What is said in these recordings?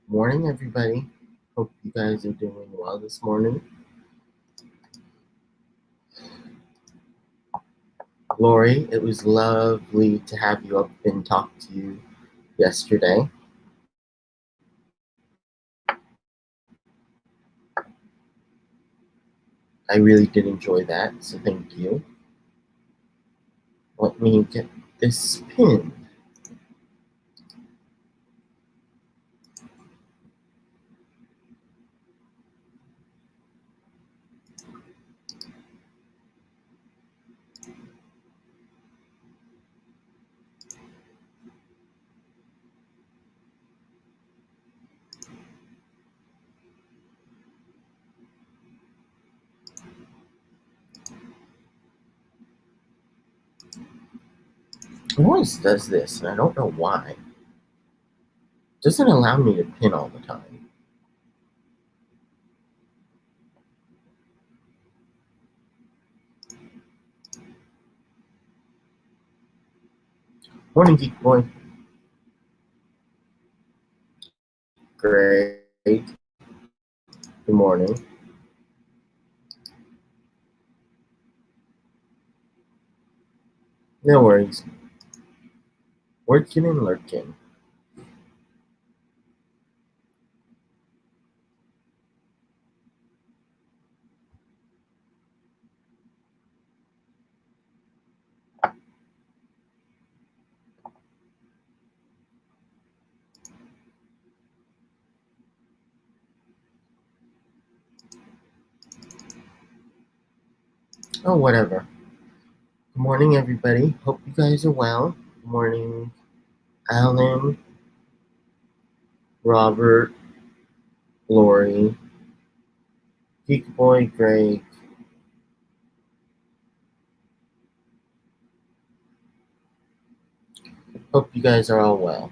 Morning, everybody. Hope you guys are doing well this morning. Lori, it was lovely to have you up and talk to you yesterday. I really did enjoy that, so thank you. Let me get this pin. It always does this, and I don't know why. It doesn't allow me to pin all the time. Morning, Geek Boy. Greg. Good morning. No worries. Working and lurking. Oh, whatever. Good morning, everybody. Hope you guys are well. Good morning, Alan, Robert, Lori, Geek Boy, Greg. Hope you guys are all well.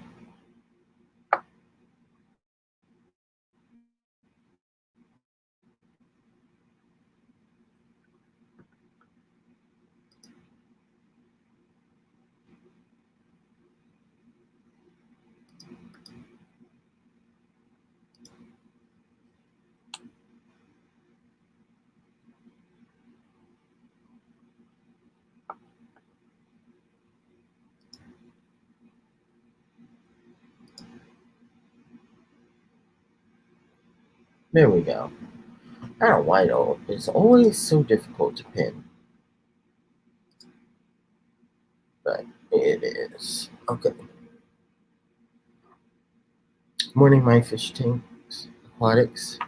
There we go. I don't know why though. It's always so difficult to pin. But it is. Okay. Morning, my fish tanks, aquatics.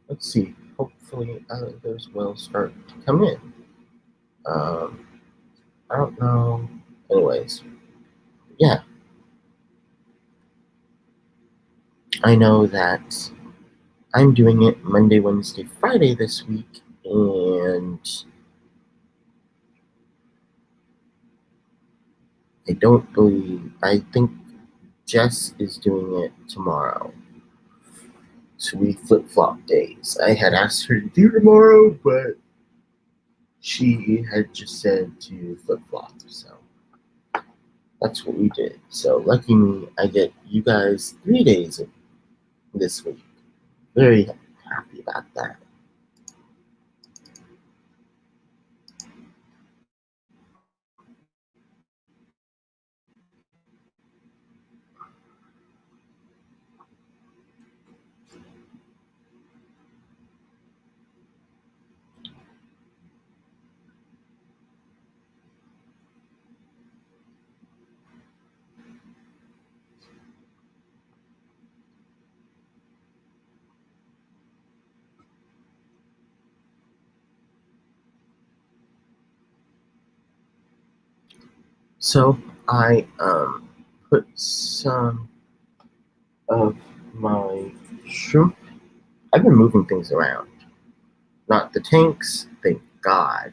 Let's see. Hopefully, those will start to come in. I don't know. Anyways, yeah. I know that I'm doing it Monday, Wednesday, Friday this week, and I think Jess is doing it tomorrow. So we flip-flop days. I had asked her to do tomorrow, but she had just said to flip-flop, so that's what we did. So lucky me, I get you guys 3 days this week. Very happy about that. So I put some of my shrimp. I've been moving things around. Not the tanks, thank God.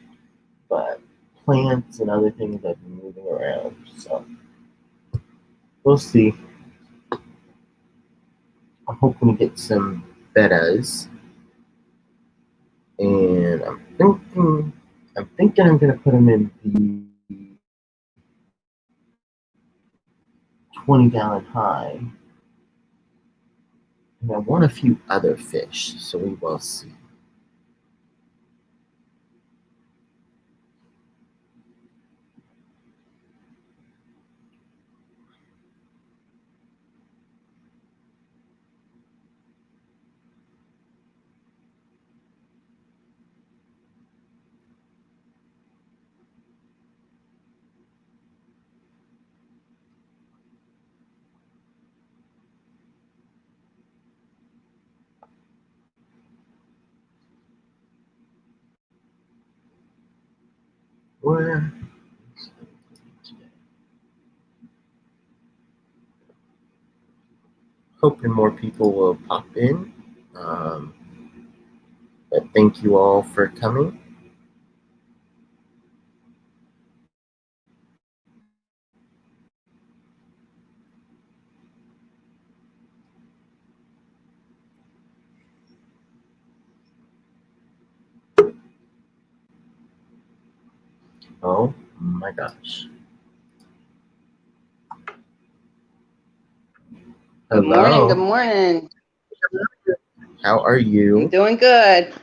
but plants and other things have been moving around, so we'll see. I'm hoping to get some bettas, and I'm thinking I'm gonna put them in the 20-gallon high, and I want a few other fish, so we will see. Where? Hoping more people will pop in. Um, but thank you all for coming. Oh my gosh. Good morning. Good Hello. morning. How are I'm you? doing good.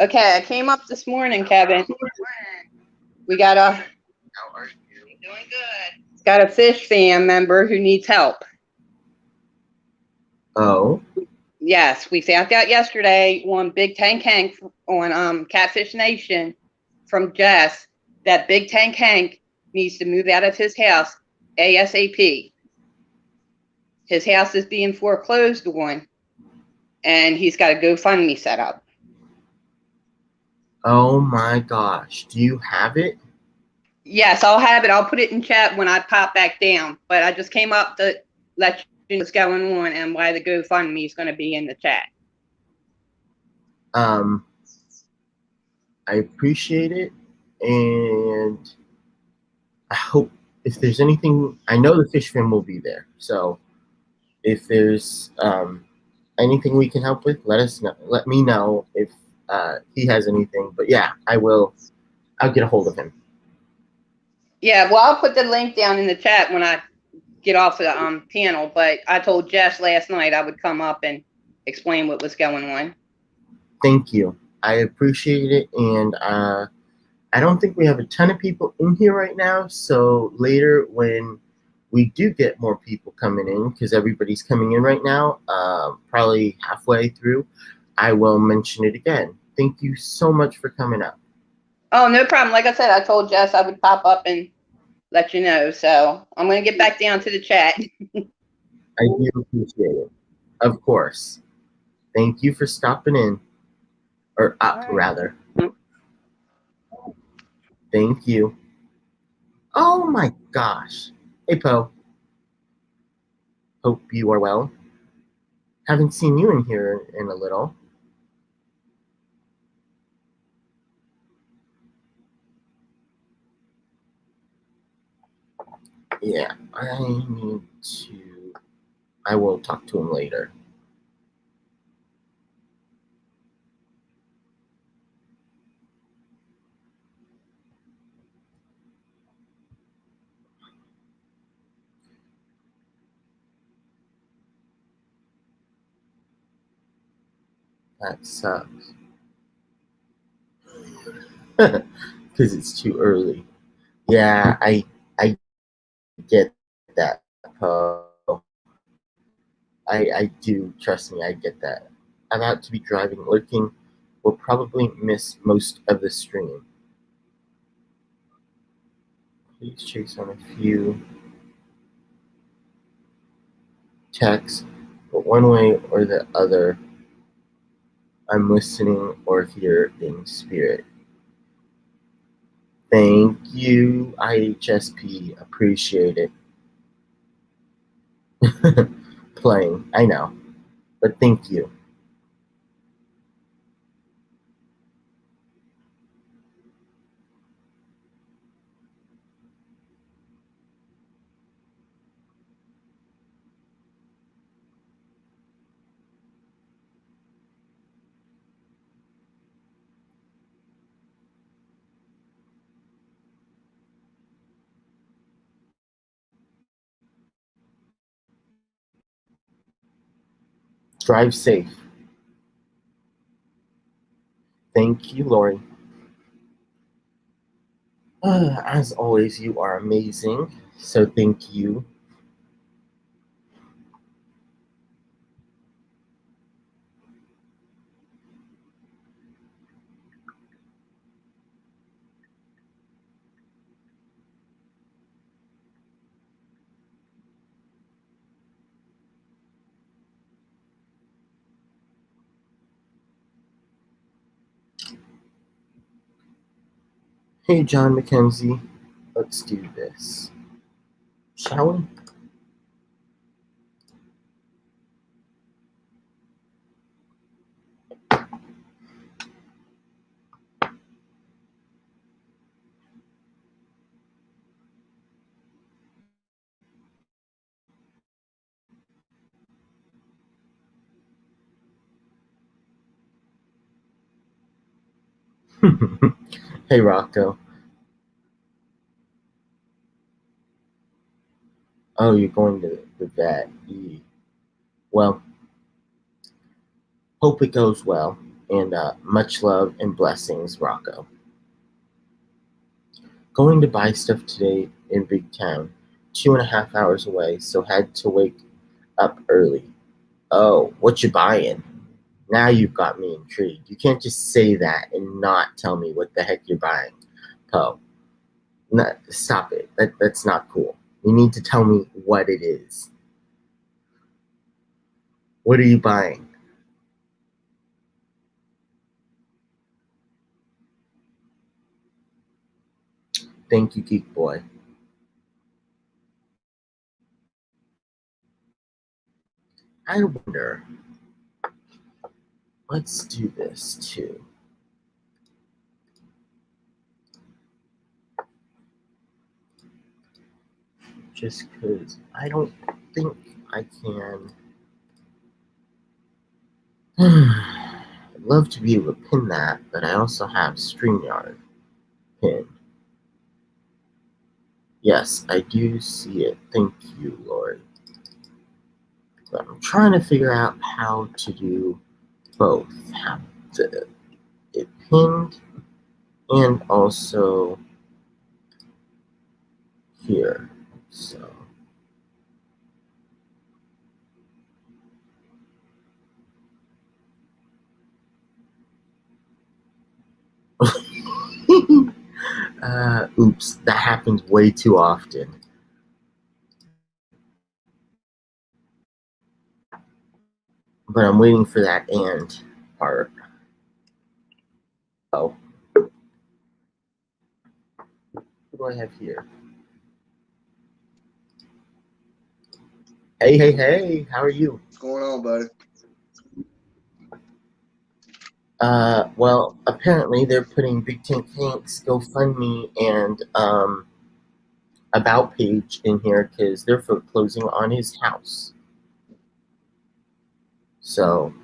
Okay, I came up this morning, Kevin. We got a fish fam member who needs help. Oh. Yes, we found out yesterday on Big Tank Hank on Catfish Nation from Jess that Big Tank Hank needs to move out of his house ASAP. His house is being foreclosed on, and he's got a GoFundMe set up. Oh my gosh. Do you have it? Yes, I'll have it. I'll put it in chat when I pop back down. But I just came up to let you know what's going on and why the GoFundMe is going to be in the chat. I appreciate it, and I hope if there's anything, I know the fish fin will be there. So if there's anything we can help with, let us know. Let me know if he has anything. But yeah, I will. I'll get a hold of him. Yeah, well, I'll put the link down in the chat when I get off the panel. But I told Jess last night I would come up and explain what was going on. Thank you. I appreciate it, and I don't think we have a ton of people in here right now. So later, when we do get more people coming in, because everybody's coming in right now, probably halfway through, I will mention it again. Thank you so much for coming up. Oh, no problem. Like I said, I told Jess I would pop up and let you know. So I'm going to get back down to the chat. I do appreciate it. Of course. Thank you for stopping in, or up rather. Thank you. Oh my gosh. Hey, Poe. Hope you are well. Haven't seen you in here in a little. Yeah, I will talk to him later. That sucks. Because it's too early. Yeah, I get that, Poe. I do, trust me, I get that. I'm out to be driving, lurking. We'll probably miss most of the stream. Please chase on a few texts, but one way or the other, I'm listening or here in spirit. Thank you, IHSP. Appreciate it. Playing, I know, but thank you. Drive safe. Thank you, Lori. As always, you are amazing. So thank you. Hey, John McKenzie. Let's do this. Shall we? Hey, Rocco. Oh, you're going to the vet. Well, hope it goes well, and much love and blessings, Rocco. Going to buy stuff today in Big Town, 2.5 hours away, so had to wake up early. Oh, what you buying? Now you've got me intrigued. You can't just say that and not tell me what the heck you're buying, Poe. No, stop it. That's not cool. You need to tell me what it is. What are you buying? Thank you, Geek Boy. I wonder. Let's do this too. Just because I don't think I can. I'd love to be able to pin that, but I also have StreamYard pinned. Yes, I do see it. Thank you, Lord. But I'm trying to figure out how to do both. Have it pinned and also here. So oops, that happens way too often. But I'm waiting for that and part. Oh. What do I have here? Hey, how are you? What's going on, buddy? Well, apparently they're putting Big Tank Hank's GoFundMe and about page in here because they're foreclosing on his house. So,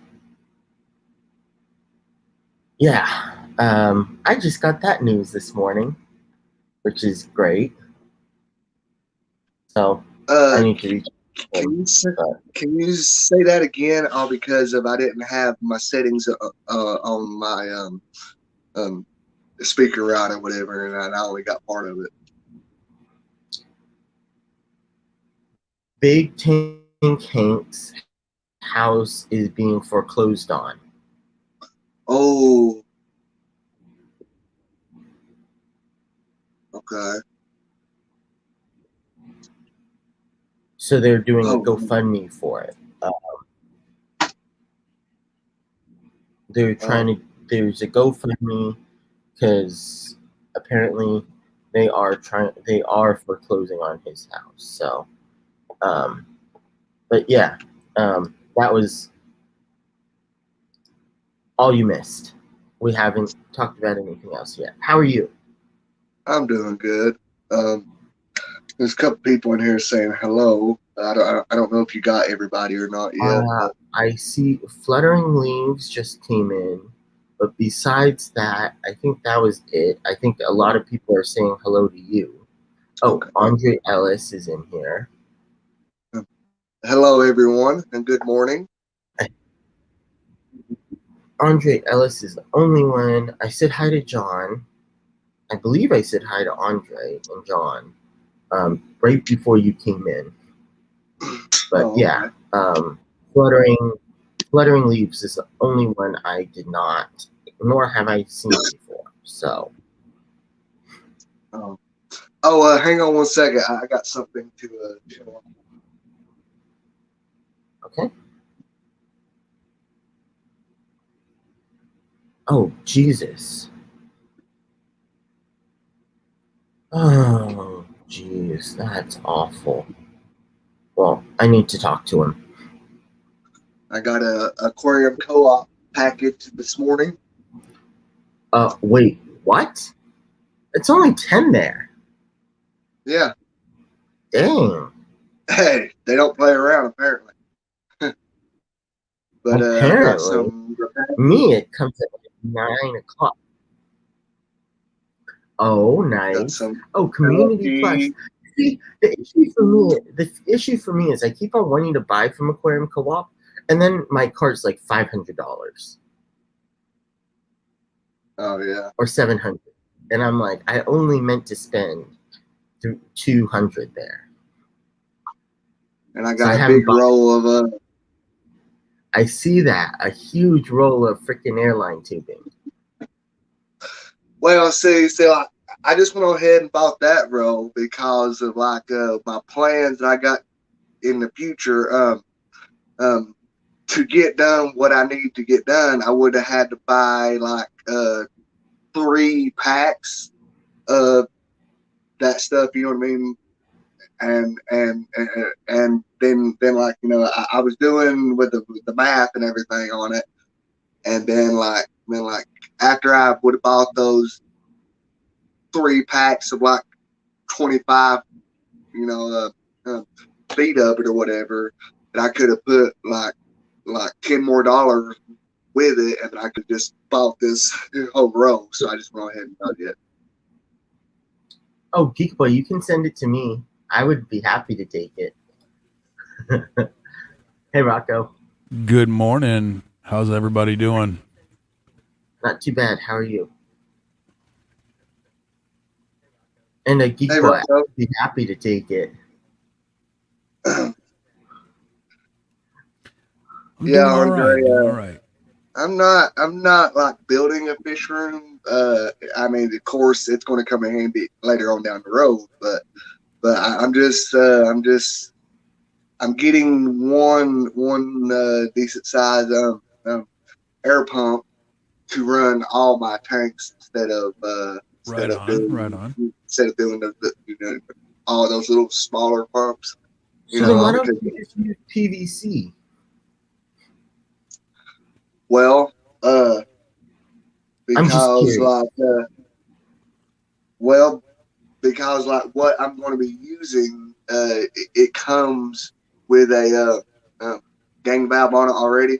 yeah, I just got that news this morning, which is great. So I need to reach. Can you say that again? All because of I didn't have my settings on my speaker right or whatever, and I only got part of it. Big Tank Hank's house is being foreclosed on. Oh, okay. So they're doing a GoFundMe for it. They're trying to. There's a GoFundMe because apparently they are foreclosing on his house. So, but yeah, that was all you missed. We haven't talked about anything else yet. How are you? I'm doing good. There's a couple people in here saying hello. I don't know if you got everybody or not yet. I see Fluttering Leaves just came in, but besides that, I think that was it. I think a lot of people are saying hello to you. Oh, okay. Andre Ellis is in here. Hello, everyone, and good morning. Andre Ellis is the only one. I said hi to John. I believe I said hi to Andre and John right before you came in. But Oh, yeah, Fluttering Leaves is the only one I did not, nor have I seen before. So. Hang on one second. I got something to show. Okay. Oh, Jesus. Oh, jeez, that's awful. Well, I need to talk to him. I got a aquarium co-op package this morning. Wait, what? It's only 10 there. Yeah. Dang. Hey, they don't play around apparently. But I got Apparently. some. Me, it comes at 9 o'clock. Oh, Got nice. some. Oh, Community Plus. See, the issue for me is I keep on wanting to buy from Aquarium Co-op, and then my cart's like $500. Oh yeah. Or $700, and I'm like, I only meant to spend $200 there. And I got a big roll of. I see that, a huge roll of freaking airline tubing. Well, see, so I just went ahead and bought that roll because of like my plans that I got in the future. To get done what I need to get done, I would have had to buy like 3 packs of that stuff. You know what I mean? And then like I was doing with the math and everything on it, and then like after I would have bought those 3 packs of like 25 feet of it or whatever, that I could have put like $10 more with it, and I could just bought this whole row. So I just went ahead and done it. Oh, Geek Boy, you can send it to me. I would be happy to take it. Hey, Rocco. Good morning. How's everybody doing? Not too bad. How are you? And Geek Hey, Boy, Rocco. I would be happy to take it. Yeah, Andre. All right. I'm not like building a fish room. I mean, of course, it's going to come in handy later on down the road. But I'm getting one decent size air pump to run all my tanks instead of doing all those little smaller pumps. So then why don't you just use PVC? Well, because what I'm going to be using, it comes with a gang valve on it already.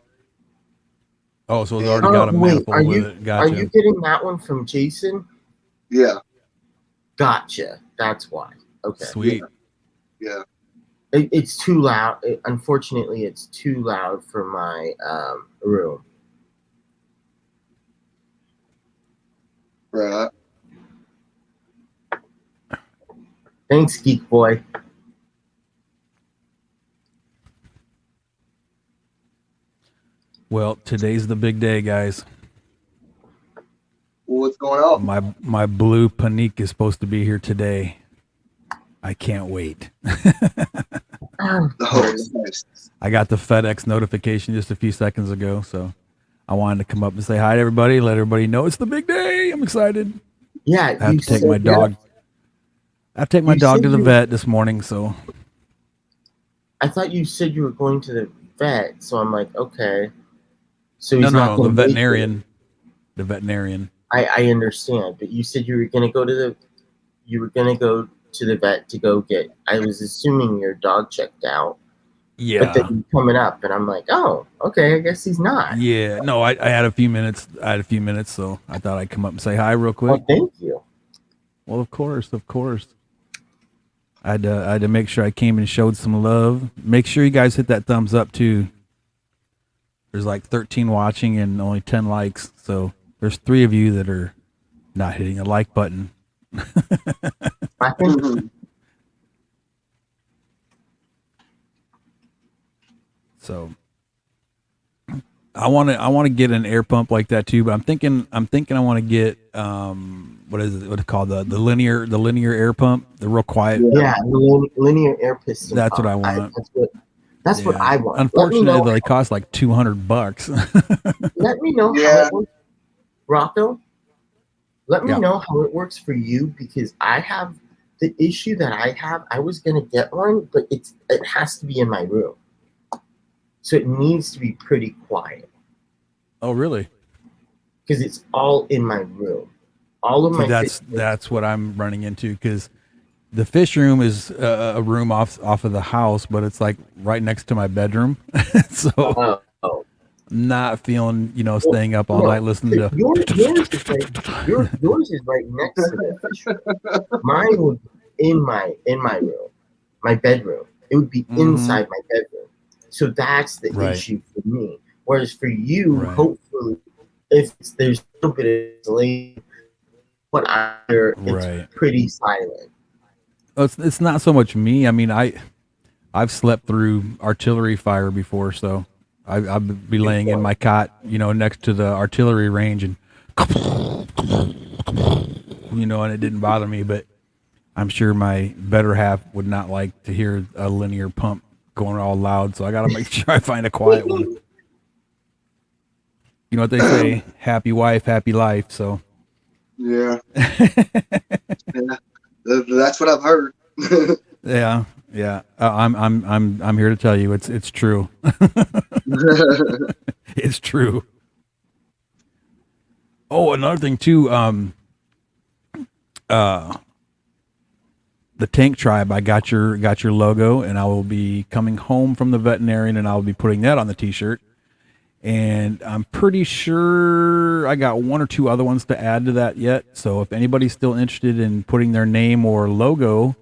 Oh, so it's already got a manifold with it. Gotcha. Are you getting that one from Jason? Yeah. Gotcha. That's why. Okay. Sweet. Yeah. It's too loud. Unfortunately, it's too loud for my room. Right. Thanks, Geek Boy. Well, today's the big day, guys. What's going on? My blue panique is supposed to be here today. I can't wait. Oh, nice. I got the FedEx notification just a few seconds ago, so I wanted to come up and say hi to everybody, let everybody know it's the big day. I'm excited. Yeah, I have to take my dog. I have to take my dog to the vet this morning, so. I thought you said you were going to the vet, so I'm like, okay. So he's not the veterinarian. The veterinarian. I understand, but you said you were gonna go to the vet to go get. I was assuming your dog checked out. Yeah. But then he's coming up, and I'm like, oh, okay, I guess he's not. Yeah. No, I had a few minutes. So I thought I'd come up and say hi real quick. Well, thank you. Well, of course. I had to make sure I came and showed some love. Make sure you guys hit that thumbs up too. There's like 13 watching and only 10 likes. So there's 3 of you that are not hitting the like button. I think So I want to get an air pump like that too, but I'm thinking I want to get what is it called, the linear air pump, the real quiet. yeah, linear air piston. That's what pump. I want. That's what Yeah. I want. Unfortunately, they cost like $200. Let me know Yeah. how it works, Rocco. Let me Yeah. know how it works for you, because I have the issue that I have. I was gonna get one, but it has to be in my room, so it needs to be pretty quiet Oh, really? because it's all in my room. All of See, my that's what I'm running into, because the fish room is a room off of the house, but it's like right next to my bedroom. So oh, not feeling, staying up all night listening to. yours is right next to the fish room. Mine would be in my room, my bedroom. It would be inside my bedroom. So that's the Right. issue for me. Whereas for you, Right. hopefully, if there's a little bit of delay, but either it's Right. pretty silent. It's not so much me. I mean, I've slept through artillery fire before, so I'd be laying in my cot, next to the artillery range, and and it didn't bother me. But I'm sure my better half would not like to hear a linear pump going all loud, so I got to make sure I find a quiet one. You know what they say: happy wife, happy life. So Yeah. Yeah. That's what I've heard. yeah. I'm here to tell you it's true. It's true. Oh, another thing too. The Tank Tribe. I got your logo, and I will be coming home from the veterinarian, and I will be putting that on the T-shirt. And I'm pretty sure I got 1 or 2 other ones to add to that yet. So if anybody's still interested in putting their name or logo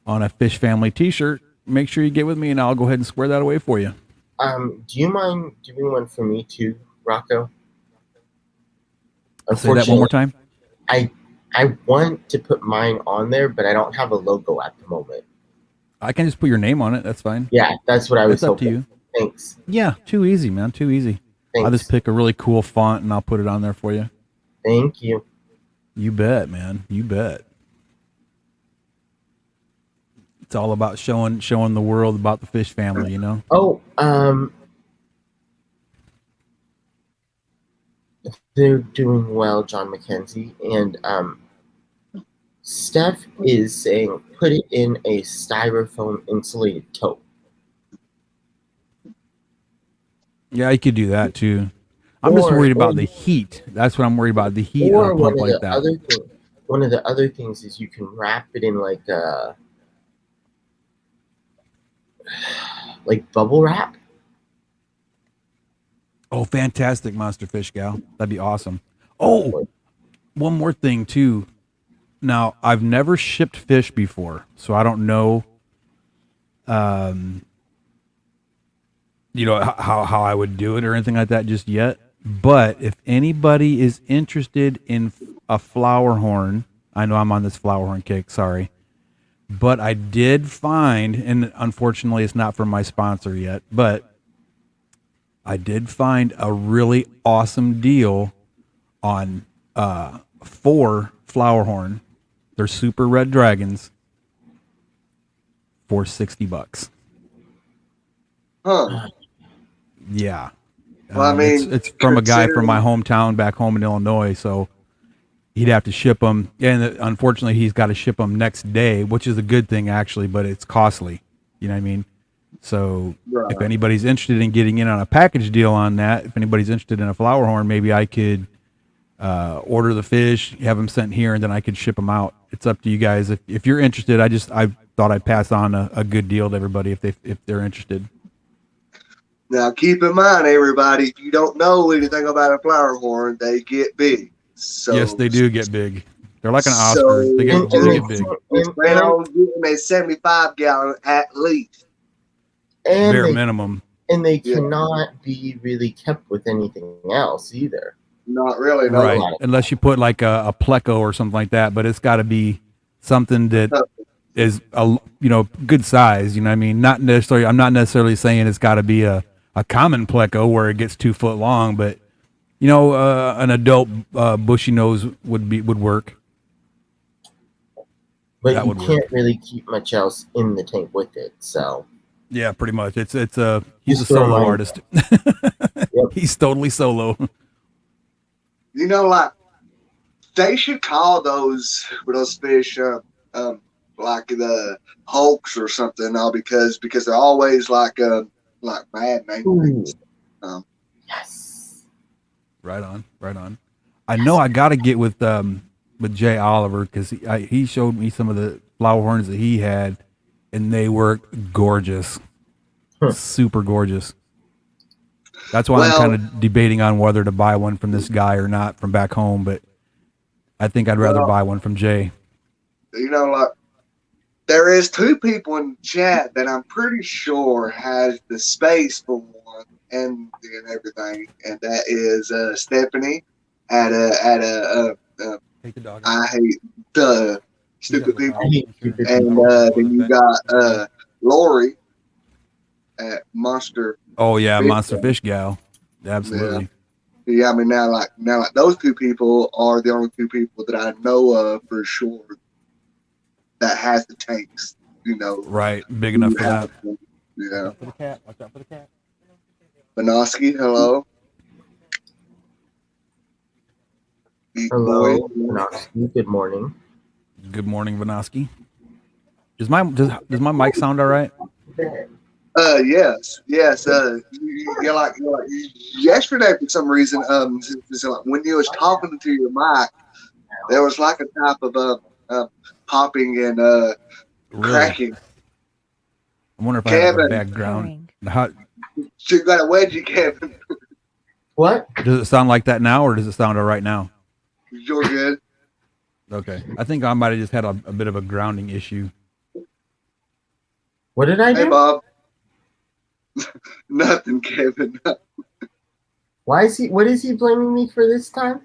on a Fish Family T-shirt, make sure you get with me, and I'll go ahead and square that away for you. Do you mind doing one for me too, Rocco? Say that one more time. I want to put mine on there, but I don't have a logo at the moment. I can just put your name on it. That's fine. Yeah, that's what I was It's up to hoping. you. Thanks. Yeah, too easy, man. Too easy. Thanks. I'll just pick a really cool font and I'll put it on there for you. Thank you. You bet, man. You bet. It's all about showing the world about the fish family, Oh, they're doing well, John McKenzie, and Steph is saying put it in a styrofoam insulated tote. Yeah, you could do that too. I'm just worried about the heat. That's what I'm worried about. The heat on Or a one pump of like the that. one of the other things is you can wrap it in like bubble wrap. Oh, fantastic, Monster Fish Gal. That'd be awesome. Oh, one more thing too. Now, I've never shipped fish before, so I don't know how I would do it or anything like that just yet. But if anybody is interested in a flower horn, I know I'm on this flower horn kick, sorry. But I did find, and unfortunately it's not from my sponsor yet, but I did find a really awesome deal on 4 flower horn. They're super red dragons for $60. Huh. Yeah. Well, I mean, it's from a guy from my considering- hometown back home in Illinois, so he'd have to ship them. And unfortunately, he's got to ship them next day, which is a good thing actually, but it's costly. You know what I mean? So Right. if anybody's interested in getting in on a package deal on that, if anybody's interested in a flower horn, maybe I could order the fish, have them sent here, and then I could ship them out. It's up to you guys. If you're interested, I thought I'd pass on a good deal to everybody if they're interested. Now, keep in mind, everybody, if you don't know anything about a flower horn, they get big. So Yes, they do get big. They're like an So- Oscar. They get big. plan on getting a 75-gallon at least. And Bare they, minimum. And they Yeah. cannot be really kept with anything else either. Not really. No. Right. Unless you put like a pleco or something like that, but it's got to be something that is a good size. You know what I mean? Not necessarily. I'm not necessarily saying it's got to be a common pleco where it gets 2 foot long, but an adult bushy nose would work. But That you would can't work. really keep much else in the tank with it. So Yeah, pretty much. He's a Just solo remind- artist. Yep. He's totally solo. You know, like they should call those fish like the Hulks or something now because they're always like mad Ooh. names. Yes. Right on. I know I got to get with Jay Oliver because he showed me some of the flower horns that he had, and they were gorgeous, super gorgeous. That's why Well- I'm kind of debating on whether to buy one from this guy or not from back home, but I think I'd rather Well- buy one from Jay. You know, like there is 2 people in chat that I'm pretty sure has the space for one and everything, and that is Stephanie at a Take the dog. I hate the stupid people. I hate stupid And people. then you got Lori at Monster. Oh yeah, Fish Monster Gal. Fish Gal. Absolutely. Yeah, I mean now like those 2 people are the only 2 people that I know of for sure that has the tanks. You know, Right. Big enough for that. Yeah. For the cat. Watch out for the cat. Banoski, hello. Geek Hello, boy. Noxie. Good morning. Good morning, Vanoski. Does my mic sound all right? Yes. Yeah, like yesterday for some reason, so like when you was talking to your mic, there was like a type of popping and Really? cracking. I wonder if I have a Kevin. background. How, So you got a wedgie, Kevin. What? does it sound like that now, or does it sound all right now? You're good. Okay. I think I might have just had a bit of a grounding issue. What did I Hey, do? Bob. Nothing, Kevin. Why is he? What is he blaming me for this time?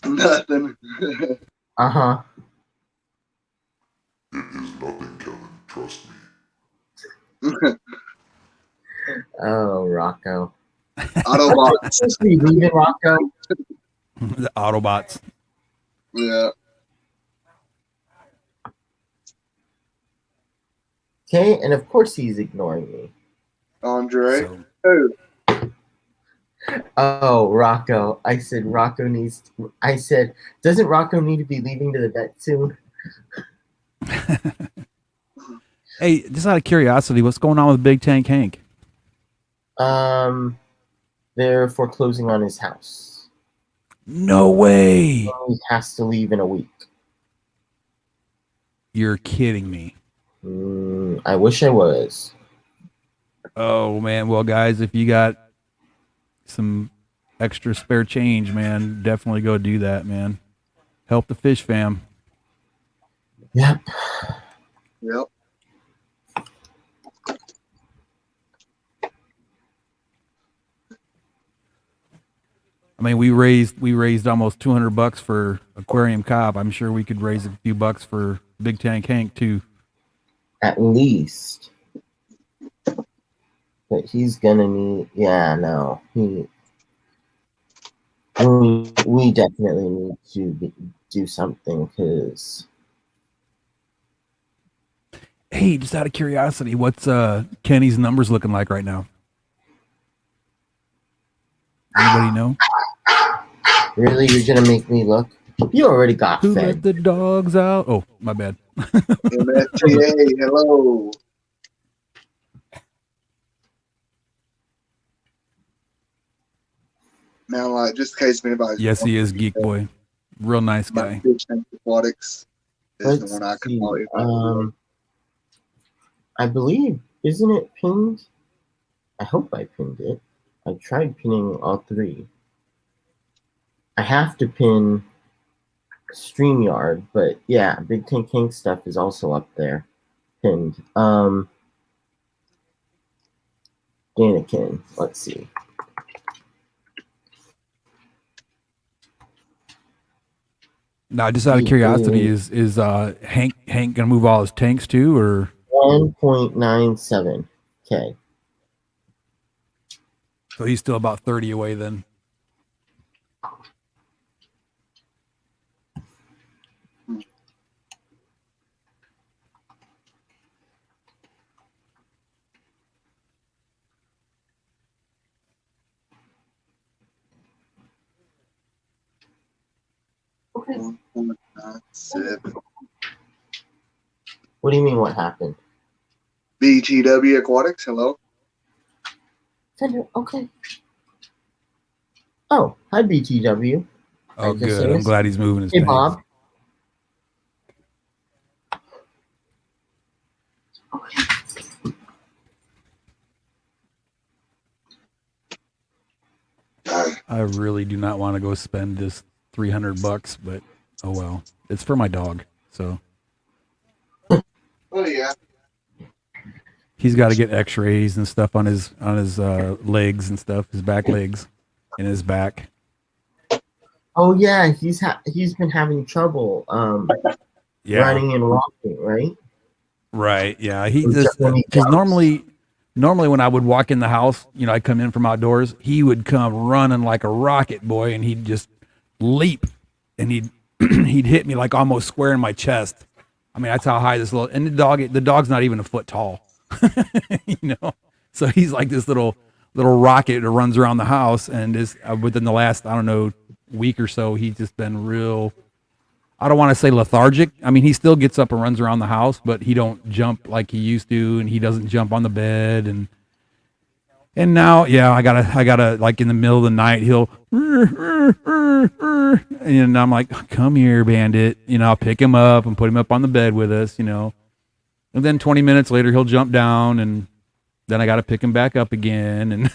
Nothing. Uh huh. It is nothing, Kevin. Trust me. Oh, Rocco. Autobots. Supposed to be leaving, Rocco. The Autobots. Yeah. Okay, and of course he's ignoring me. Andre. So, Who? Oh, Rocco. I said Rocco needs. I said, doesn't Rocco need to be leaving to the vet soon? hey, just out of curiosity, what's going on with Big Tank Hank? They're foreclosing on his house. No way. He has to leave in a week. You're kidding me. I wish I was. Oh man. Well, guys, if you got some extra spare change, man, definitely go do that, man. Help the fish fam. Yep. Yep. I mean, we raised almost $200 for Aquarium Cobb. I'm sure we could raise a few bucks for Big Tank Hank too. At least. But he's gonna need. Yeah, no. We definitely need to do something because. Hey, just out of curiosity, what's Kenny's numbers looking like right now? Anybody know? Really, you're gonna make me look? You already got Who fed. let the dogs out? Oh, my bad. MFTA, hello. Now, like, just in case anybody's Yes, he is Geek Boy. Real nice my guy. Fish Tank Aquatics is the Let's one I see. call it. I believe, isn't it pinned? I hope I pinned it. I tried pinning all three. I have to pin StreamYard, but yeah, Big Tank King stuff is also up there pinned. Danikin. Let's see. Now, just out of He curiosity, is is Hank gonna move all his tanks too, or 1.97K. so he's still about 30 away then? Okay. 1.97. What do you mean? What happened? BTW Aquatics. Hello. Fender. Okay. Oh, hi BTW. Oh, I just good. I'm noticed. glad he's moving his Hey tanks. Bob. I really do not want to go spend this $300, but oh well. It's for my dog, so Oh yeah. he's got to get X-rays and stuff on his legs and stuff, his back legs, and his back. Oh yeah, he's been having trouble Yeah, running and walking, right? right. Yeah, he Or just when he because jumps. normally when I would walk in the house, you know, I come in from outdoors, he would come running like a rocket, boy, and he'd just leap, and he'd he'd hit me like almost square in my chest. I mean, that's how high this little, and the dog's not even a foot tall, you know. So he's like this little rocket that runs around the house, and is within the last, I don't know, week or so, he's just been real. I don't want to say lethargic. I mean, he still gets up and runs around the house, but he don't jump like he used to, and he doesn't jump on the bed. And now, yeah, I gotta like in the middle of the night, he'll, and I'm like, come here, Bandit. You know, I'll pick him up and put him up on the bed with us. You know, and then 20 minutes later, he'll jump down, and then I got to pick him back up again. And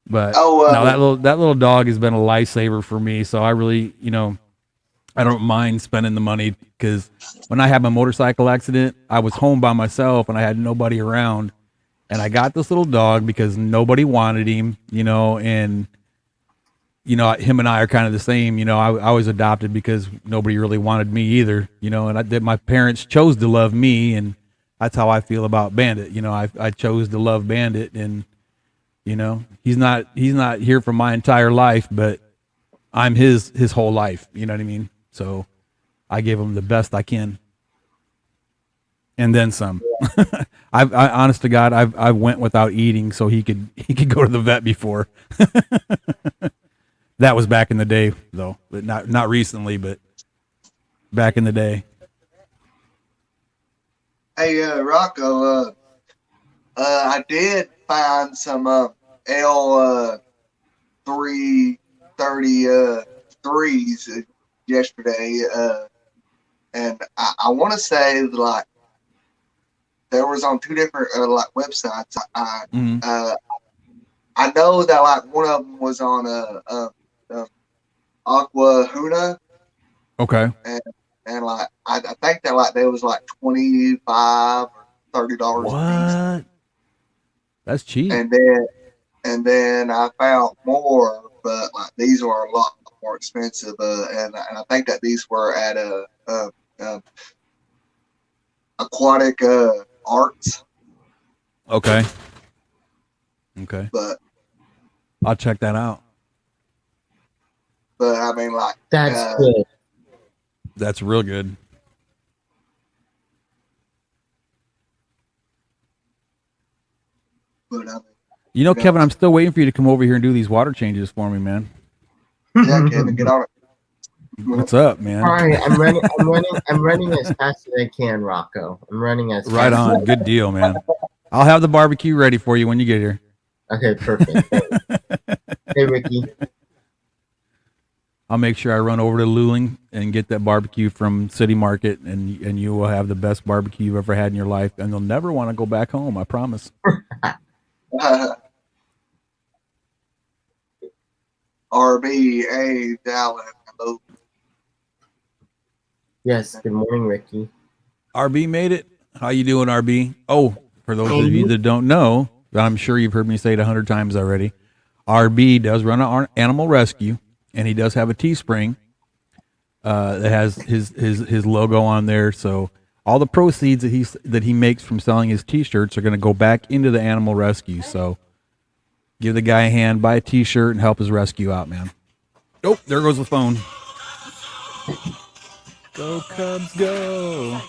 but no, that little dog has been a lifesaver for me. So I really, you know, I don't mind spending the money because when I had my motorcycle accident, I was home by myself and I had nobody around. And I got this little dog because nobody wanted him, you know, and, you know, him and I are kind of the same. You know, I was adopted because nobody really wanted me either, you know, and my parents chose to love me. And that's how I feel about Bandit. You know, I chose to love Bandit, and, you know, he's not here for my entire life, but I'm his whole life. You know what I mean? So I gave him the best I can, and then some. I honest to God, I went without eating so he could go to the vet before. That was back in the day, though, but not recently, but back in the day. Hey, Rocco. I did find some L 333s yesterday, and I want to say like there was on two different like websites. I know that like one of them was on Aqua Huna. Okay. And like I think that like there was like $25 or $30 a piece. What? That's cheap. And then I found more, but like these were a lot more expensive. And I think that these were at Aquatic Arts. Okay. Okay. But I'll check that out. I mean, like That's good. That's real good. But I mean, You know, Kevin, I'm still waiting for you to come over here and do these water changes for me, man. yeah, Kevin, get on it. What's up, man? All right, I'm running as fast as I can, Rocco. I'm running as Right fast on. Good deal, man. I'll have the barbecue ready for you when you get here. Okay, perfect. Hey, Ricky. I'll make sure I run over to Luling and get that barbecue from City Market, and you will have the best barbecue you've ever had in your life, and you'll never want to go back home. I promise. RBA Dallas. Hello. Yes. Good morning, Ricky. RB made it. How you doing, RB? Oh, for those of you that don't know, I'm sure you've heard me say it 100 times already. RB does run an animal rescue, and he does have a Teespring that has his logo on there. So all the proceeds that he makes from selling his T-shirts are going to go back into the animal rescue. So give the guy a hand, buy a T-shirt, and help his rescue out, man. Oh, there goes the phone. Go Cubs, go!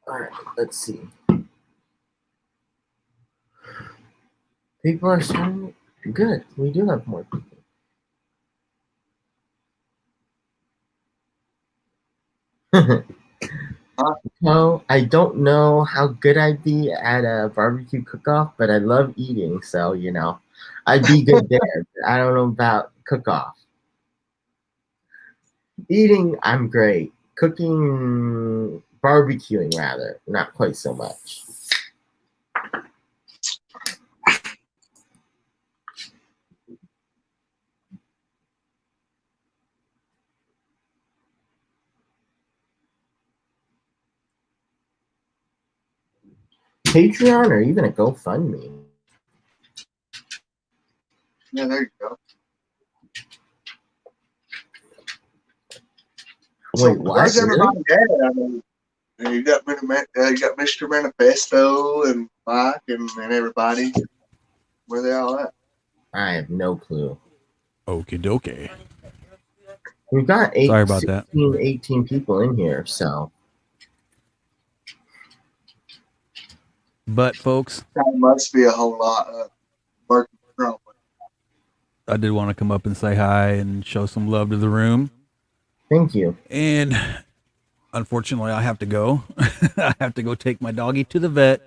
All right, let's see. People are starting. Good. We do have more people. No, I don't know how good I'd be at a barbecue cook-off, but I love eating, so I'd be good there. But I don't know about cook-off. Eating, I'm great. Cooking, barbecuing rather, not quite so much. Patreon or even a GoFundMe. Yeah, there you go. Wait, what? Where's everybody at? I mean, you got Mr. Manifesto and Mike and everybody. Where they all at? I have no clue. Okie dokie. We've got Sorry about that. 18 people in here, so. But folks, That must be a whole lot of working from. I did want to come up and say hi and show some love to the room. Thank you. And unfortunately, I have to go. I have to go take my doggy to the vet,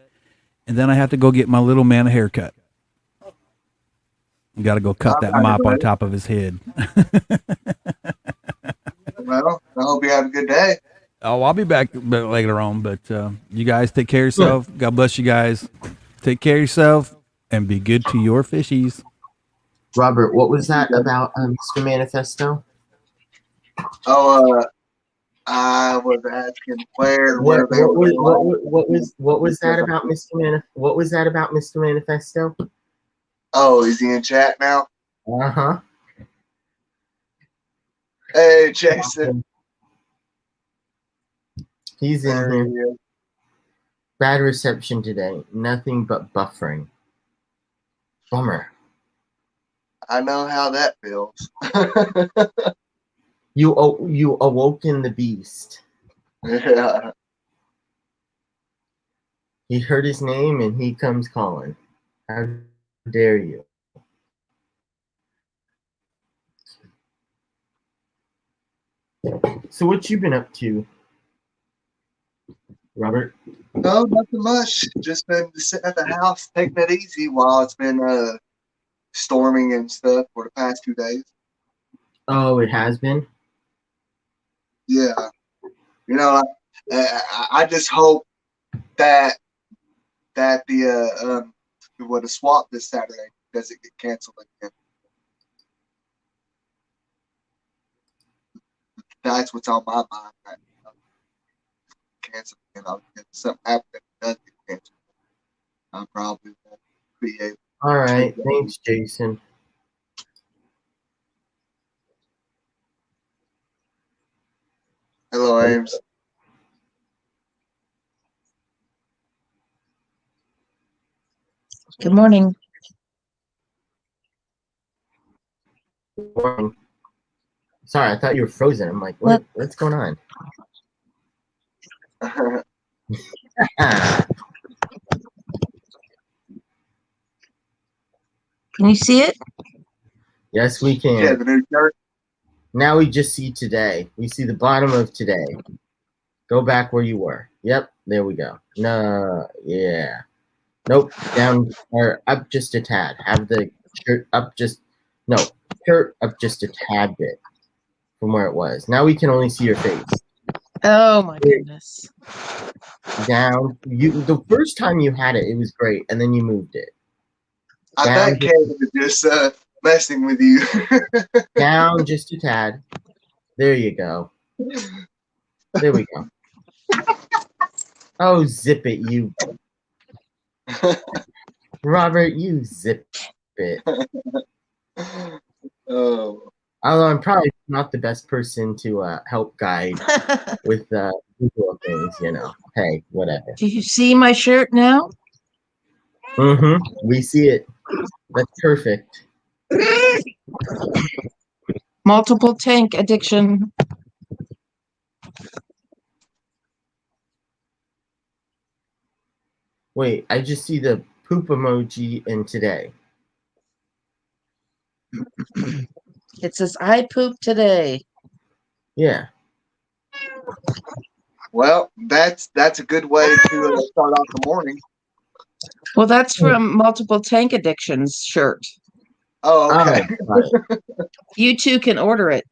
and then I have to go get my little man a haircut. Got to go cut that mop on top of his head. Well, I hope you have a good day. Oh, I'll be back later on, but you guys take care of yourself. God bless you guys. Take care of yourself and be good to your fishies. Robert, what was that about Mr. Manifesto? Oh, I was asking where What they were. was that about What was that about Mr. Manifesto? Oh, is he in chat now? Uh-huh. Hey, Jason. He's in There here. he is. Bad reception today. Nothing but buffering. Bummer. I know how that feels. You awoken the beast. Yeah. He heard his name and he comes calling. How dare you? So what you been up to, Robert? No, nothing much. Just been sitting at the house, taking it easy while it's been storming and stuff for the past 2 days. Oh, it has been? Yeah. I just hope that the swap this Saturday doesn't get canceled again. That's what's on my mind right now. Cancel again. If something happens that does get canceled, I probably won't be able. All right. Thanks, Jason. Hello, Ames. Good morning. Morning. Sorry, I thought you were frozen. I'm like, what's going on? Can you see it? Yes, we can. Yeah, the new shirt. Now we just see today. We see the bottom of today. Go back where you were. Yep, there we go. No, yeah. Nope, down or up just a tad. Have the shirt up shirt up just a tad bit from where it was. Now we can only see your face. Oh my goodness. Down. The first time you had it, it was great, and then you moved it. I think Kevin is just messing with you. Down just a tad. There you go. There we go. Oh, zip it, you Robert. You zip it. Oh, Although I'm probably not the best person to help guide with visual things, you know. Hey, whatever. Do you see my shirt now? We see it. That's perfect. Multiple tank addiction. Wait, I just see the poop emoji in today. It says, I pooped today. Yeah. well, that's a good way to start off the morning. Well, that's from Multiple Tank Addictions shirt. Oh, okay. Oh, You too can order it.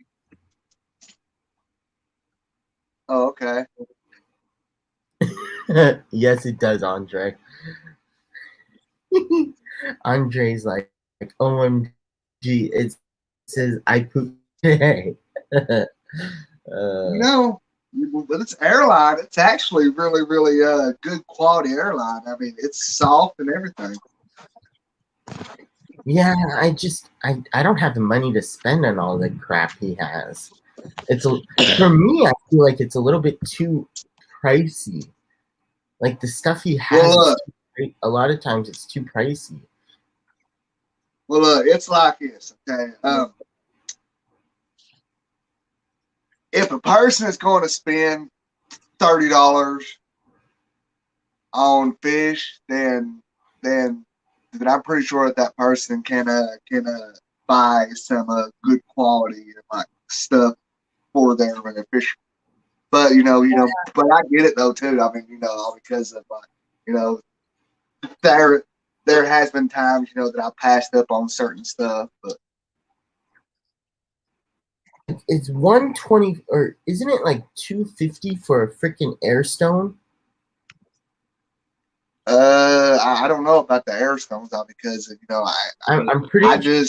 Oh, okay. yes, it does, Andre. Andre's like OMG, it says I pooped today. No, but it's airline. It's actually really, really good quality airline. I mean, it's soft and everything. Yeah, I don't have the money to spend on all the crap he has. For me, I feel like it's a little bit too pricey. Like the stuff he has, Well, a lot of times it's too pricey. Well, look, it's like this. Okay, if a person is going to spend $30 on fish, then I'm pretty sure that person can buy some good quality like stuff for their fish. But but I get it though too. I mean, all because of there has been times that I passed up on certain stuff, but It's 120 or isn't it like 250 for a freaking Airstone? I don't know about the Airstones though because I'm pretty buy sure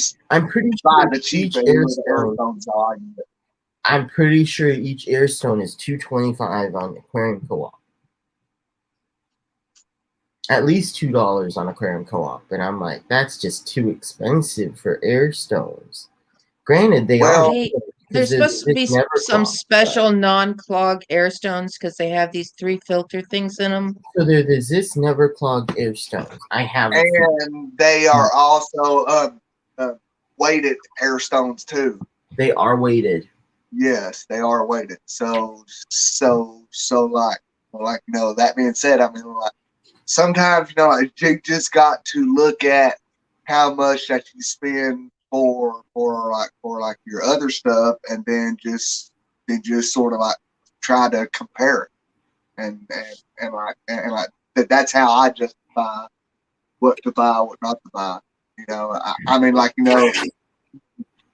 the cheap each Airstone. Airstones. So I get it. I'm pretty sure each Airstone is 225 on Aquarium Co-op. At least $2 on Aquarium Co-op, and I'm like, that's just too expensive for Airstones. Granted, they Well, are. There's supposed to be never some clog, special non-clog Airstones because they have these 3 filter things in them. So there's this never clogged Airstones. I have a few. and they are also weighted Airstones too. They are weighted. Yes, they are weighted. So like that being said, I mean like sometimes you just got to look at how much that you spend for your other stuff, and then just sort of like try to compare it, and like that's how I justify what to buy, what not to buy. I mean like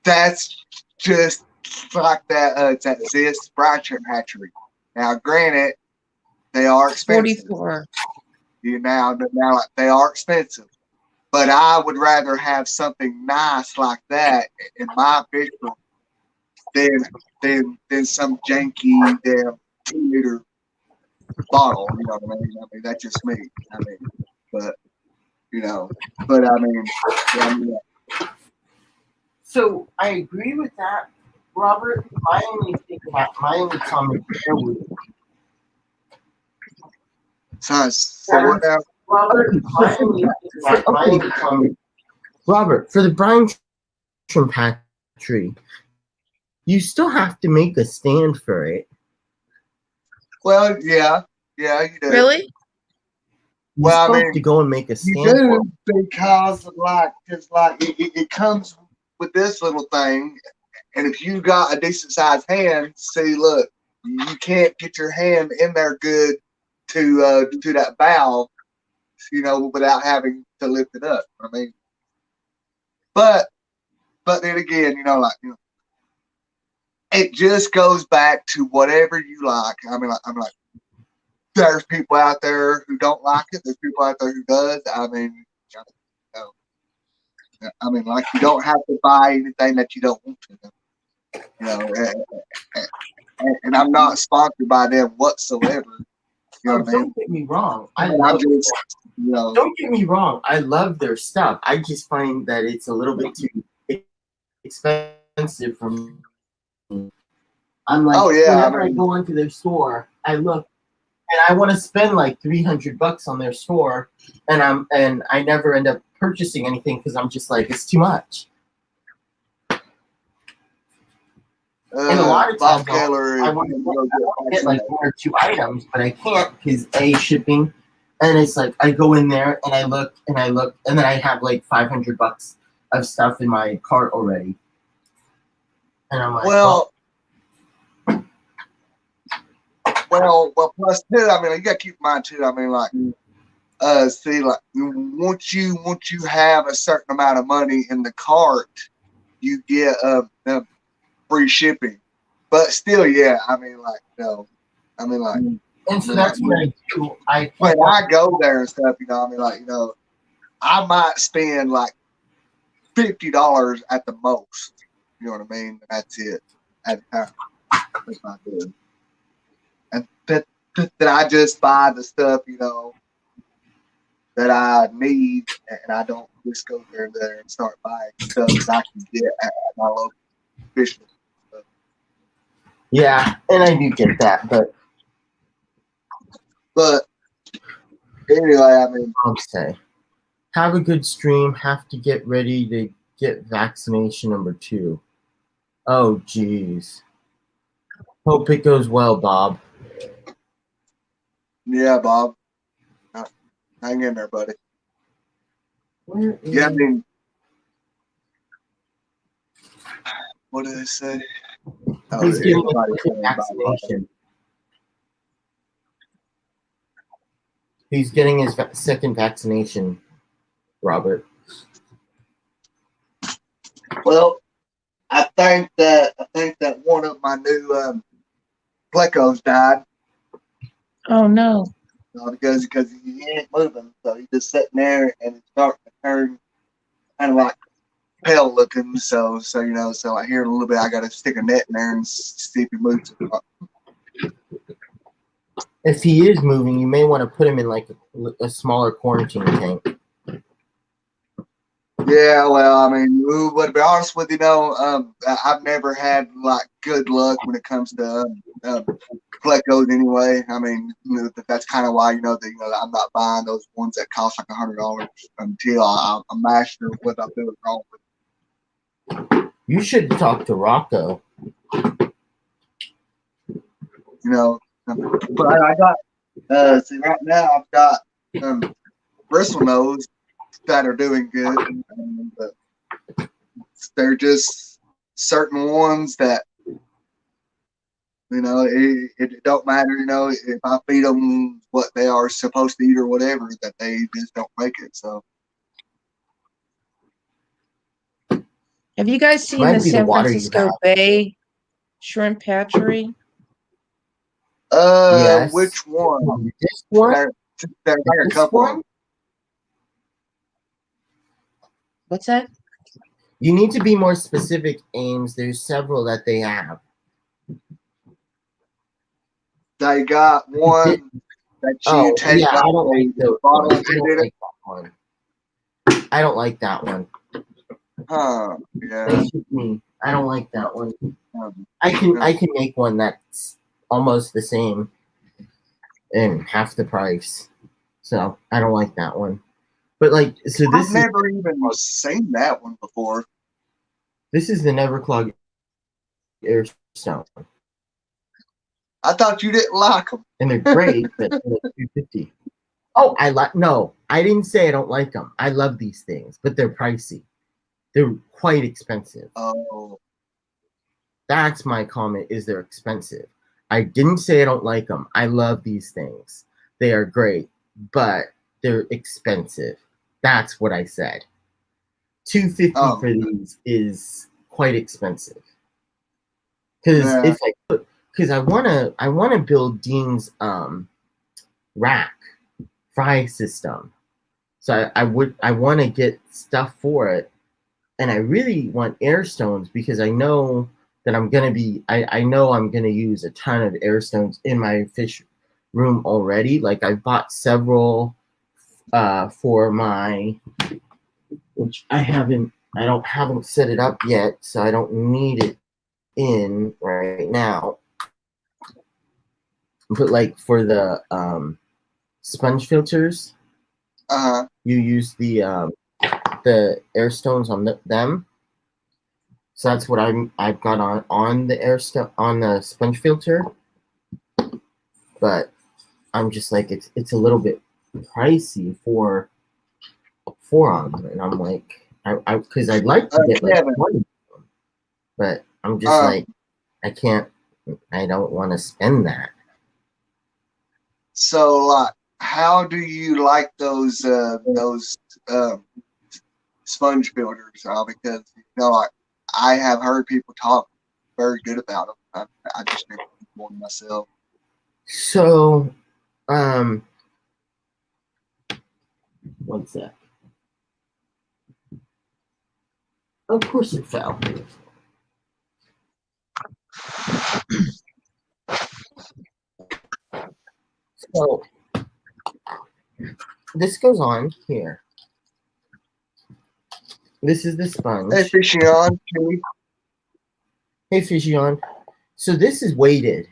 that's just like that. It's at Zest Brine Shrimp Hatchery. Now, granted, they are expensive. 44. Now like, they are expensive, but I would rather have something nice like that in my fish room than some janky damn 2-liter bottle. You know what I mean? I mean that's just me. I mean, but I mean, yeah. So I agree with that, Robert. My only comment there would So what now? Robert, Robert, for the brine shrimp hatchery, you still have to make a stand for it. Well, yeah, you do. Really? You Well, I still have mean, to go and make a You stand for do because it comes with this little thing, and if you got a decent sized hand, see, look, you can't get your hand in there good to that valve, without having to lift it up. I mean, but then again, it just goes back to whatever you like. I mean, I'm like, there's people out there who don't like it. There's people out there who does. I mean, like you don't have to buy anything that you don't want to. and I'm not sponsored by them whatsoever. You know Oh, what I mean? don't get me wrong. I And I love just, you know, Don't get me wrong. I love their stuff. I just find that it's a little bit too expensive for me. I'm like, Oh, yeah, whenever I I mean- go into their store, I look and I want to spend like $300 on their store, and I never end up purchasing anything because I'm just like, it's too much. And a lot of Bob times I'll- Keller, I want to get like one or two items, but I can't because shipping, and it's like I go in there and I look, and then I have like $500 of stuff in my cart already, and I'm like, well, plus too. I mean, you got to keep in mind too. I mean, like, see, like once you have a certain amount of money in the cart, you get free shipping. But still, yeah. I mean, like, no. I mean, like, and so that's what I do. when I go there and stuff, you know, I mean, like, you know, I might spend like $50 at the most. You know what I mean? And that's it at a time. That's not good. And that I just buy the stuff, you know, that I need, and I don't just go there and start buying stuff that I can get at my local fish. Yeah, and I do get that, but anyway, I mean, I'll say, have a good stream. Have to get ready to get vaccination number 2. Oh, geez. Hope it goes well, Bob. yeah, Bob, hang in there, buddy. Where is Yeah, I mean, what did I say? Oh, He's getting everybody his saying about vaccination. He's getting his second vaccination, Robert. Well, I think that one of my new plecos died Oh no. because he ain't moving, so he's just sitting there and it's starting to turn kind of like pale looking. So you know, so I hear a little bit. I got to stick a net in there and see if he moves. If he is moving, you may want to put him in like a smaller quarantine tank. Yeah, well, I mean, but to be honest with you, I've never had like good luck when it comes to plecos. Anyway, I mean, that's kind of why I'm not buying those ones that cost like $100 until I master what I'm doing wrong with. You should talk to Rocco. But I got see right now I've got bristle nose that are doing good, but they're just certain ones that it don't matter. If I feed them what they are supposed to eat or whatever, that they just don't make it. So Have you guys seen Might the be the San water you Francisco have. Bay shrimp hatchery? Yes. which one? This one? There's like a This couple. one? What's that? You need to be more specific, Ames. There's several that they have. They got one that you Oh, take yeah, I like don't like a those bottle ones. and did it. I don't like that one. Huh? Yeah. They shoot me. I don't like that one. Um, I can make one that's almost the same and half the price. So I don't like that one. But like, so I've this is never even seen that one before. the Neverclog Airstone, I thought you didn't like them. and they're great, but they're $250. Oh, I didn't say I don't like them. I love these things, but they're pricey. They're quite expensive. Oh, That's my comment. Is they're expensive. I didn't say I don't like them. I love these things. They are great, but they're expensive. That's what I said. $250 for these is quite expensive. Because I wanna build Dean's rack fry system. So I want to get stuff for it, and I really want airstones because I know that I'm gonna be. I know I'm gonna use a ton of air stones in my fish room already. Like I bought several for my, which I haven't set it up yet, so I don't need it in right now. But like for the sponge filters, you use the air stones on them. So that's what I've got on the on the sponge filter. But I'm just like it's a little bit pricey for them, and I'm like I because I'd like to get like Kevin, 20 of them, but I'm just like I don't want to spend that. So, like, how do you like those sponge builders? Because like I have heard people talk very good about them. I just never used one myself. So, one sec. Of course it fell. So this goes on here. This is the sponge. Hey, fishing on, Jimmy. Hey, Fishion. So this is weighted,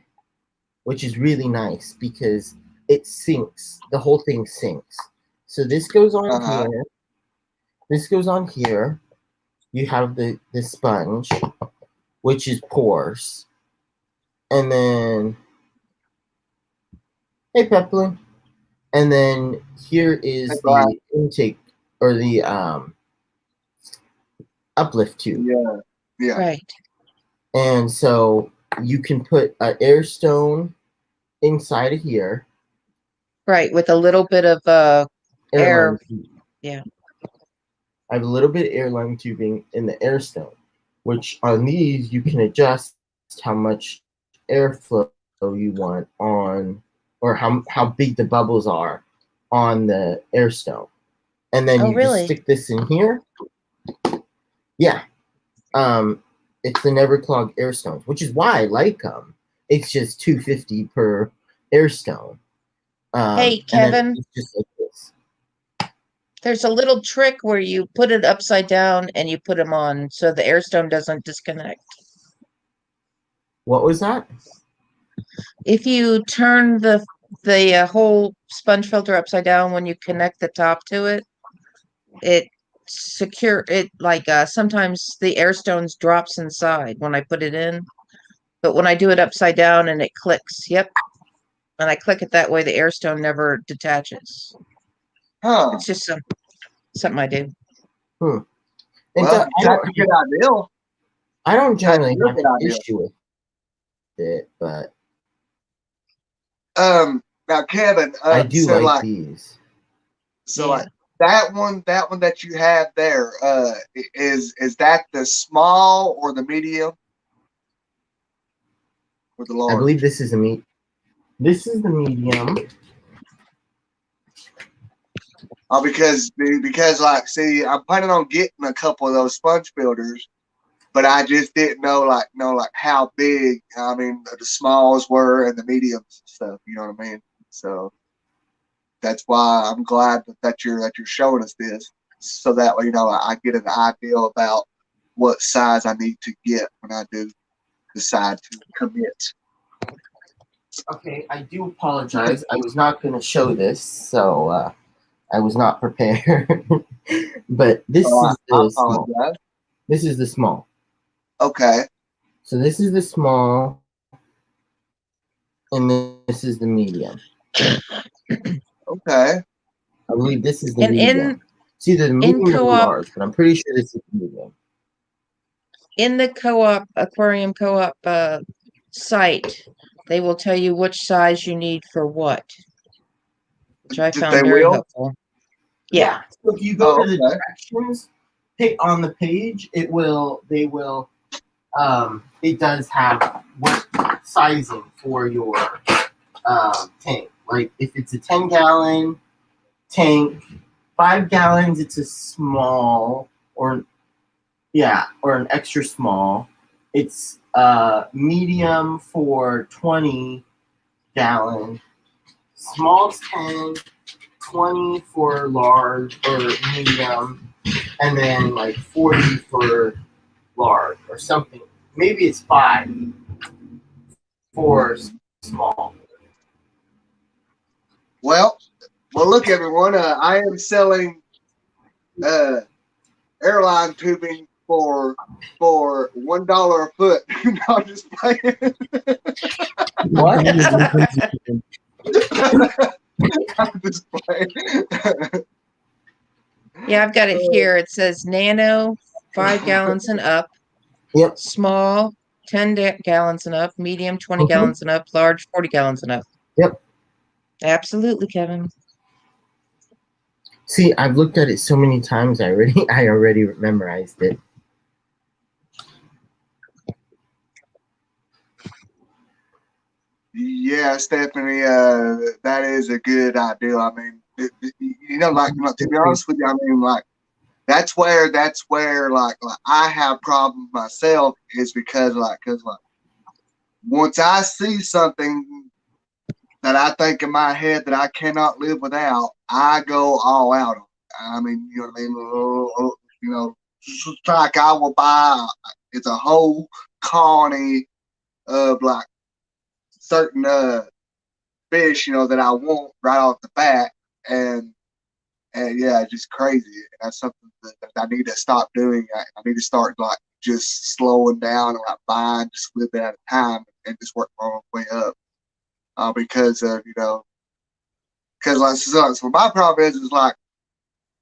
which is really nice because it sinks. The whole thing sinks. So this goes on here. This goes on here. You have the sponge, which is porous. And then, hey, Peplin. And then here is the intake or the uplift tube. Yeah. Right. And so you can put an air stone inside of here. Right. With a little bit of air. Yeah. I have a little bit of airline tubing in the air stone, which on these you can adjust how much airflow you want on, or how big the bubbles are on the air stone. And then you really? just stick this in here. Yeah. It's the Neverclog air stones, which is why I like them. It's just $250 per air stone. Hey, Kevin. It's just like this. There's a little trick where you put it upside down and you put them on so the air stone doesn't disconnect. What was that? If you turn the whole sponge filter upside down when you connect the top to it, it sometimes the air stones drops inside when I put it in, but when I do it upside down and it clicks, yep, and I click it that way, the air stone never detaches. It's just something I do. Well, that's a good idea. I don't generally have an issue with it, but now Kevin, I do like these. So like that one that you have there, is that the small or the medium or the large? I believe this is This is the medium. Oh, because like, see, I'm planning on getting a couple of those sponge builders, but I just didn't know how big. I mean, the smalls were and the mediums and stuff. You know what I mean? So that's why I'm glad that you're showing us this, so that way I get an idea about what size I need to get when I do decide to commit. Okay, I do apologize. I was not going to show this, so I was not prepared. But this is the small. This is the small. Okay. So this is the small, and this is the medium. Okay. I believe this is the medium. See, the medium is large, but I'm pretty sure this is the medium. In the aquarium co-op site, they will tell you which size you need for what, which I found very helpful. Yeah. So if you go to the directions on the page, it does have what sizing for your tank. Like if it's a 10-gallon tank, 5 gallons, it's a small, or an extra small. It's medium for 20 gallon, small's 10, 20 for large or medium, and then like 40 for large or something. Maybe it's 5 for small. Well, look, everyone. I am selling airline tubing for $1 a foot. No, I'm just playing. What? I'm just playing. Yeah, I've got it here. It says nano, 5 gallons and up. Yep. Small, 10 gallons and up. Medium, 20 Mhm. gallons and up. Large, 40 gallons and up. Yep. Absolutely, Kevin. See, I've looked at it so many times. I already memorized it. Yeah, Stephanie, that is a good idea. I mean, to be honest with you, I mean, like, that's where like I have problems myself is because once I see something that I think in my head that I cannot live without, I go all out on it. I mean, you know what I mean? It's like I will buy. It's a whole colony of like certain fish, that I want right off the bat, and yeah, it's just crazy. That's something that I need to stop doing. I need to start like just slowing down and like buying just a little bit at a time and just work my own way up. Because of so my problem is like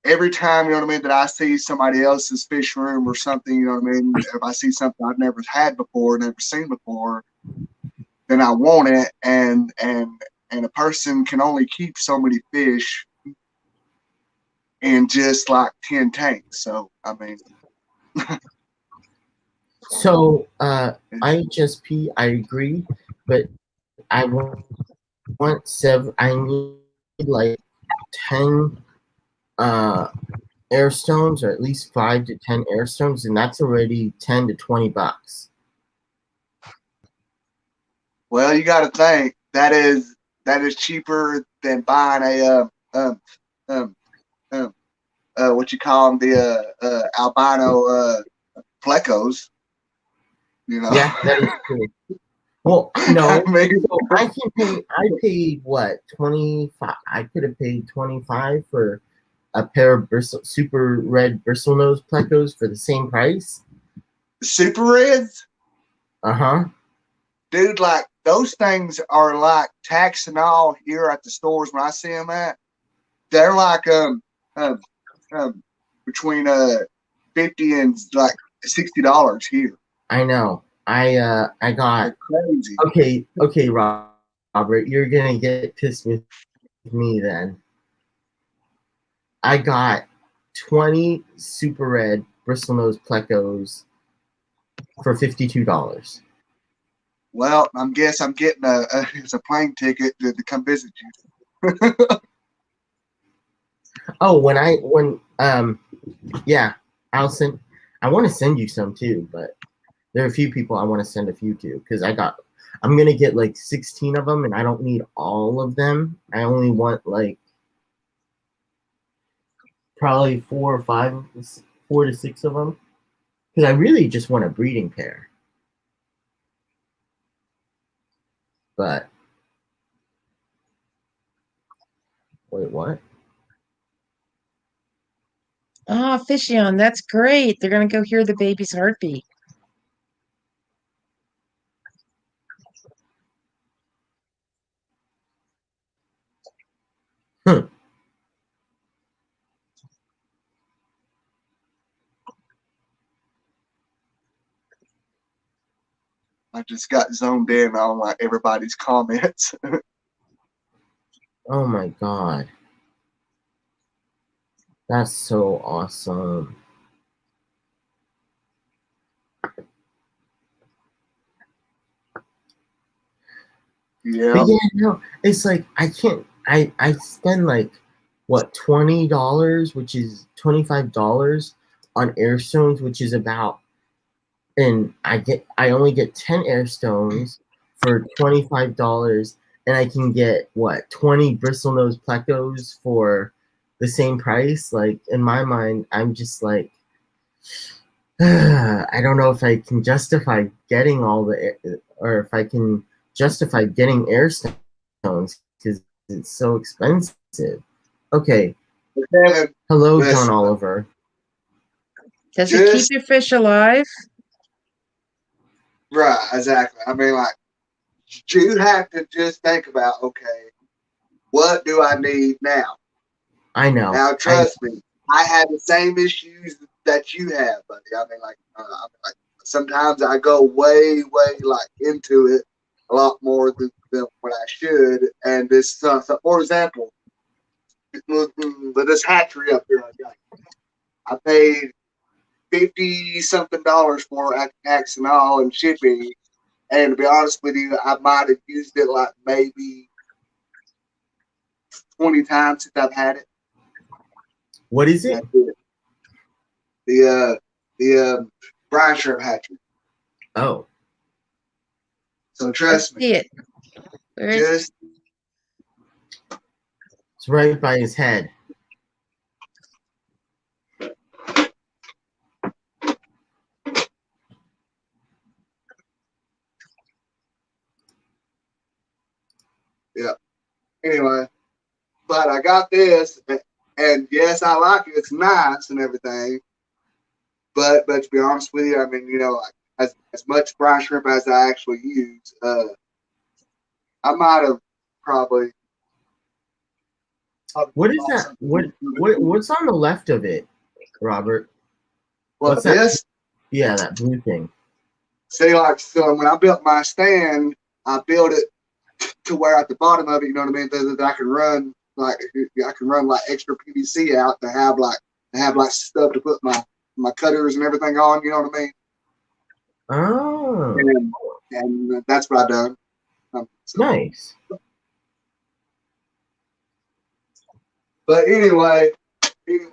every time that I see somebody else's fish room or something, if I see something I've never had before, never seen before, then I want it, and a person can only keep so many fish in just like 10 tanks. So I mean, So IHSP, I agree, but I want 7. I need like 10 air stones, or at least 5 to 10 air stones, and that's already $10 to $20. well, you got to think that is cheaper than buying a what you call them, the albino plecos. Yeah, that is true. Well, no, I mean, so I paid what, 25? I could have paid 25 for a pair of super red bristlenose plecos for the same price. super reds, Uh-huh. dude. Like those things are like tax and all here at the stores when I see them at. They're like between $50 and like $60 here. I know. I got Crazy. okay, Robert, you're gonna get pissed with me then. I got 20 super red bristlenose plecos for $52. Well, I'm getting it's a plane ticket to come visit you. Oh, yeah, I'll send. I want to send you some too, but there are a few people I want to send a few to because I'm gonna get like 16 of them, and I don't need all of them. I only want like probably 4 to 6 of them because I really just want a breeding pair. But wait, what? Oh, Fishion, that's great. They're going to go hear the baby's heartbeat. I just got zoned in on like everybody's comments. Oh my god. That's so awesome. Yeah. But yeah, no, it's like I can't. I spend like what, $20, which is $25 on airstones, which is about and I only get 10 air stones for $25, and I can get what 20 bristlenose plecos for the same price. Like in my mind, I'm just like, I don't know if I can justify getting all the, or if I can justify getting air stones because it's so expensive. Okay, Kevin, hello, John listen, Oliver. Does it keep just your fish alive? right, exactly. I mean, like, you have to just think about, okay, what do I need now? I know. Now, trust me, I have the same issues that you have, buddy. I mean, like sometimes I go way, like into it a lot more than what I should. And this, so for example, this hatchery up here, I paid $50 something for tax and all and shipping. And to be honest with you, I might have used it like maybe 20 times since I've had it. What is it? That's it. The brine shrimp hatchery. Oh, So Let's trust me, see it. Where is just it's right by his head. yeah. Anyway, but I got this, and yes, I like it. It's nice and everything. But to be honest with you, I mean, you know, like, as much brine shrimp as I actually use, I might have probably. What is that? What's on the left of it, Robert? Well, What's that? this? Yeah, that blue thing. See, like, so when I built my stand, I built it to where at the bottom of it, you know what I mean, that I can run like extra PVC out to have like stuff to put my cutters and everything on. You know what I mean? Oh, And that's what I done. So, nice. but anyway, you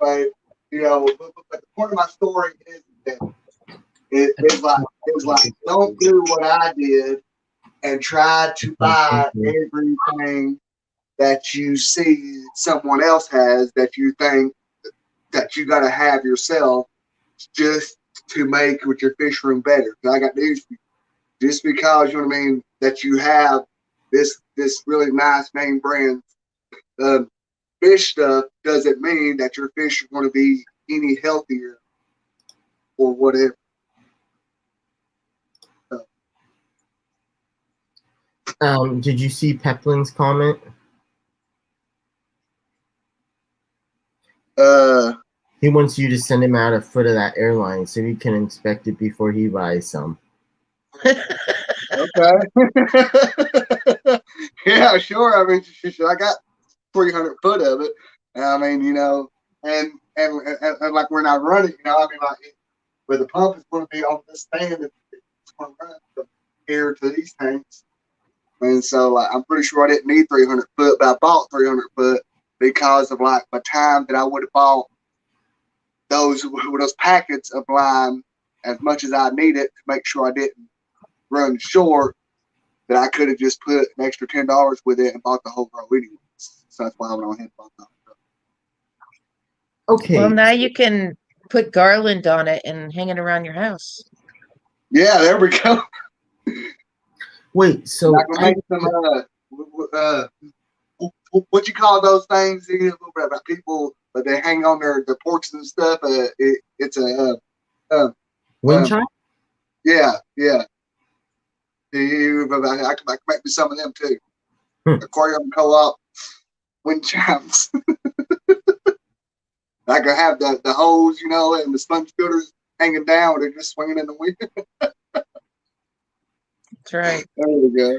know, but the point of my story is that it was like don't do what I did and try to buy everything that you see someone else has that you think that you got to have yourself just to make with your fish room better. I got news for you. Just because you know what I mean that you have this really nice name brand fish stuff doesn't mean that your fish are going to be any healthier or whatever. Did you see Peplin's comment? He wants you to send him out a foot of that airline so he can inspect it before he buys some. Okay. Yeah, sure. I mean, I got 300 foot of it. I mean, you know, and like when I run it, you know, I mean, like, where the pump is going to be on this stand, it's going to run from here to these tanks. And so, like, I'm pretty sure I didn't need 300 foot, but I bought 300 foot because of like my time that I would have bought those packets of lime as much as I needed to make sure I didn't run short. That I could have just put an extra $10 with it and bought the whole row anyways. So that's why I went on ahead and bought that. Okay. Well, now you can put garland on it and hang it around your house. Yeah, there we go. Wait, so I can make some what you call those things? About people, but they hang on their porches and stuff. It's a wind chime? Yeah. I can make me some of them too. Aquarium Co-op wind chimes. I can have the hose, you know, and the sponge filters hanging down. They're just swinging in the wind. That's right. There we go.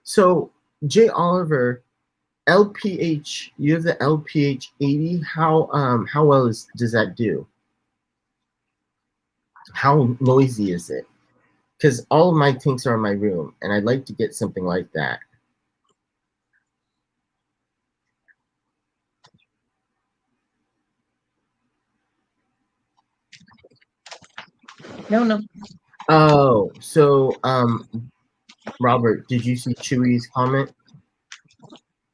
So, Jay Oliver, LPH, you have the LPH 80. How well does that do? How noisy is it? Because all of my tanks are in my room, and I'd like to get something like that. No. Oh, so Robert, did you see Chewy's comment?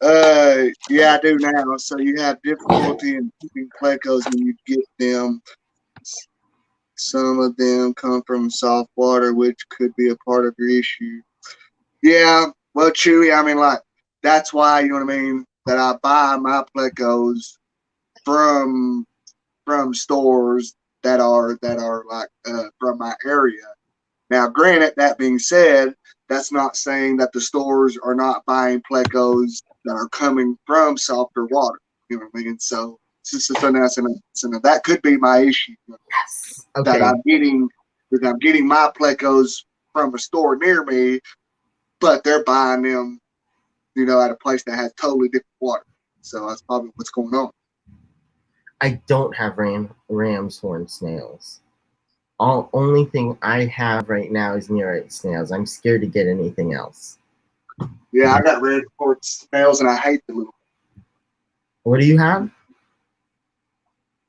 Yeah, I do now. So you have difficulty in keeping plecos when you get them. Some of them come from soft water, which could be a part of your issue. Yeah, well, Chewy, I mean, like, that's why, you know what I mean, that I buy my plecos from stores that are like from my area. Now, granted, that being said, that's not saying that the stores are not buying plecos that are coming from softer water. You know what I mean? So that could be my issue. Yes. That Okay. I'm getting my plecos from a store near me, but they're buying them, at a place that has totally different water. So that's probably what's going on. I don't have ram's horn snails. Only thing I have right now is nearite snails. I'm scared to get anything else. Yeah, I got red port snails and I hate the little. What do you have?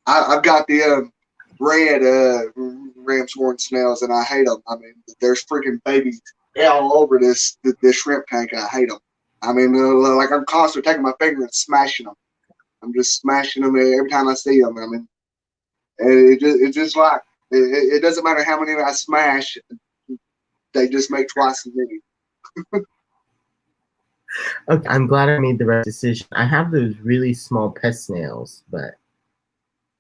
I've got the red ram's horn snails and I hate them. I mean, there's freaking babies all over this shrimp tank and I hate them. I mean, like I'm constantly taking my finger and smashing them. I'm just smashing them every time I see them. I mean, it's just like it doesn't matter how many I smash, they just make twice as many. Okay, I'm glad I made the right decision. I have those really small pest snails, but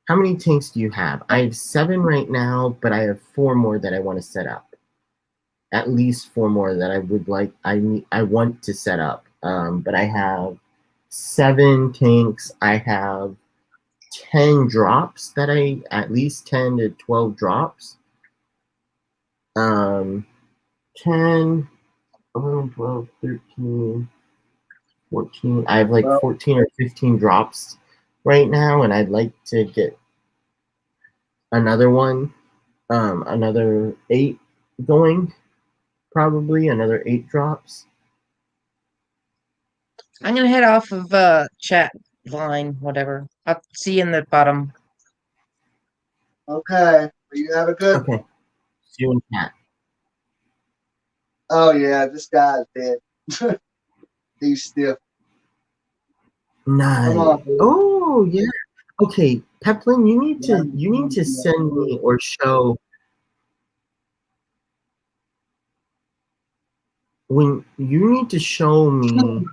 how many tanks do you have? I have 7 right now, but I have 4 more that I want to set up. At least 4 more that I would like. I want to set up. But I have 7 tanks. I have 10 drops that at least 10 to 12 drops. 10, 11, 12, 13, 14. I have like 14 or 15 drops right now, and I'd like to get another one, another 8 going, probably another 8 drops. I'm gonna head off of chat line, whatever. I'll see you in the bottom. Okay, you have a good. Okay, see you in chat. Oh yeah, this guy's dead. He's stiff. Nice. Come on, dude. Oh yeah. Okay, Peplin, you need to send me or show when you need to show me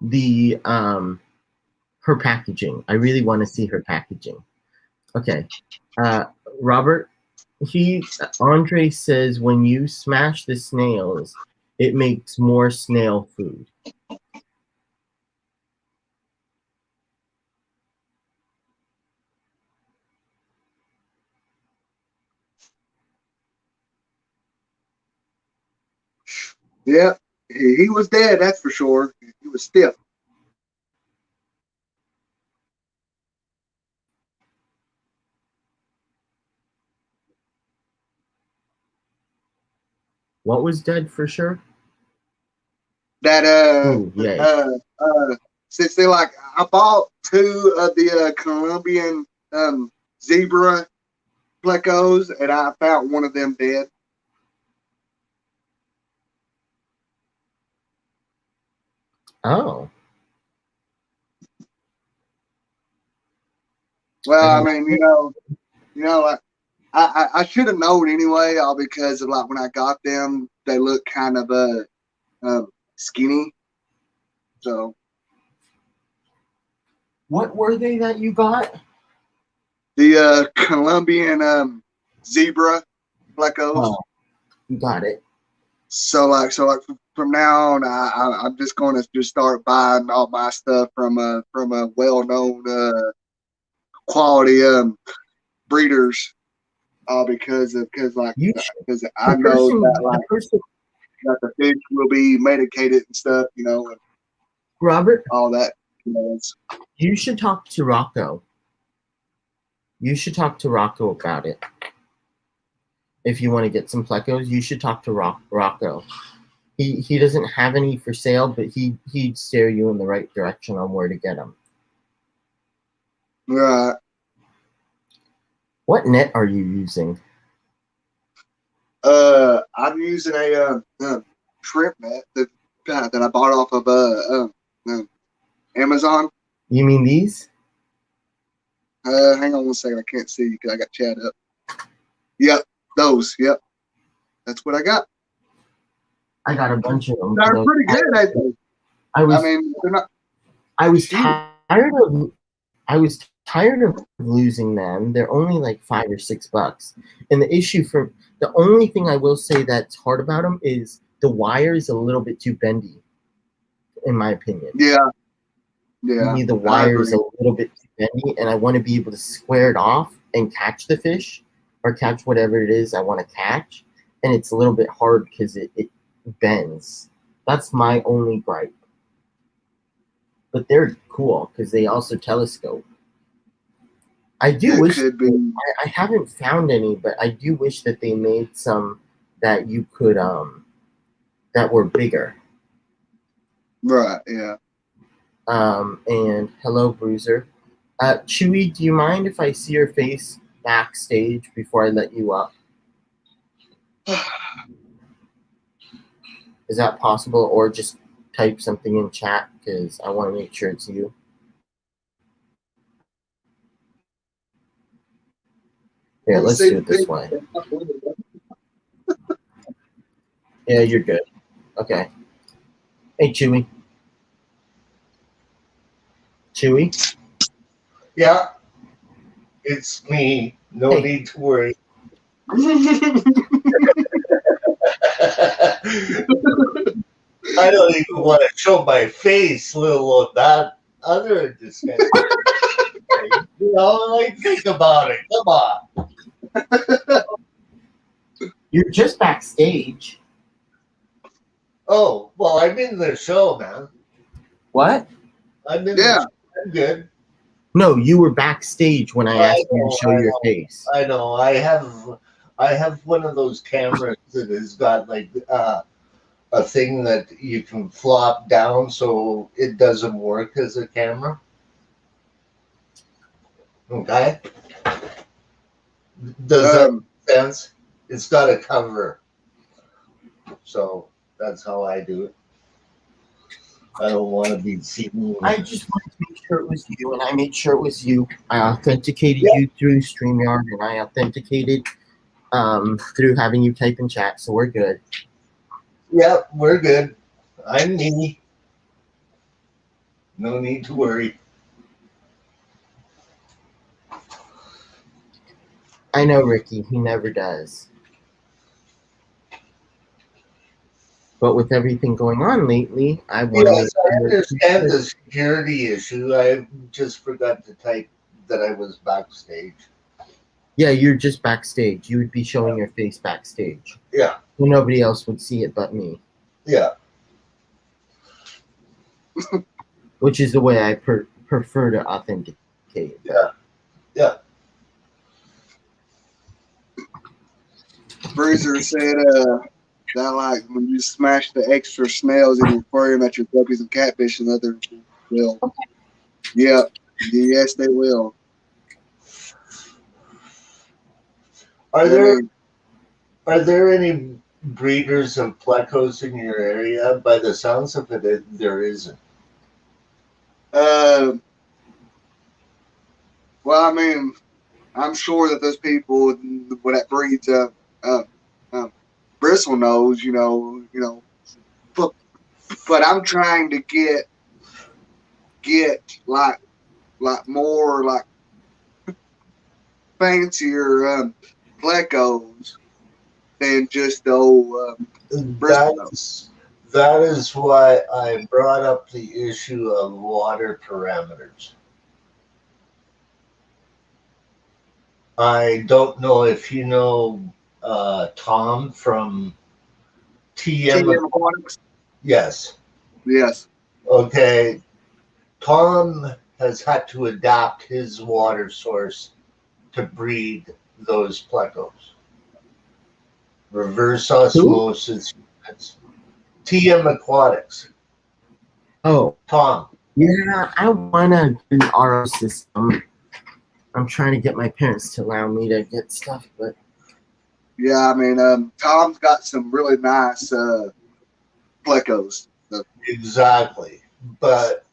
the her packaging. I really want to see her packaging. Okay. Robert, Andre says when you smash the snails, it makes more snail food. Yeah, he was dead, that's for sure. He was stiff. What was dead for sure? That Ooh, yeah. Since they like, I bought 2 of the Colombian zebra plecos, and I found one of them dead. Oh. Well, I mean, like I should have known anyway, all because of like when I got them, they look kind of skinny. So What were they that you got? the Colombian zebra plecos. Oh, you got it. So from now on, I'm just going to just start buying all my stuff from a well-known quality breeders, because I know that the fish will be medicated and stuff, and Robert, all that. you should talk to Rocco. You should talk to Rocco about it. If you want to get some plecos, you should talk to Rocco. He doesn't have any for sale, but he'd steer you in the right direction on where to get them. Right. What net are you using? I'm using a shrimp net that I bought off of Amazon. You mean these? Hang on one second. I can't see because I got chat up. Yep, those. Yep, that's what I got. I got a bunch of them. They're pretty good. I mean, they're not. I was tired of losing them. They're only like $5 or $6. And the only thing I will say that's hard about them is the wire is a little bit too bendy, in my opinion. Yeah. The wire is a little bit too bendy, and I want to be able to square it off and catch the fish or catch whatever it is I want to catch. And it's a little bit hard because it bends. That's my only gripe. But they're cool because they also telescope. I do wish I haven't found any, but I do wish that they made some that you could that were bigger. Right, yeah. And hello, Bruiser. Chewy, do you mind if I see your face backstage before I let you up? Is that possible? Or just type something in chat because I want to make sure it's you. Here, let's do it this way. Yeah, you're good. Okay. Hey, Chewy. Chewy? Yeah, it's me. No need to worry. I don't even want to show my face, let alone that other discussion. Like, think about it. Come on. You're just backstage. Oh, well, I'm in the show, man. What? I'm in the show. I'm good. No, you were backstage when I asked you to show your face. I know. I have one of those cameras that has got like a thing that you can flop down so it doesn't work as a camera. Okay. Does that make sense? It's got a cover. So that's how I do it. I don't want to be seen. I just wanted to make sure it was you, and I made sure it was you. I authenticated you through StreamYard, and I authenticated through having you type in chat, so we're good. Yep, we're good. I'm me. No need to worry. I know, Ricky. He never does. But with everything going on lately, I want to. Yes, I understand the security issue. I just forgot to type that I was backstage. Yeah, you're just backstage. You would be showing your face backstage. Yeah. Well, nobody else would see it but me. Yeah. Which is the way I prefer to authenticate. Yeah. Yeah. Bruiser said that like when you smash the extra snails in your aquarium at your guppies and catfish and others will. Yep. Yes, they will. Are there any breeders of plecos in your area? By the sounds of it, there isn't. Well, I mean, I'm sure that those people that breeds bristle nose, you know, but I'm trying to get like more like fancier plecos than just the old bristle nose. That is why I brought up the issue of water parameters. I don't know if you know Tom from TM Aquatics. Yes. Yes. Okay. Tom has had to adapt his water source to breed those plecos. Reverse osmosis. TM Aquatics. Oh. Tom. Yeah, I want to do the RO system. I'm trying to get my parents to allow me to get stuff, but Yeah, I mean, Tom's got some really nice plecos. So, Exactly. But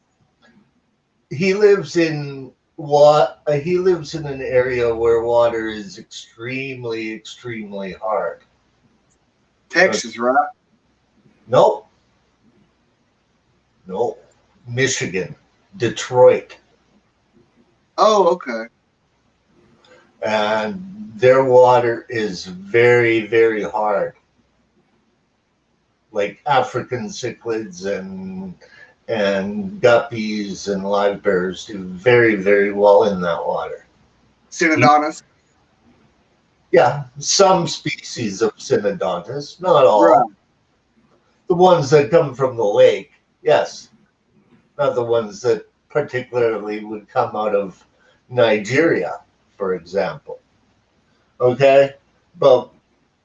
he lives in he lives in an area where water is extremely, extremely hard. Texas, right? Nope. Nope. Michigan, Detroit. Oh, okay. And their water is very, very hard. Like African cichlids and guppies and live bears do very, very well in that water. Synodontis. Yeah, some species of Synodontis, not all. Right. The ones that come from the lake, yes. Not the ones that particularly would come out of Nigeria, for example. Okay? But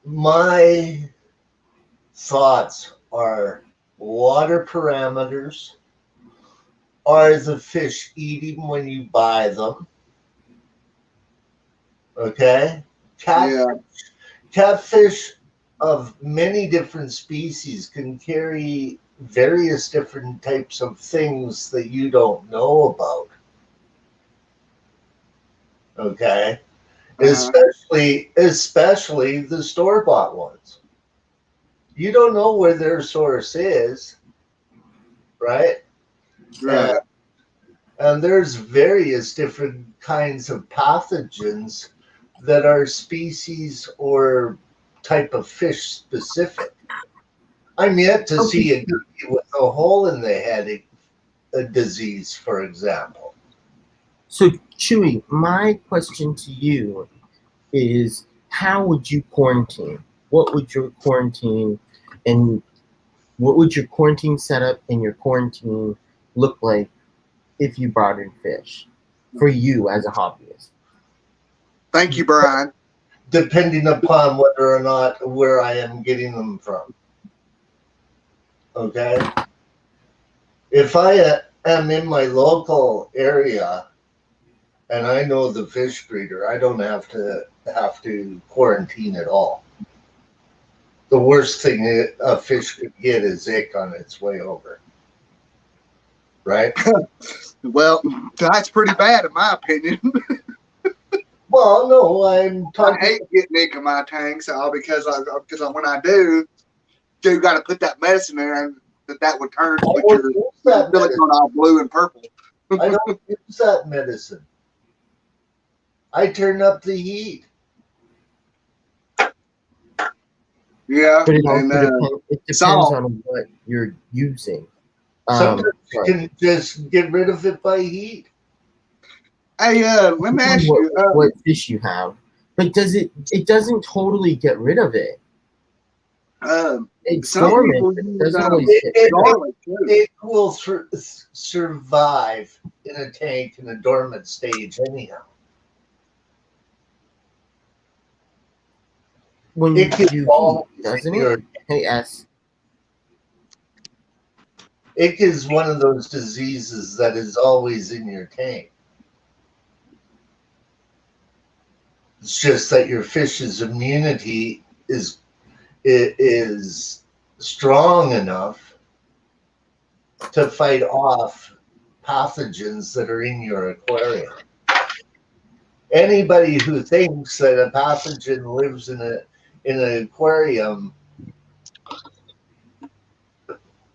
my thoughts are water parameters. Are the fish eating when you buy them? Okay? Catfish of many different species can carry various different types of things that you don't know about. Okay? Especially the store-bought ones. You don't know where their source is, right? Right. And there's various different kinds of pathogens that are species or type of fish specific. I'm yet to see a guppy with a hole in the head, a disease, for example. So, Chewy, my question to you is, how would you quarantine? What would your quarantine setup and your quarantine look like if you brought in fish for you as a hobbyist? Thank you, Brian. Depending upon whether or not where I am getting them from. Okay? If I am in my local area and I know the fish breeder, I don't have to quarantine at all. The worst thing a fish could get is ick on its way over. Right? Well, that's pretty bad in my opinion. Well, no, I'm I talking. hate getting ick in my tanks because when I do got to put that medicine in and that would turn with your silicone all blue and purple. I don't use that medicine. I turn up the heat. Yeah, But it and depends on what you're using. Sometimes you can just get rid of it by heat. Hey, let me ask you what fish you have, but it doesn't totally get rid of it. It's some dormant, people but it use doesn't always get garlic too. It will survive in a tank in a dormant stage anyhow. When It can you fall heat, doesn't in your- it? Hey, S. Ick is one of those diseases that is always in your tank. It's just that your fish's immunity is strong enough to fight off pathogens that are in your aquarium. Anybody who thinks that a pathogen lives in an aquarium,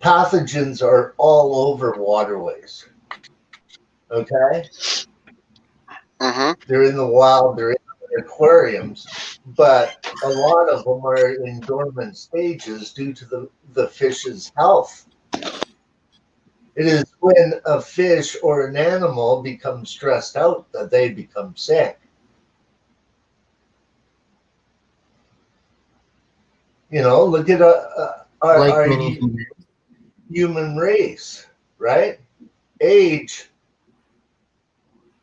pathogens are all over waterways. Okay? They're in the wild, they're in aquariums, but a lot of them are in dormant stages due to the fish's health. It is when a fish or an animal becomes stressed out that they become sick. You know, look at our human race, right? Age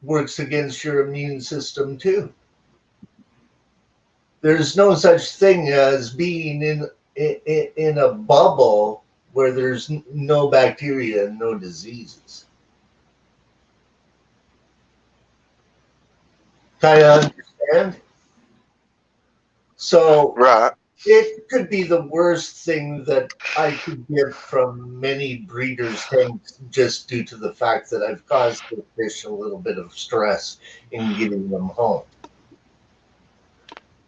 works against your immune system too. There's no such thing as being in a bubble where there's no bacteria and no diseases. Kind of understand? So Right. it could be the worst thing that I could get from many breeders' tanks just due to the fact that I've caused the fish a little bit of stress in getting them home.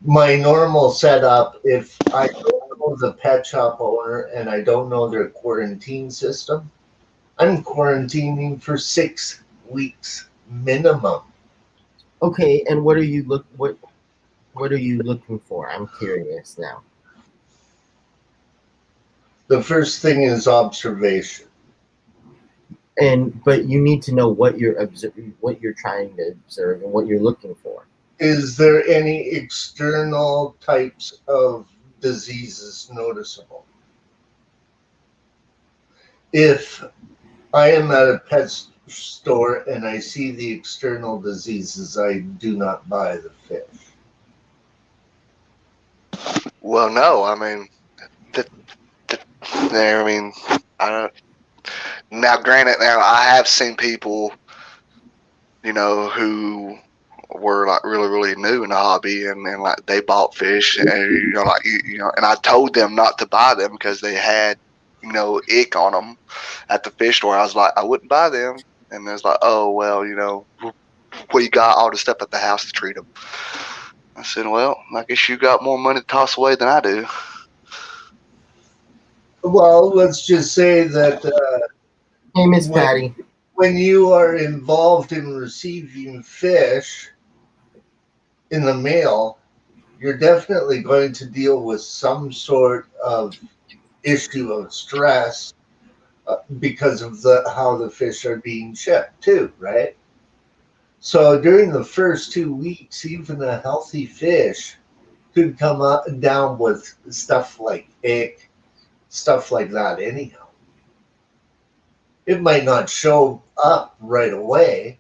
My normal setup, if I don't know the pet shop owner and I don't know their quarantine system, I'm quarantining for 6 weeks minimum. Okay, and what are you looking for? I'm curious now. The first thing is observation. But you need to know what you're trying to observe and what you're looking for. Is there any external types of diseases noticeable? If I am at a pet store and I see the external diseases, I do not buy the fish. Well, no, I mean, I mean, I don't. Now, granted, now I have seen people, who were like really, really new in the hobby, and like they bought fish, and and I told them not to buy them because they had, ick on them at the fish store. I was like, I wouldn't buy them, and it's like, oh well, we got all the stuff at the house to treat them. I said, well, I guess you got more money to toss away than I do. Well, let's just say that Hey, Miss Patty. when you are involved in receiving fish in the mail, you're definitely going to deal with some sort of issue of stress because of how the fish are being shipped too, right? So during the first 2 weeks, even a healthy fish could come down with stuff like ick, stuff like that anyhow. It might not show up right away,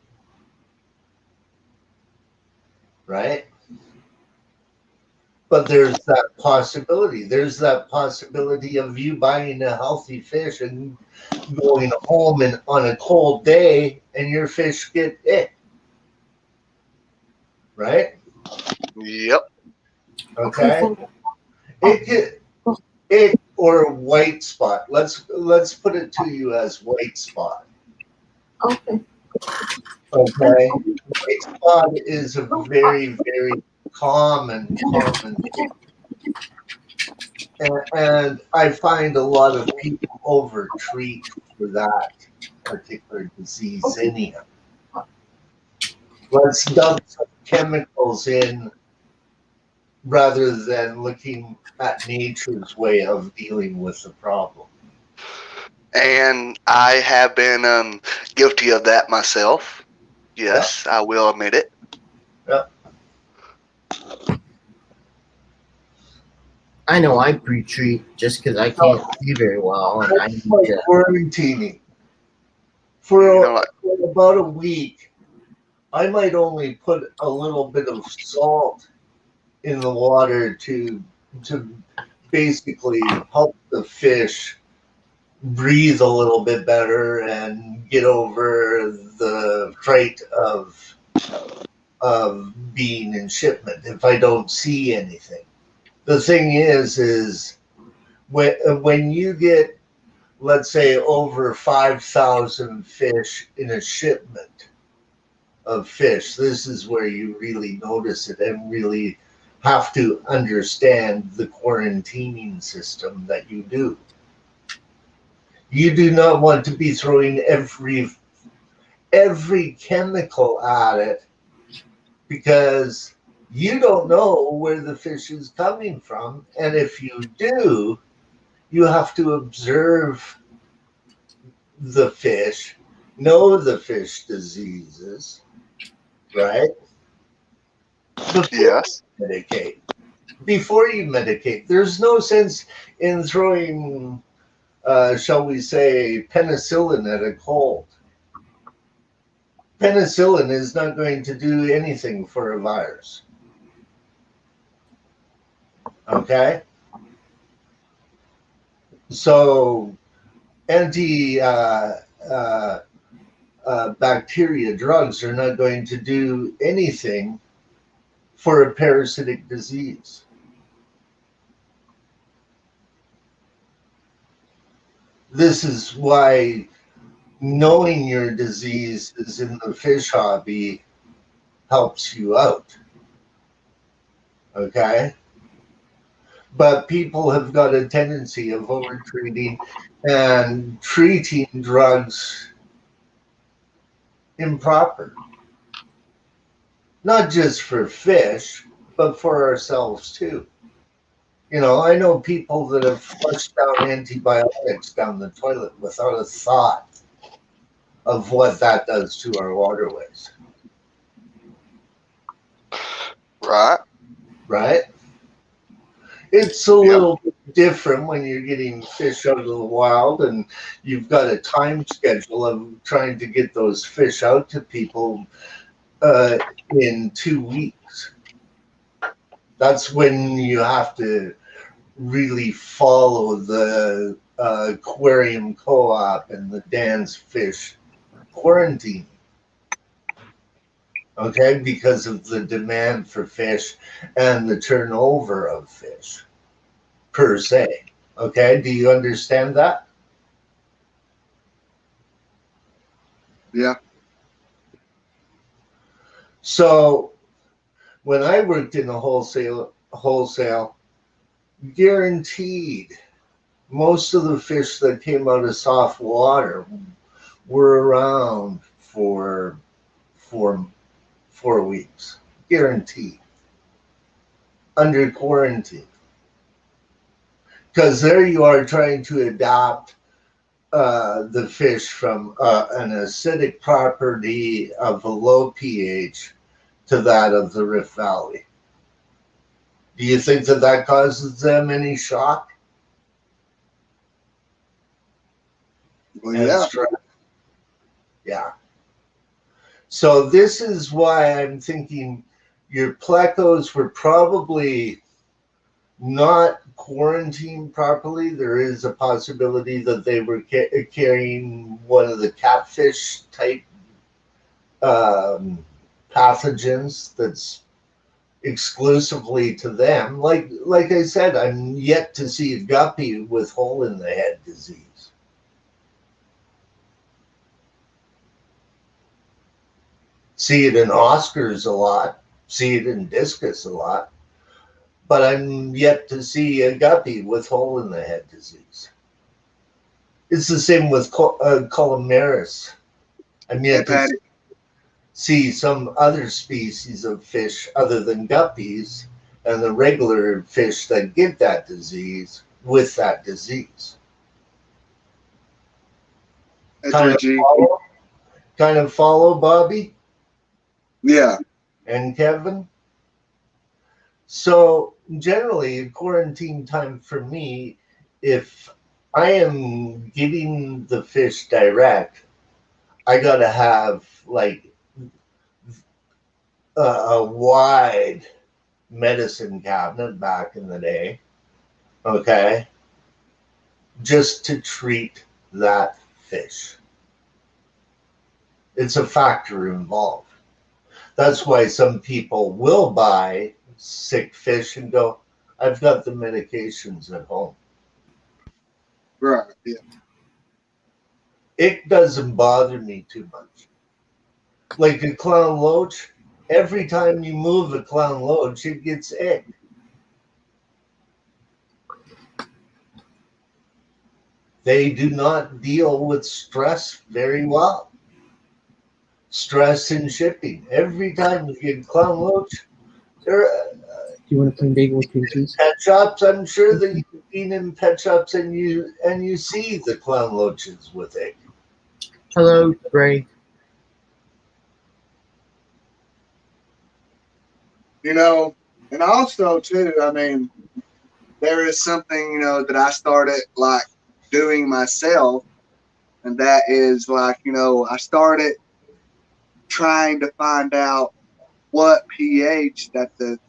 right? But there's that possibility. There's that possibility of you buying a healthy fish and going home and on a cold day and your fish get ick, right? Yep. Okay. It or white spot. Let's put it to you as white spot. Okay. Okay. White spot is a very, very common thing. And I find a lot of people overtreat for that particular disease anyhow. Let's dump some chemicals in rather than looking at nature's way of dealing with the problem. And I have been guilty of that myself. Yes, I will admit it. Yeah. I know I pre-treat just because I can't see very well, and I need Like to. quarantining. For about a week, I might only put a little bit of salt in the water to basically help the fish breathe a little bit better and get over the fright of being in shipment if I don't see anything. The thing is when you get, let's say, over 5,000 fish in a shipment of fish, this is where you really notice it and really have to understand the quarantining system that you do. You do not want to be throwing every chemical at it because you don't know where the fish is coming from. And if you do, you have to observe the fish, know the fish diseases, right? Yes. Before you medicate, there's no sense in throwing, shall we say, penicillin at a cold. Penicillin is not going to do anything for a virus. Okay? So, bacteria drugs are not going to do anything for a parasitic disease. This is why knowing your disease is in the fish hobby helps you out. Okay? But people have got a tendency of over-treating and treating drugs improper. Not just for fish, but for ourselves too. You know, I know people that have flushed down antibiotics down the toilet without a thought of what that does to our waterways. Right. Right? It's a little bit different when you're getting fish out of the wild and you've got a time schedule of trying to get those fish out to people in 2 weeks. That's when you have to really follow the aquarium co-op and the Dan's Fish quarantine. Okay, because of the demand for fish and the turnover of fish per se. Okay, do you understand that? Yeah. So when I worked in a wholesale, guaranteed most of the fish that came out of soft water were around for 4 weeks, guaranteed, under quarantine. Because there you are trying to adapt the fish from an acidic property of a low pH to that of the Rift Valley. Do you think that that causes them any shock? Well, And yeah. stress? Yeah. So this is why I'm thinking your plecos were probably not quarantined properly. There is a possibility that they were carrying one of the catfish type pathogens that's exclusively to them. Like I said, I'm yet to see a guppy with hole in the head disease. See it in Oscars a lot, see it in discus a lot, but I'm yet to see a guppy with hole in the head disease. It's the same with Columeris. I'm yet to see some other species of fish other than guppies and the regular fish that get that disease with that disease. Kind of follow, Bobby? Yeah. And Kevin? So generally, quarantine time for me, if I am getting the fish direct, I gotta have like a wide medicine cabinet back in the day, okay, just to treat that fish. It's a factor involved. That's why some people will buy sick fish and go, I've got the medications at home. Right. Yeah. It doesn't bother me too much. Like a clown loach, every time you move a clown loach, it gets ick. They do not deal with stress very well. Stress in shipping. Every time you get clown loach, there. Do you want to play bagel with cream cheese? Pet shops, I'm sure that you've been in pet shops and you see the clown loaches with it. Hello, Ray. You know, and also too, I mean, there is something, you know, that I started like doing myself, and that is like, you know, I started trying to find out what pH that the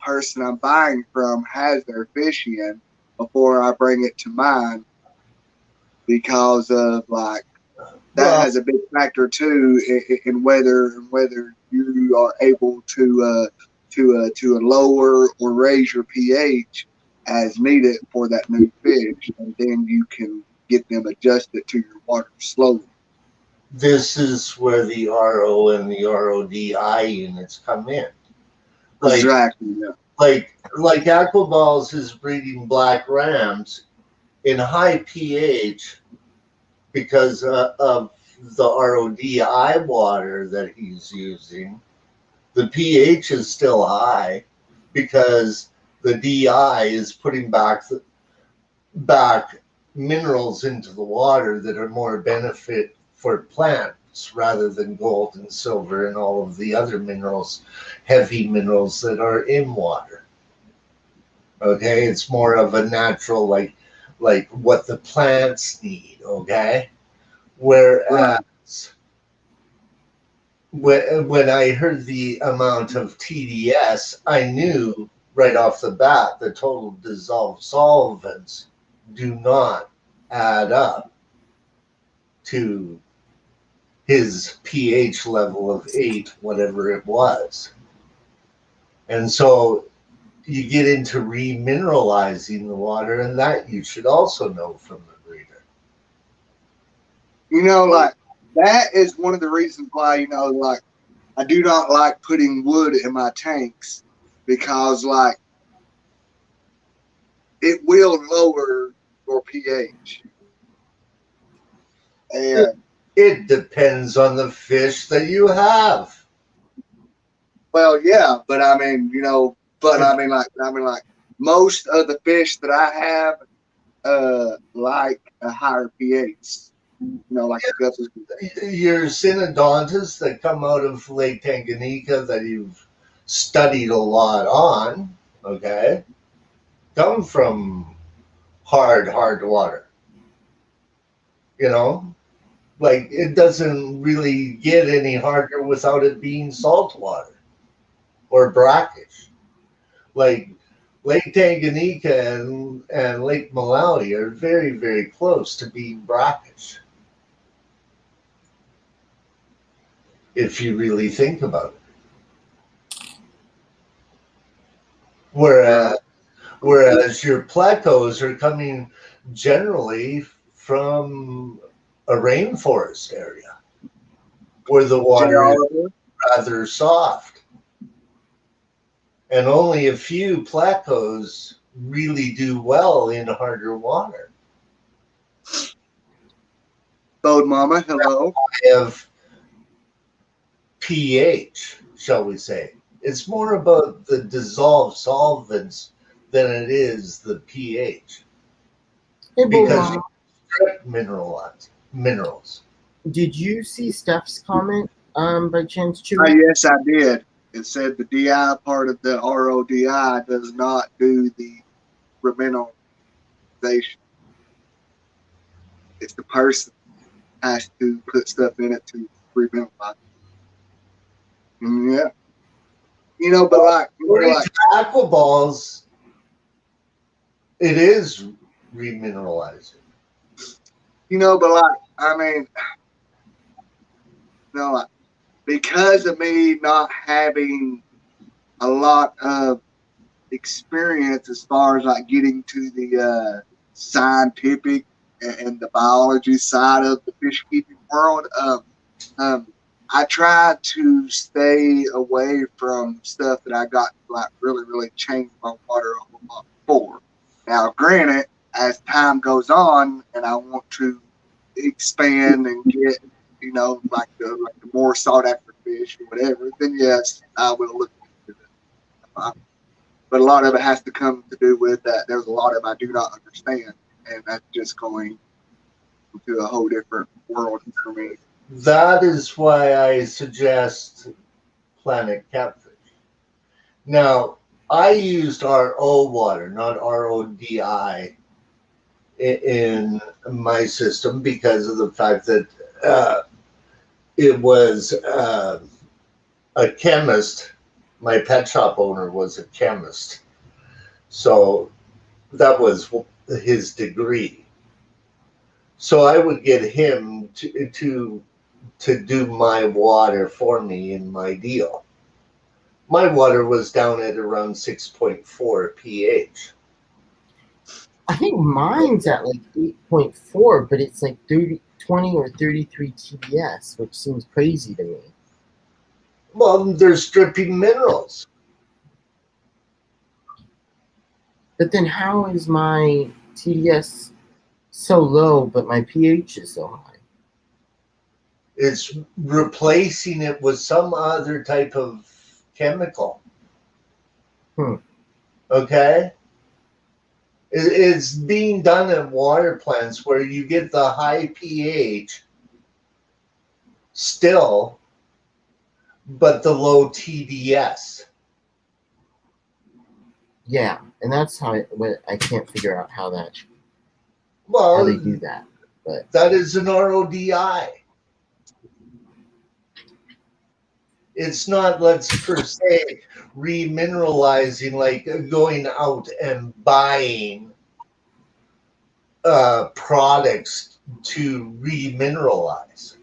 person I'm buying from has their fish in before I bring it to mine, because of like that has a big factor too in whether you are able to lower or raise your pH as needed for that new fish, and then you can get them adjusted to your water slowly. This is where the RO and the RODI units come in. Like, Exactly. Yeah. like Aquaballs is breeding black rams in high pH because of the RODI water that he's using. The pH is still high because the DI is putting back minerals into the water that are more benefit for plants rather than gold and silver and all of the other minerals, heavy minerals that are in water. Okay, it's more of a natural, like what the plants need. Okay, whereas when I heard the amount of TDS, I knew right off the bat the total dissolved solvents do not add up to his pH level of 8, whatever it was. And so you get into remineralizing the water, and that you should also know from the breeder. You know, like that is one of the reasons why, you know, like I do not like putting wood in my tanks, because like it will lower your pH. And It depends on the fish that you have. well, yeah, but I mean, you know, but I mean, like most of the fish that I have, like a higher pH. You know, like Gus is Your synodontists that come out of Lake Tanganyika that you've studied a lot on, okay, come from hard water. You know, like it doesn't really get any harder without it being salt water or brackish. Like Lake Tanganyika and Lake Malawi are very, very close to being brackish, if you really think about it. Whereas your plateaus are coming generally from a rainforest area where the water is rather soft. And only a few plateaus really do well in harder water. Bode Mama, hello. Of pH, shall we say. It's more about the dissolved solvents than it is the pH. Hey, Bode Because Mama, you strip minerals. did you see Steph's comment by chance, too? Yes, I did. It said the DI part of the RODI does not do the remineralization. It's the person has to put stuff in it to remineralize. Yeah. You know, but like Aquaballs, it is remineralizing. you know, but like I mean, you know, like because of me not having a lot of experience as far as like getting to the scientific and the biology side of the fish keeping world, I try to stay away from stuff that I got to like really, really change my water a whole lot for. Now, granted, as time goes on and I want to expand and get, you know, like the more sought after fish or whatever, then yes, I will look into it. But a lot of it has to come to do with that there's a lot of I do not understand, and that's just going into a whole different world for me. That is why I suggest Planet Catfish. Now, I used RO water, not RODI, in my system because of the fact that it was a chemist. My pet shop owner was a chemist. So that was his degree. So I would get him to do my water for me in my deal. My water was down at around 6.4 pH. I think mine's at like 8.4, but it's like 20 or 33 TDS, which seems crazy to me. Well, they're stripping minerals. But then how is my TDS so low, but my pH is so high? It's replacing it with some other type of chemical. Okay? It's being done at water plants where you get the high pH still, but the low TDS. Yeah, and that's what I can't figure out how they Well, do that. But that is an RODI. It's not, let's per se, remineralizing, like going out and buying products to remineralize.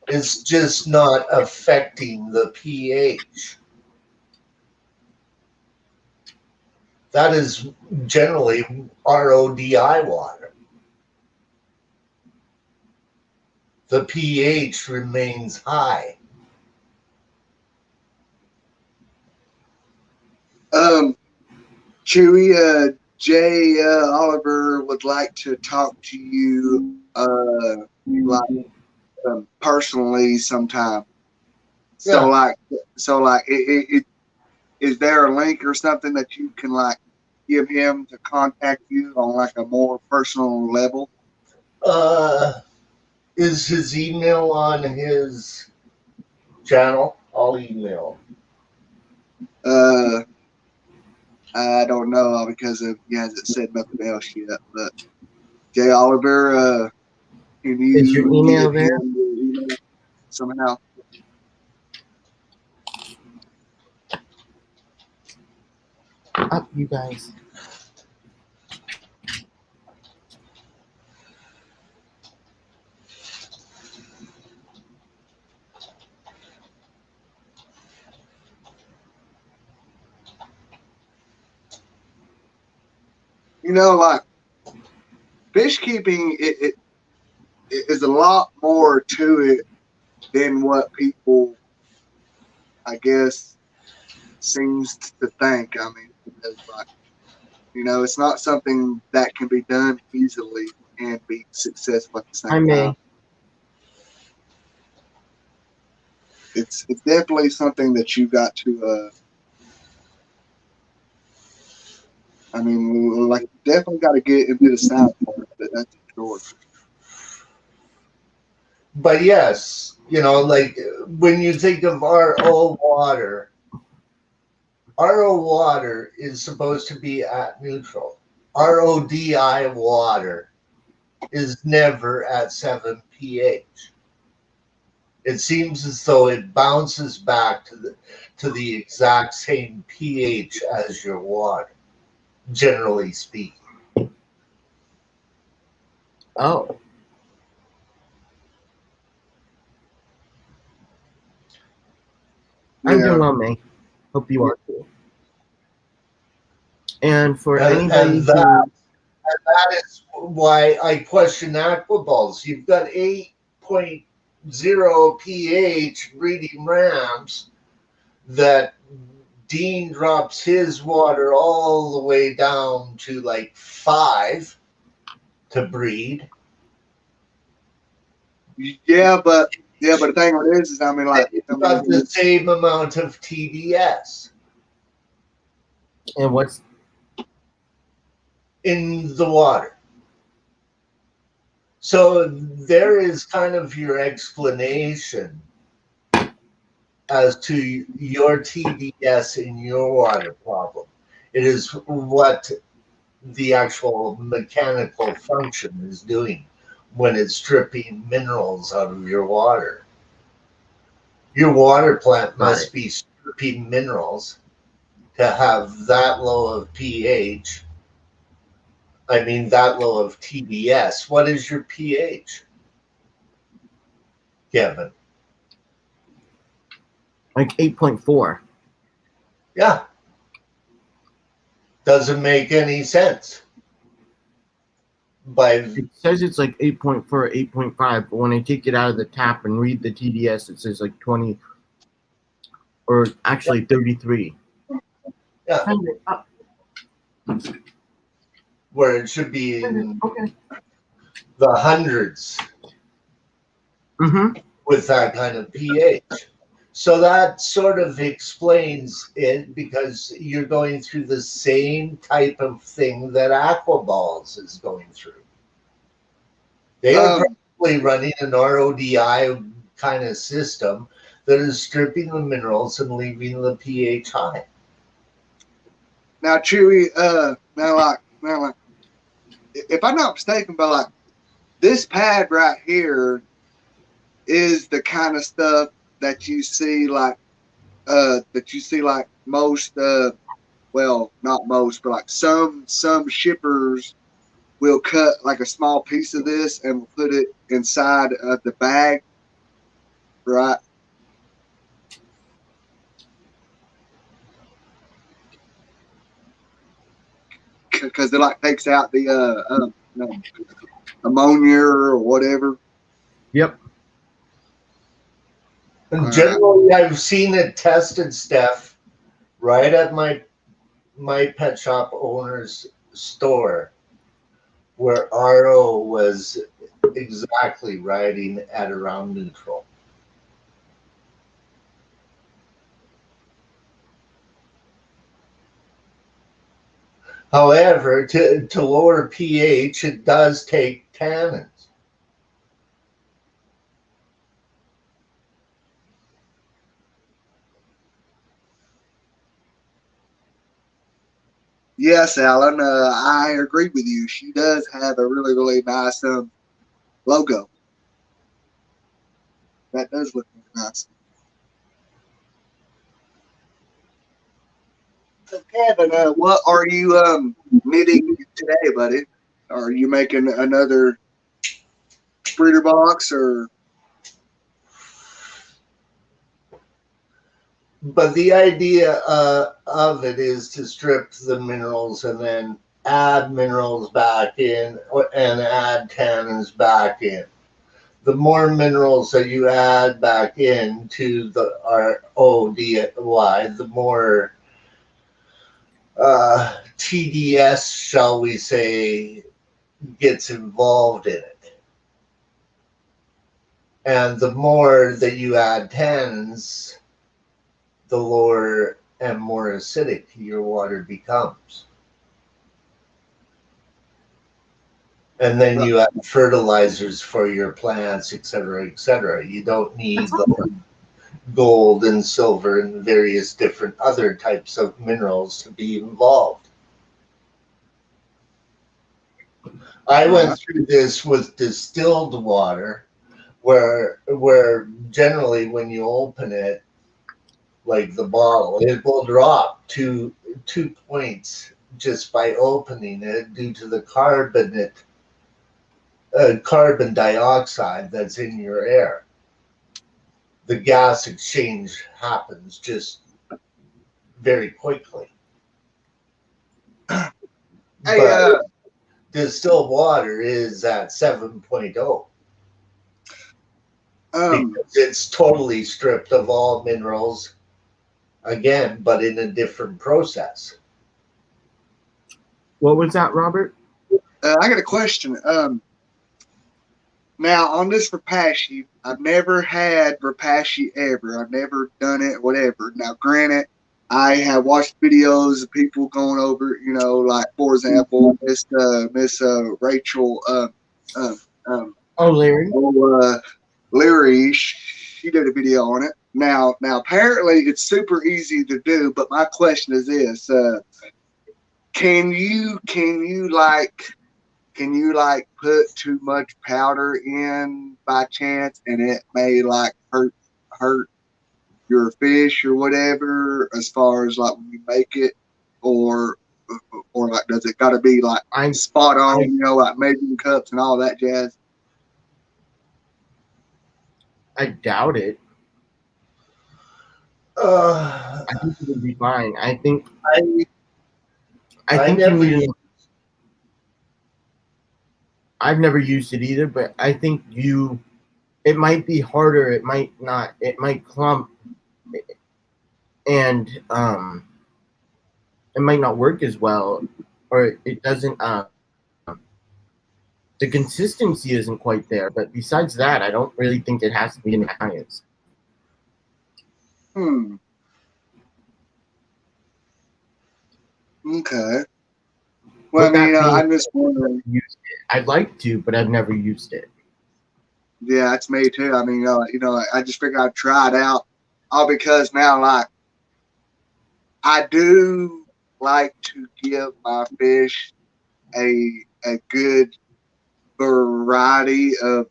It's just not affecting the pH. That is generally RODI water. The pH remains high. Chewy, Jay Oliver would like to talk to you personally sometime. So Yeah. is there a link or something that you can like give him to contact you on like a more personal level? Is his email on his channel? I'll email. I don't know because he hasn't said nothing else yet. But Jay Oliver, can you is your email give there? him your email somehow? Up, you guys. You know, like fish keeping, it is a lot more to it than what people, I guess, seems to think. I mean, because like, it's not something that can be done easily and be successful at the I same may. time. It's definitely something that you got to. I mean, like, definitely got to get into the science part of it. That's for sure. But yes, like when you think of RO water is supposed to be at neutral. RODI water is never at 7 pH. It seems as though it bounces back to the exact same pH as your water, generally speaking. Oh. I'm doing well, May. Hope you are too. And for anybody And that is why I question Aquaballs. You've got 8.0 pH breeding rams that Dean drops his water all the way down to like 5 to breed. Yeah, but the thing with this is, I mean, like, It's got the same amount of TDS and what's in the water. So there is kind of your explanation as to your TDS in your water problem. It is what the actual mechanical function is doing when it's stripping minerals out of your water. Your water plant must be stripping minerals to have that low of pH. I mean, that low of TDS. What is your pH, Kevin? like 8.4. Yeah. Doesn't make any sense. by It says it's like 8.4, 8.5, but when I take it out of the tap and read the TDS, it says like 20, or actually 33. yeah, Turn it up. where it should be in Okay. the hundreds Mm-hmm. with that kind of pH. So that sort of explains it, because you're going through the same type of thing that Aquaballs is going through. They are probably running an RODI kind of system that is stripping the minerals and leaving the pH high. Now, Chewy, now, like, if I'm not mistaken, but like this pad right here is the kind of stuff that you see, like, most, well, not most, but like some shippers will cut like a small piece of this and will put it inside of the bag, right? Because it like takes out the ammonia or whatever. Yep. And generally, I've seen it tested, Steph, right at my pet shop owner's store, where RO was exactly riding at around neutral. However, to lower pH, it does take tannins. Yes, Alan, I agree with you. She does have a really, really nice logo. That does look nice. So, Kevin, what are you knitting today, buddy? Are you making another breeder box, or? But the idea of it is to strip the minerals and then add minerals back in and add tannins back in. The more minerals that you add back in to the RODY, the more TDS, shall we say, gets involved in it. And the more that you add tannins, the lower and more acidic your water becomes. And then you add fertilizers for your plants, et cetera, et cetera. You don't need the gold and silver and various different other types of minerals to be involved. I went through this with distilled water, where generally when you open it, like the bottle, it will drop 2 points just by opening it due to the carbon dioxide that's in your air. The gas exchange happens just very quickly. But distilled water is at 7.0. Because it's totally stripped of all minerals, again, but in a different process. What was that, Robert? I got a question. Now, on this Repashy, I've never had Repashy ever. I've never done it, whatever. Now, granted, I have watched videos of people going over, you know, like, for example, Miss Rachel, Larry. Larry, she did a video on it. Now, apparently, it's super easy to do, but my question is this: can you put too much powder in by chance, and it may like hurt your fish or whatever, as far as like when you make it, or like, does it got to be like spot on, you know, like measuring cups and all that jazz? I doubt it. I think it would be fine. I think I you never need. I've never used it either, but I think it might be harder. It might not. It might clump, and it might not work as well, or it doesn't. The consistency isn't quite there. But besides that, I don't really think it has to be in science. Hmm. Okay. Well, I With that mean, being I'm just wondering. used it. I'd like to, but I've never used it. Yeah, that's me too. I mean, I just figured I'd try it out, all because now, like, I do like to give my fish a good variety of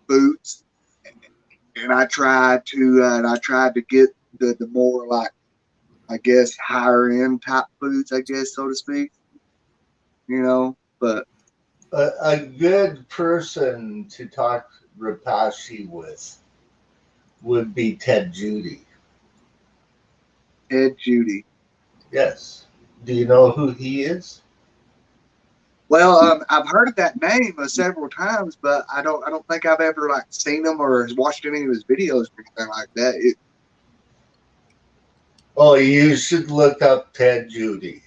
foods, and I tried to get the more, like, I guess, higher end type foods, I guess, so to speak. But A good person to talk Rapashi with would be Ted Judy. Ed Judy. Yes. Do you know who he is? Well, I've heard of that name several times, but I don't think I've ever like seen him or watched any of his videos or anything like that. Oh, you should look up Ted Judy.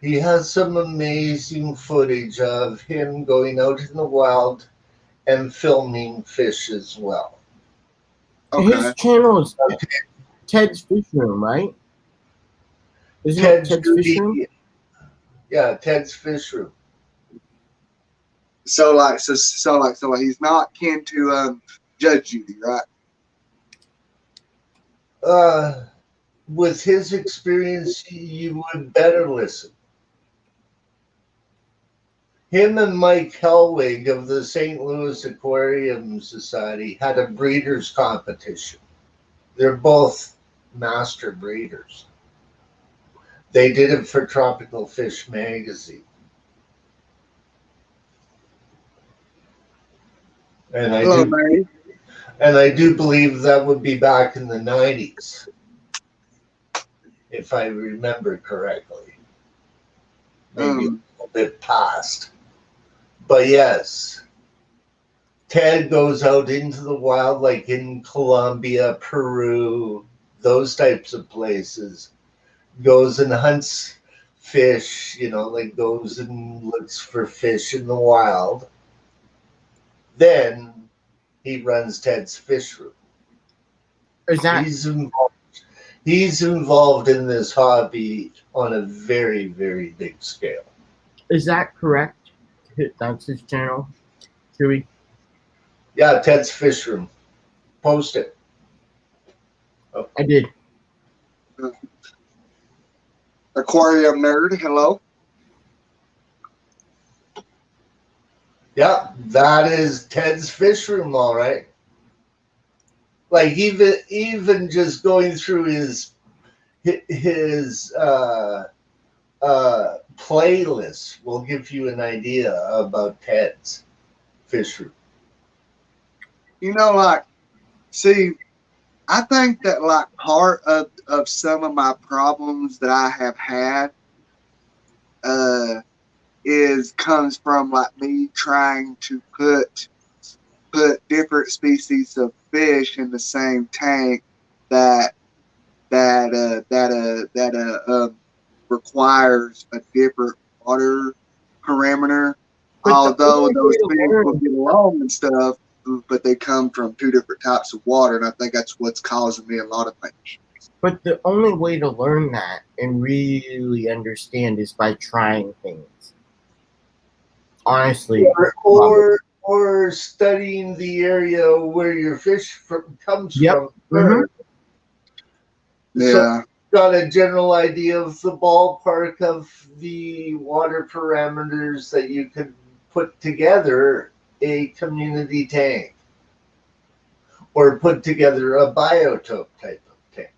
He has some amazing footage of him going out in the wild and filming fish as well. Okay. His channel is Ted's Fish Room, right? Isn't Ted it Ted's Judy, Fish Room? yeah, Ted's Fish Room. So he's not kin to Judge Judy, right? With his experience, you would better listen. Him and Mike Helwig of the St. Louis Aquarium Society had a breeders' competition. They're both master breeders. They did it for Tropical Fish magazine. And Hello, Mary. I do believe that would be back in the 90s, if I remember correctly. Maybe a little bit past. But yes, Ted goes out into the wild, like in Colombia, Peru, those types of places, goes and hunts fish, like goes and looks for fish in the wild. Then he runs Ted's Fish Room. Is that He's involved in this hobby on a very, very big scale. correct? That's his channel. Chewy. Yeah, Ted's Fish Room. Post it. Oh. I did. Aquarium nerd. Hello. Yeah, that is Ted's Fish Room, all right. Like even just going through his playlist will give you an idea about Ted's Fish Room. See, I think that like part of some of my problems that I have had comes from like me trying to put different species of fish in the same tank that requires a different water parameter. But Although the those only way fish to will learn- get along and stuff, but they come from two different types of water, and I think that's what's causing me a lot of things. But the only way to learn that and really understand is by trying things. Honestly, Or studying the area where your fish comes from first. Yeah. So got a general idea of the ballpark of the water parameters that you could put together a community tank or put together a biotope type of tank.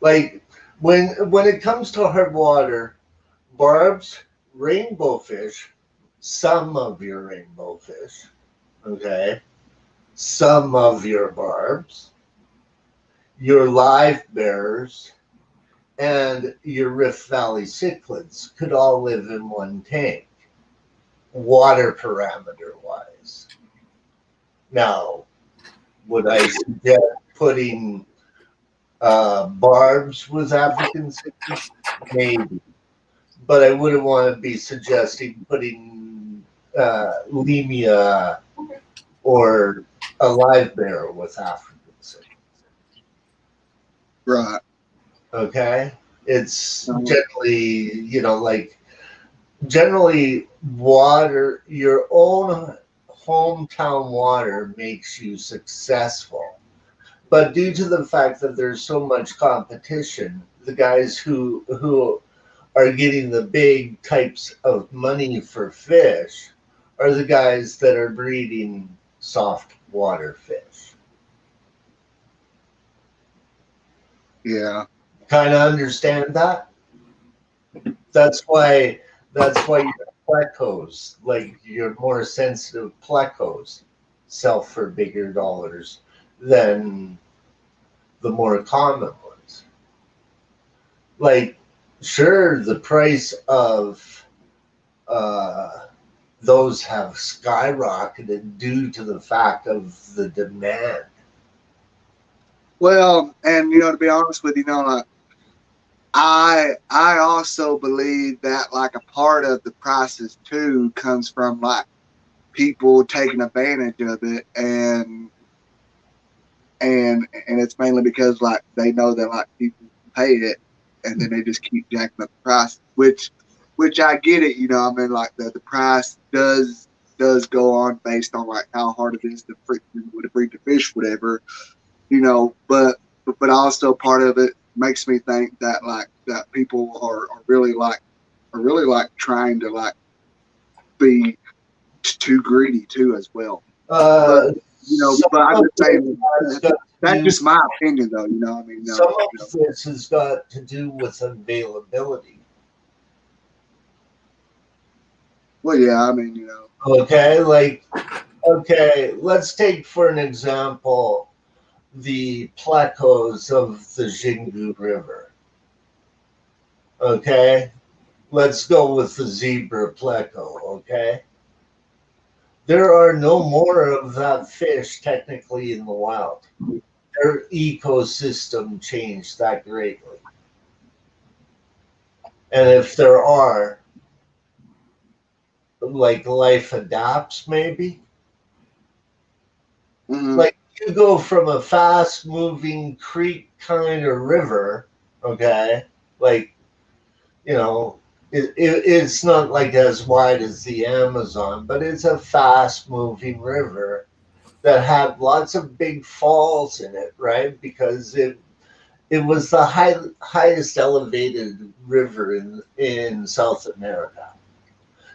Like when it comes to hard water, barbs, rainbow fish, some of your rainbow fish, okay, some of your barbs, your live bears, and your Rift Valley cichlids could all live in one tank, water parameter wise. Now, would I suggest putting barbs with African cichlids? Maybe. But I wouldn't want to be suggesting putting lemia or a live bear with African cichlids. Right. Okay? It's generally, generally water, your own hometown water makes you successful. But due to the fact that there's so much competition, the guys who are getting the big types of money for fish are the guys that are breeding soft water fish. Yeah. Kind of understand that? That's why your plecos, like your more sensitive plecos, sell for bigger dollars than the more common ones. Like, sure, the price of those have skyrocketed due to the fact of the demand. Well, and to be honest with you, like, I also believe that like a part of the prices too comes from like people taking advantage of it, and it's mainly because like they know that like people pay it, and then they just keep jacking up the price, which I get it, I mean, like the price does go on based on like how hard it is to breed the fish, whatever, but also part of it makes me think that like that people are really trying to like be too greedy too as well. But I'm just saying that's just my opinion though, I mean, some of this has got to do with availability. Well, yeah, I mean, Okay, let's take for an example the plecos of the Xingu River. Okay, let's go with the zebra pleco. Okay, there are no more of that fish technically in the wild. Their ecosystem changed that greatly, and if there are, like, life adapts maybe. mm-hmm. Like, you go from a fast moving creek kind of river, okay, like, it's not like as wide as the Amazon, but it's a fast moving river that had lots of big falls in it, right? Because it was the highest elevated river in South America.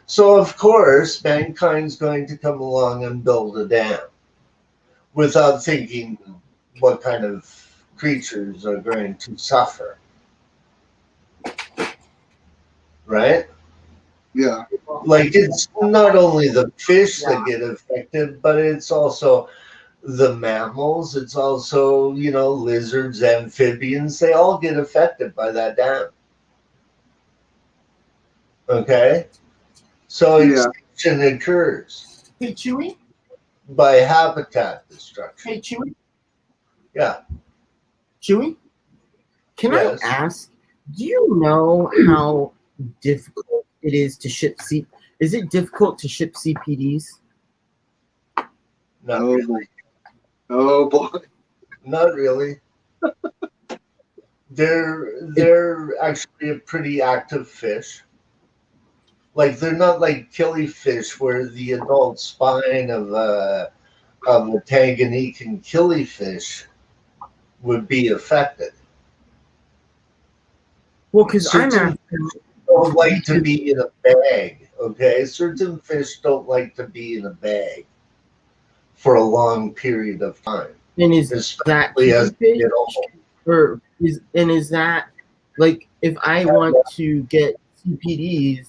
So of course mankind's going to come along and build a dam without thinking what kind of creatures are going to suffer. Right? Yeah. Like, it's not only the fish that get affected, but it's also the mammals. It's also, lizards, amphibians. They all get affected by that dam. Okay? So extinction occurs. Hey, Chewy? By habitat destruction. Hey, Chewy? Yeah. Chewy? Can Yes. I ask, do you know how difficult it is to ship Is it difficult to ship CPDs? Not Oh, really. Oh boy. Not really. They're actually a pretty active fish. Like, they're not like killifish where the adult spine of a Tanganyikan killifish would be affected. Well, because I'm Certain asking, don't like to be in a bag, okay? Certain fish don't like to be in a bag for a long period of time. and is that Especially as they fish? get old. Or is that, like, if I want to get CPDs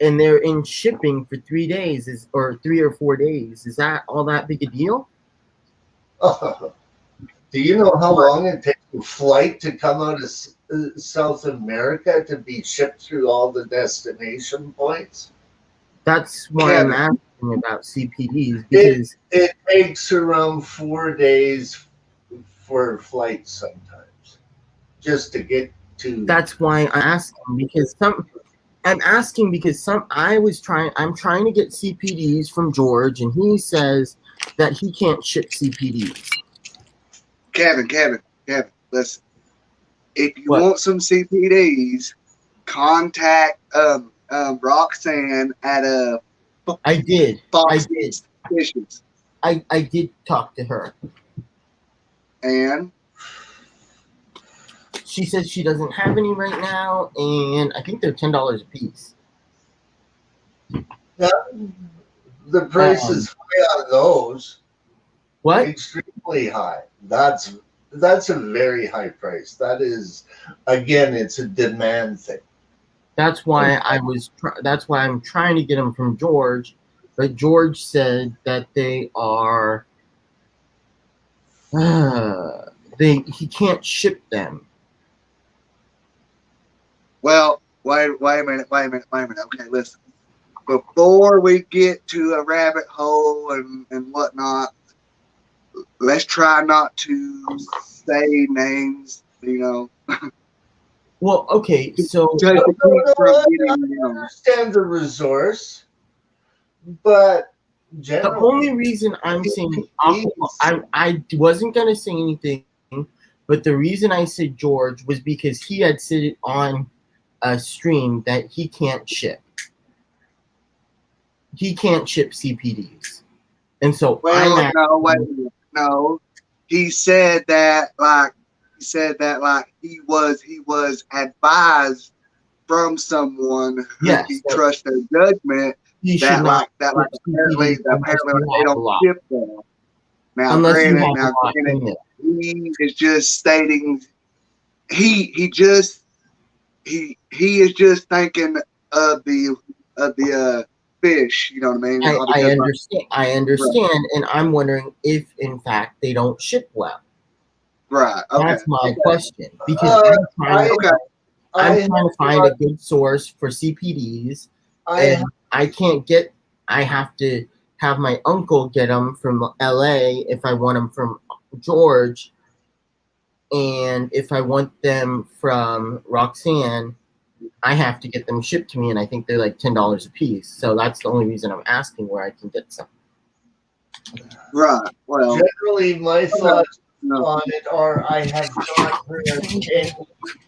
and they're in shipping for 3 days or 3 or 4 days, is that all that big a deal? Do you know how long it takes a flight to come out of South America to be shipped through all the destination points? That's why I'm Kevin. asking about CPDs, because It takes around 4 days for flights sometimes, just to get to. that's why I'm asking, because I'm trying to get CPDs from George, and he says that he can't ship CPDs. Kevin, listen. If you What? want some CPDs, contact Roxanne at I did. Fox I did. Fishes. I did talk to her. And She says she doesn't have any right now, and I think they're $10 a piece. The price is high on those. What? Extremely high. That's a very high price. That is, again, it's a demand thing. That's why that's why I'm trying to get them from George, but George said that they are he can't ship them. well, wait a minute. Okay, listen. Before we get to a rabbit hole and whatnot, let's try not to say names, you know. Well, okay, so Just to keep from I getting, understand the resource, but the generally, only reason I'm saying I wasn't gonna say anything, but the reason I said George was because he had said it on a stream that he can't ship. He can't ship CPDs, and so well, no, wait a minute. No, he said that he was advised from someone who Yes, he that trusts their judgment he should that not apparently CPDs unless you they have a don't lot. ship them. Now, Unless you granted, have a lot in it. he is just stating he is just thinking of the fish. You know what I mean? I understand, and I'm wondering if, in fact, they don't ship well. Right. Okay. That's my question, because I'm trying to find a good source for CPDs, and I can't get. I have to have my uncle get them from LA if I want them from George, and if I want them from Roxanne, I have to get them shipped to me, and I think they're like $10 a piece. So that's the only reason I'm asking where I can get some. Right. Well, generally, my thoughts on it are I have not heard any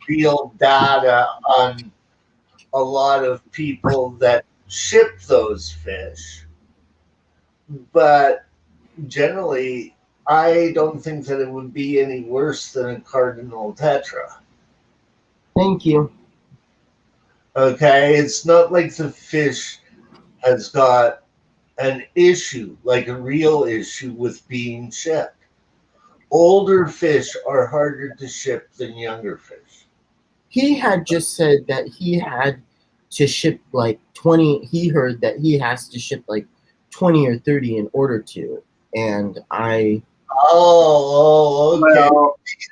real data on a lot of people that ship those fish, but generally, I don't think that it would be any worse than a cardinal tetra. Thank you. Okay, it's not like the fish has got an issue, like a real issue with being shipped. Older fish are harder to ship than younger fish. He had just said that he had to ship like 20. He heard that he has to ship like 20 or 30 in order to. And I. Oh, okay.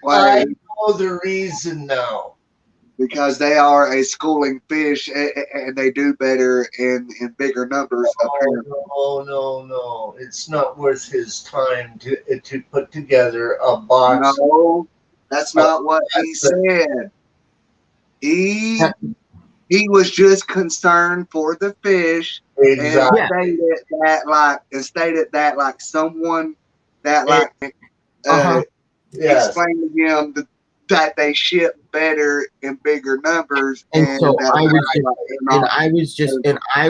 Well, I know the reason now. Because they are a schooling fish and they do better in bigger numbers. Apparently. No. It's not worth his time to put together a box. No, that's not what he said. He was just concerned for the fish Exactly. and stated that like someone that like Yes. explained to him that they ship better in bigger numbers, And so I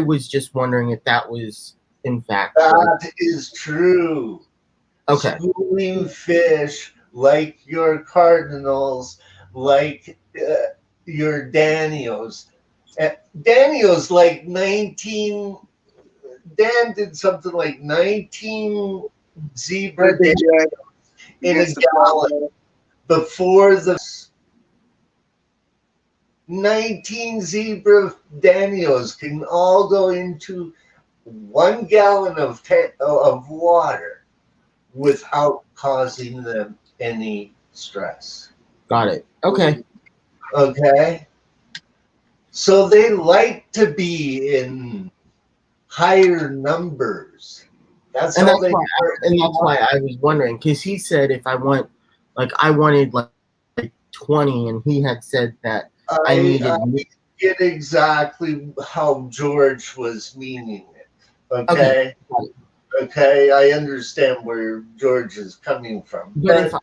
was just wondering if that was in fact that is true. Okay. Schooling fish like your cardinals, like your Danios. Danios like 19. Dan did something like 19 zebra Danios in a gallon. Before the 19 zebra Danios can all go into 1 gallon of water without causing them any stress. Got it. Okay. Okay. So they like to be in higher numbers. That's And how that's they why, I was wondering, because he said if I want, like, I wanted like 20, and he had said that I needed. I get exactly how George was meaning it. Okay. Okay, I understand where George is coming from. But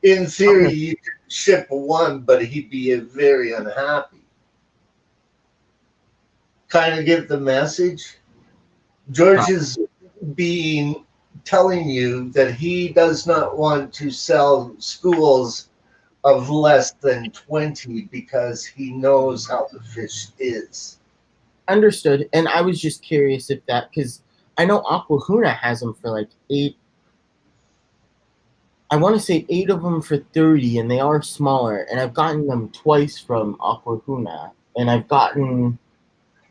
in theory, you could ship one, but he'd be very unhappy. Kind of get the message? George is telling you that he does not want to sell schools of less than 20 because he knows how the fish is. Understood. And I was just curious if that, because I know Aquahuna has them for like 8. I want to say 8 of them for 30, and they are smaller. And I've gotten them twice from Aquahuna. And I've gotten,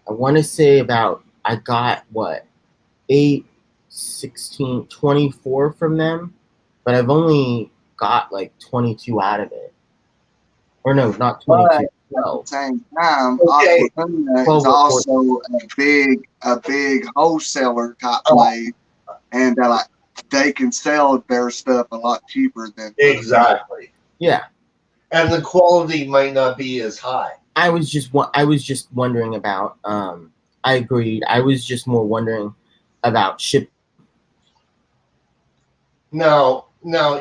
I want to say I got what, 8, 16, 24 from them. But I've only got like 22 out of it. Or no, not 22. But at the same time, Aquafina is also a big wholesaler type place, and they can sell their stuff a lot cheaper than exactly. Yeah, and the quality might not be as high. I was just wondering about. I agreed. I was just more wondering about shipping. Now,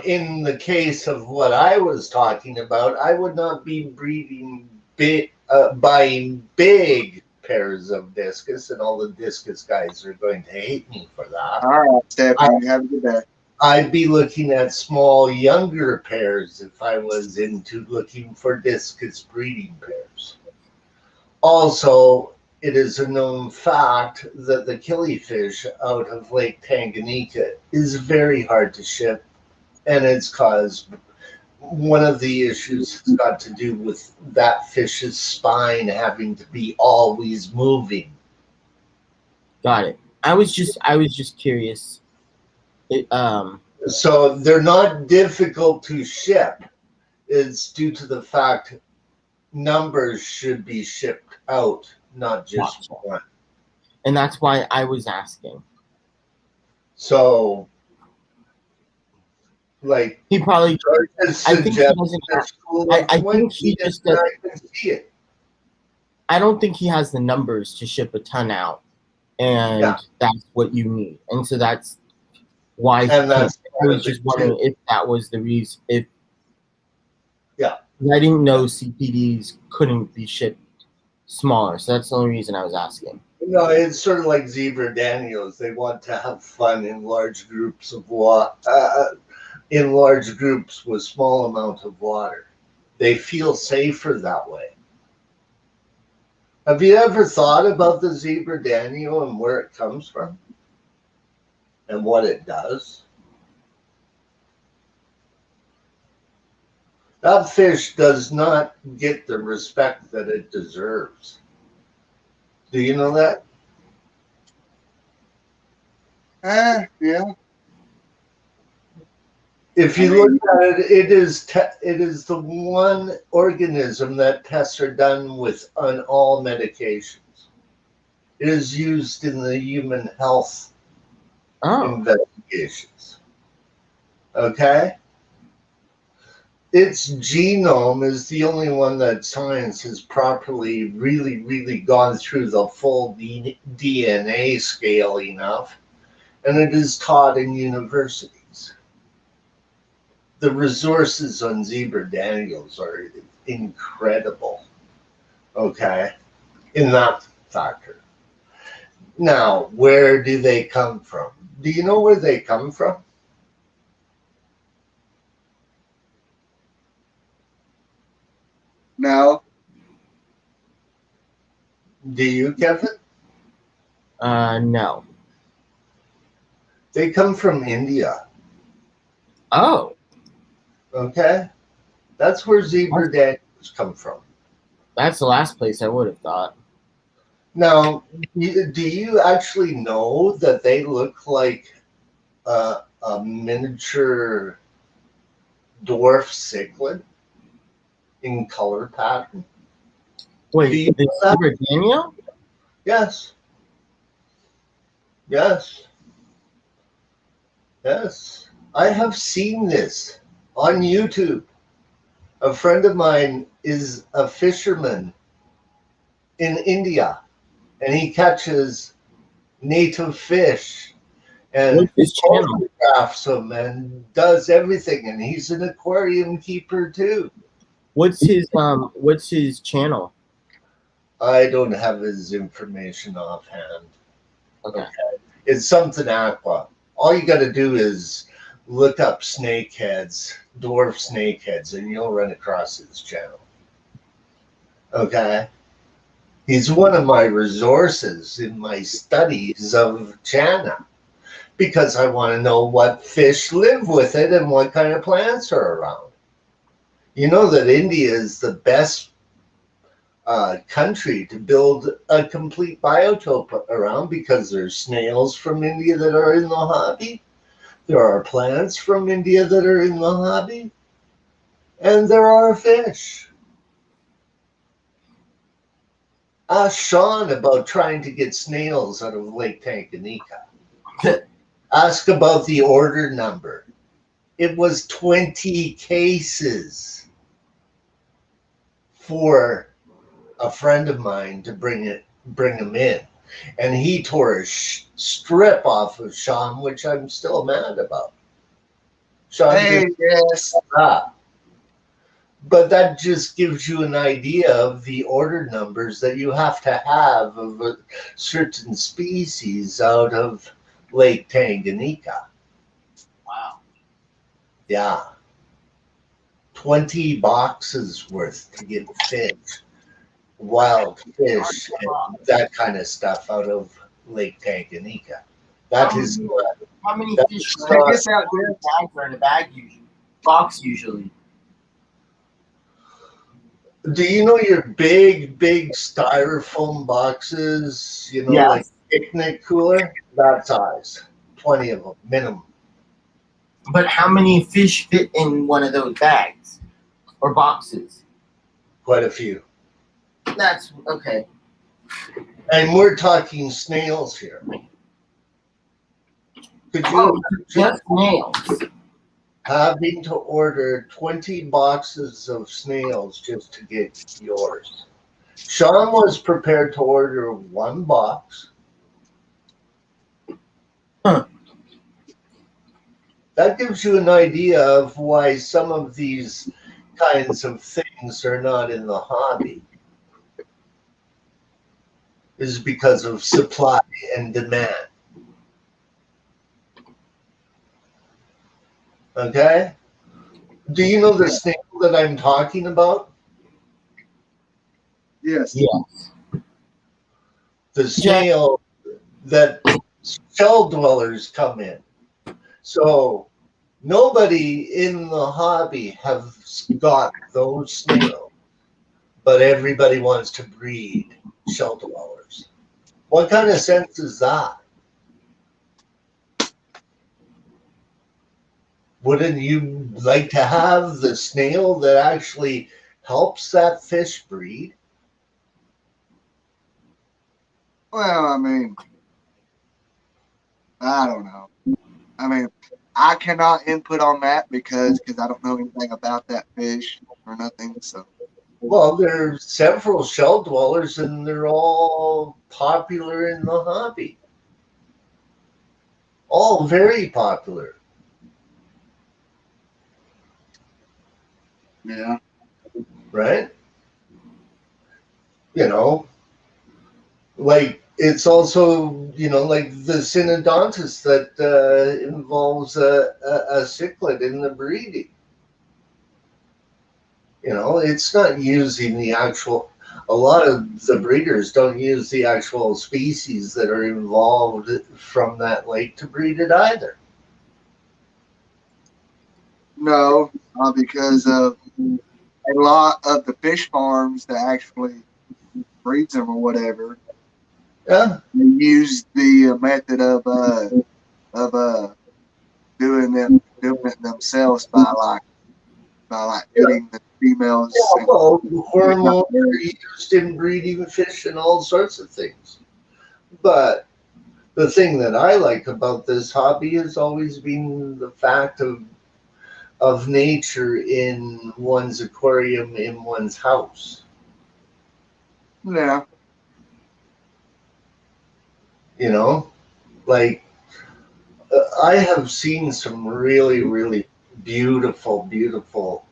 in the case of what I was talking about, I would not be buying big pairs of discus, and all the discus guys are going to hate me for that. All right, Stephanie, have a good day. I'd be looking at small, younger pairs if I was into looking for discus breeding pairs. Also, it is a known fact that the killifish out of Lake Tanganyika is very hard to ship, and it's caused, one of the issues has got to do with that fish's spine having to be always moving. Got it. I was just curious. So they're not difficult to ship. It's due to the fact numbers should be shipped out, not just one. And that's why I was asking. So, like, he probably. I think he doesn't. I think he just does. I can see it. I don't think he has the numbers to ship a ton out, and that's what you need. And so that's why. I was just wondering if that was the reason. I didn't know CPDs couldn't be shipped smaller, so that's the only reason I was asking. No, it's sort of like zebra Daniels. They want to have fun in large groups of water, in large groups with small amount of water. They feel safer that way. Have you ever thought about the zebra Daniel and where it comes from and what it does? That fish does not get the respect that it deserves. Do you know that? Yeah. If you look at it, it is the one organism that tests are done with on all medications. It is used in the human health investigations. Okay? Its genome is the only one that science has properly, really gone through the full DNA scale enough, and it is taught in universities. The resources on zebra Daniels are incredible, okay, in that factor. Now, where do they come from? Do you know where they come from? No. Do you, Kevin? No. They come from India. Oh. Okay. That's where zebra Daniels come from. That's the last place I would have thought. Now, do you actually know that they look like a miniature dwarf cichlid in color pattern. Do Wait, you the know that? Silver Daniel? Yes. Yes. Yes. I have seen this on YouTube. A friend of mine is a fisherman in India, and he catches native fish and What's his channel? photographs them and does everything. And he's an aquarium keeper too. What's his channel? I don't have his information offhand. Okay. It's something aqua. All you got to do is look up snakeheads, dwarf snakeheads, and you'll run across his channel. Okay. He's one of my resources in my studies of China because I want to know what fish live with it and what kind of plants are around. You know that India is the best country to build a complete biotope around because there's snails from India that are in the hobby. There are plants from India that are in the hobby. And there are fish. Ask Sean about trying to get snails out of Lake Tanganyika. Ask about the order number. It was 20 cases for a friend of mine to bring them in. And he tore a strip off of Sean, which I'm still mad about. Sean, Hey, yes. But that just gives you an idea of the order numbers that you have to have of a certain species out of Lake Tanganyika. Wow. Yeah. 20 boxes worth to get fish, wild fish, and that kind of stuff out of Lake Tanganyika. That is How many That's fish not- bags are in a bag usually? Box usually. Do you know your big styrofoam boxes, Yes. like picnic cooler? That size. 20 of them, minimum. But how many fish fit in one of those bags or boxes? Quite a few. That's okay. And we're talking snails here. Could you Oh, just nails. having to order 20 boxes of snails just to get yours? Sean was prepared to order one box. Huh. That gives you an idea of why some of these kinds of things are not in the hobby. Is because of supply and demand. Okay? Do you know the snail that I'm talking about? Yes. Yeah. The snail that shell dwellers come in. So nobody in the hobby has got those snails, but everybody wants to breed shell dwellers. What kind of sense is that? Wouldn't you like to have the snail that actually helps that fish breed? Well, I mean, I don't know. I mean, I cannot input on that because I don't know anything about that fish or nothing. So, Well, there's several shell dwellers and they're all popular in the hobby. All very popular. yeah. Right? Like it's also, like the synodontis that involves a cichlid in the breeding. It's not using the actual, a lot of the breeders don't use the actual species that are involved from that lake to breed it either. No, because of a lot of the fish farms that actually breeds them or whatever, Yeah. they use the method of doing it themselves by like by like hitting the females. Yeah, well, hormones are used in breeding fish and all sorts of things. But the thing that I like about this hobby has always been the fact of nature in one's aquarium in one's house. Yeah. You know, like I have seen some really, really beautiful, beautiful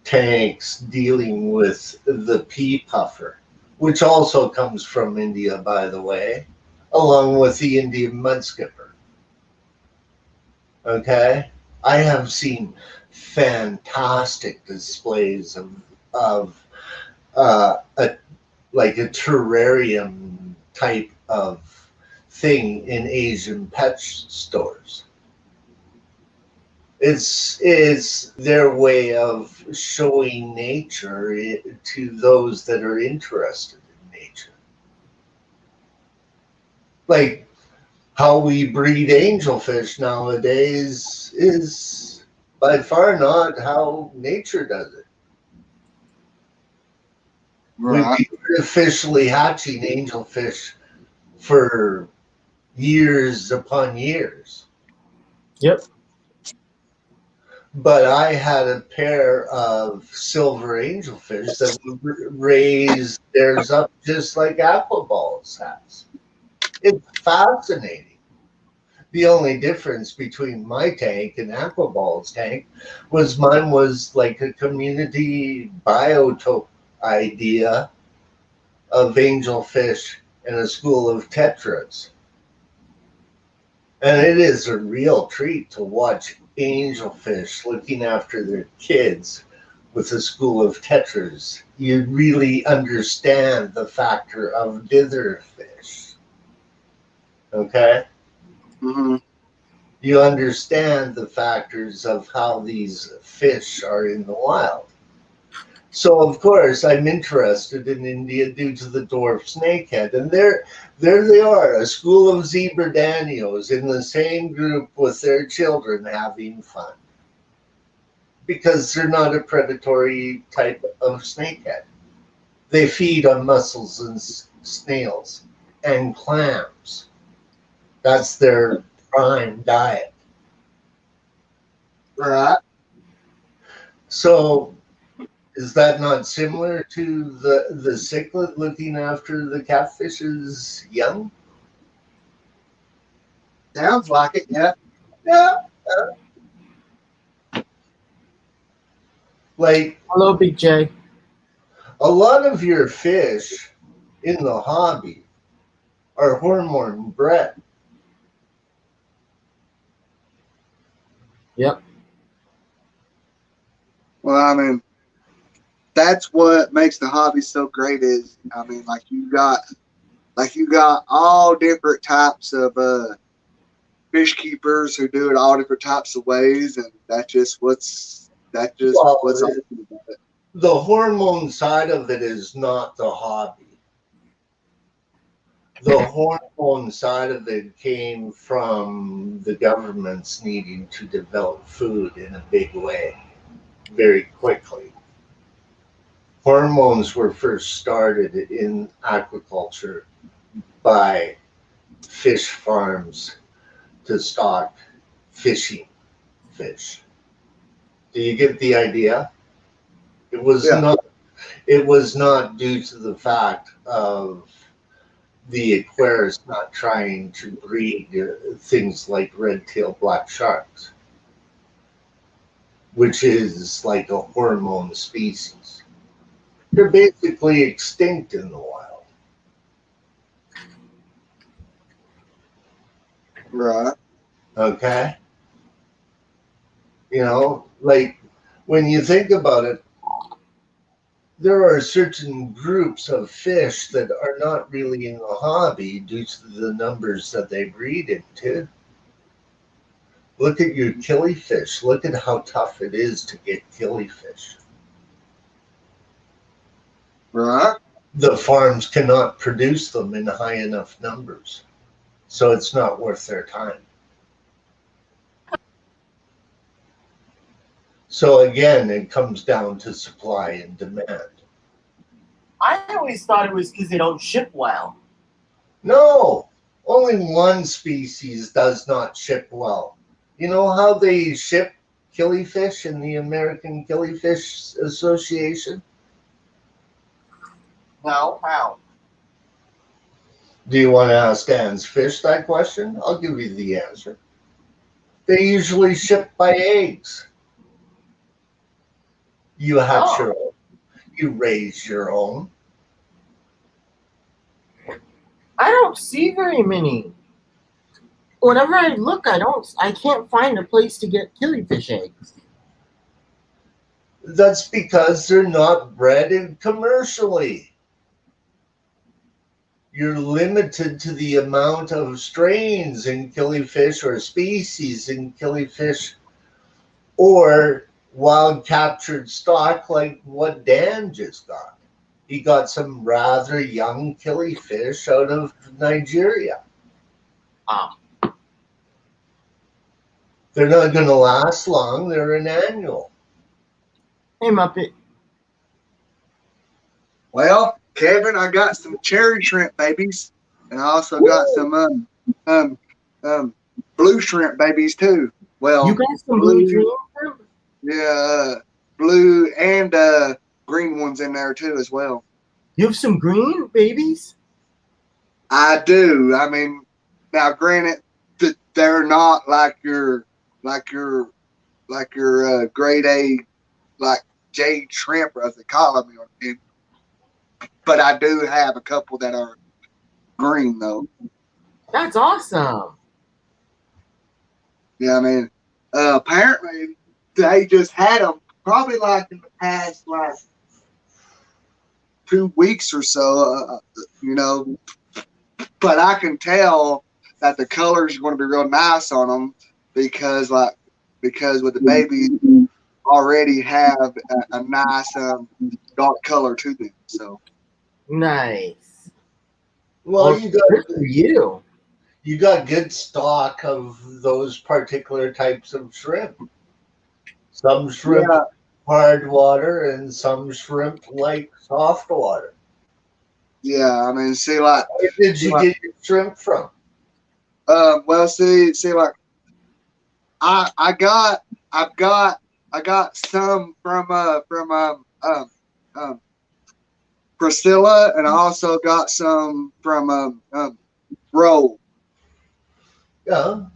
tanks dealing with the pea puffer, which also comes from India, by the way, along with the Indian mud skipper. Okay, I have seen fantastic displays of like a terrarium type of thing in Asian pet stores. It's their way of showing nature to those that are interested in nature. Like how we breed angelfish nowadays is by far not how nature does it. Right. We've been artificially hatching angelfish for years upon years. Yep. But I had a pair of silver angelfish that would raise theirs up just like Aquaballs has. It's fascinating. The only difference between my tank and Aquaball's tank was mine was like a community biotope idea of angelfish and a school of tetras. And it is a real treat to watch angelfish looking after their kids with a school of tetras. You really understand the factor of ditherfish. Okay? Mm-hmm. You understand the factors of how these fish are in the wild. So, of course, I'm interested in India due to the dwarf snakehead. And there they are, a school of zebra danios in the same group with their children having fun. Because they're not a predatory type of snakehead. They feed on mussels and snails and clams. That's their prime diet. Right. So is that not similar to the cichlid looking after the catfish's young? Sounds like it, yeah. Yeah. Like Hello, Big J. a lot of your fish in the hobby are hormone bred. Yep. Well, I mean, that's what makes the hobby so great is, I mean, you got all different types of fish keepers who do it all different types of ways, and that's just what's awesome about it. The hormone side of it is not the hobby. The hormone side of it came from the governments needing to develop food in a big way, very quickly. Hormones were first started in aquaculture by fish farms to stock fishing fish. Do you get the idea? It was not due to the fact of the aquarius not trying to breed things like red-tailed black sharks, which is like a hormone species. They're basically extinct in the wild. Right. Okay? You know, like when you think about it, there are certain groups of fish that are not really in the hobby due to the numbers that they breed into. Look at your killifish. Look at how tough it is to get killifish. Right. The farms cannot produce them in high enough numbers, so it's not worth their time. So again, it comes down to supply and demand. I always thought it was because they don't ship well. No, only one species does not ship well. You know how they ship killifish in the American Killifish Association? No, how? Do you want to ask Dan's Fish that question? I'll give you the answer. They usually ship by eggs. You hatch your own. You raise your own. I don't see very many. Whenever I look, I can't find a place to get killifish eggs. That's because they're not bred in commercially. You're limited to the amount of strains in killifish or species in killifish or wild captured stock like what Dan just got. He got some rather young killifish out of Nigeria. Ah. They're not going to last long. They're an annual. Hey, Muppet. Well, Kevin, I got some cherry shrimp babies, and I also got some blue shrimp babies too. Well, You got some blue dream shrimp? yeah, blue and green ones in there too as well. You have some green babies? I do. I mean, now granted that they're not like your grade A, like jade shrimp, as they call them. You know what I mean? But I do have a couple that are green though. That's awesome. Yeah, I mean, apparently they just had them probably like in the past like 2 weeks or so, you know. But I can tell that the colors are going to be real nice on them because with the babies already have a nice dark color to them. So Nice. Well, you got good for you. You got good stock of those particular types of shrimp. Some shrimp hard water and some shrimp like soft water. Yeah, I mean, see, like, where did you get your shrimp from? Well, see, like, I've got some from Priscilla, and I also got some from Roll. Yeah.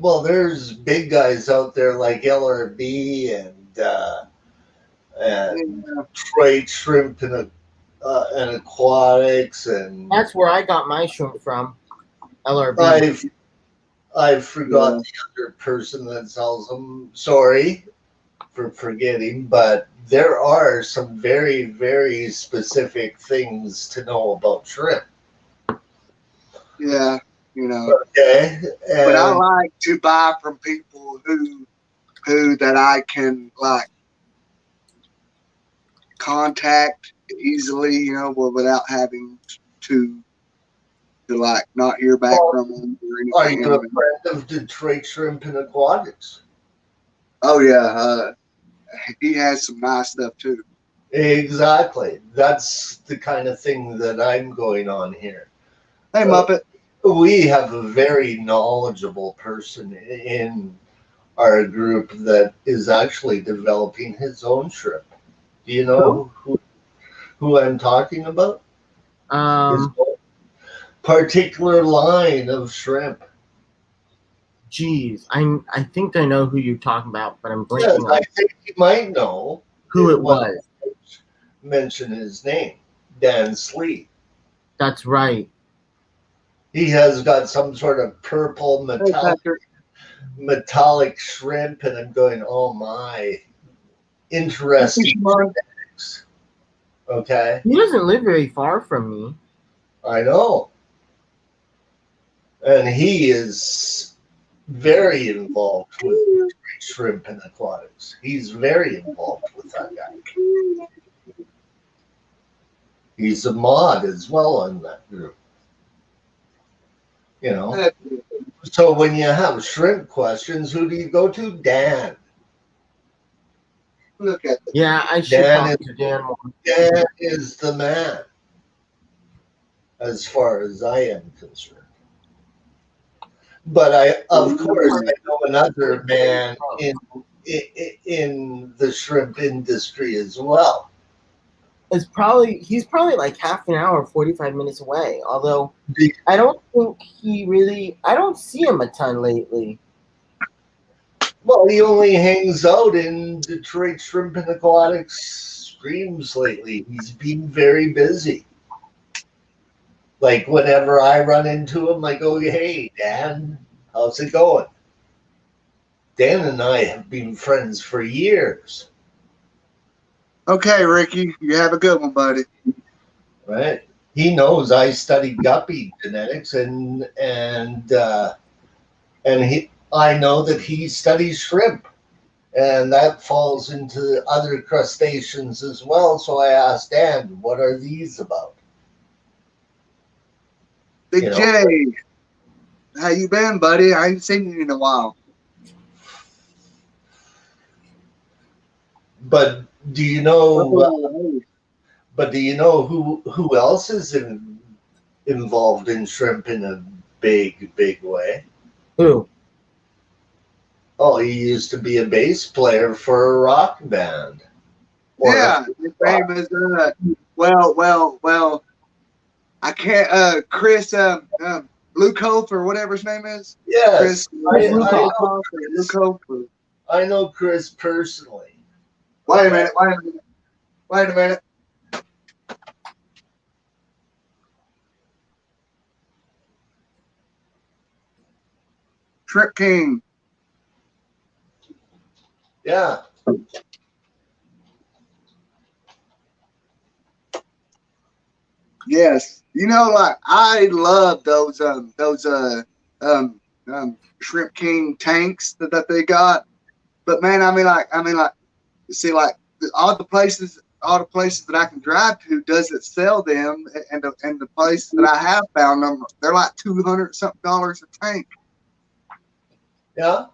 Well, there's big guys out there like LRB and Trade Shrimp and Aquatics, and That's where I got my shrimp from. LRB. I've forgotten the other person that sells them. Sorry for forgetting, but there are some very, very specific things to know about shrimp. Yeah, you know. Okay. But I like to buy from people who that I can like contact easily, you know, without having to like not hear back from them or anything. Are you a friend of Detroit Shrimp and Aquatics? Oh yeah, he has some nice stuff too. Exactly. That's the kind of thing that I'm going on here. Hey, Muppet. We have a very knowledgeable person in our group that is actually developing his own shrimp. Do you know who I'm talking about? His particular line of shrimp. Geez, I think I know who you're talking about, but I'm blanking Yes, on I think you might know who it was. Mention his name, Dan Slee. That's right. He has got some sort of purple metallic shrimp, and I'm going, oh my, interesting. Okay. He doesn't live very far from me. I know. And he is very involved with Shrimp and Aquatics. He's very involved with that guy. He's a mod as well on that group. You know. So when you have shrimp questions, who do you go to? Dan. Look at the Yeah, I should Dan talk is- to Dan more. Dan is the man, as far as I am concerned. But of course, I know another man in the shrimp industry as well. He's probably like half an hour, 45 minutes away. Although Be- I don't think I don't see him a ton lately. Well, he only hangs out in Detroit Shrimp and Aquatics streams lately. He's been very busy. Like whenever I run into him, I go, "Hey, Dan, how's it going?" Dan and I have been friends for years, Okay, Ricky, you have a good one, buddy. right? He knows I studied guppy genetics, and I know that he studies shrimp, and that falls into other crustaceans as well. So I asked Dan, "What are these about?" Big You know. J, how you been, buddy? I ain't seen you in a while. But do you know? But do you know who else is involved in shrimp in a big way? Who? Oh, he used to be a bass player for a rock band. Or Yeah, his name is well. I can't. Chris Luke Hope or whatever his name is. yes, Chris Luke Hope. I know Chris personally. Wait a minute. Shrimp King. Yeah. Yes, like I love those Shrimp King tanks that they got. But man, I mean, see, like all the places that I can drive to doesn't sell them, and the places that I have found them, they're like $200 something a tank. Yeah.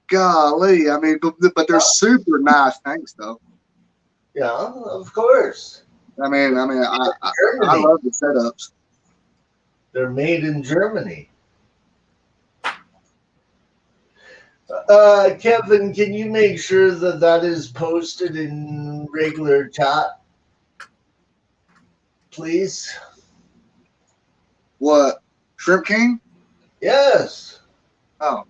Golly, I mean, but they're super nice tanks though. Yeah, of course. I mean, I Germany. love the setups. They're made in Germany. Kevin, can you make sure that is posted in regular chat, please? What, Shrimp King? Yes. Oh,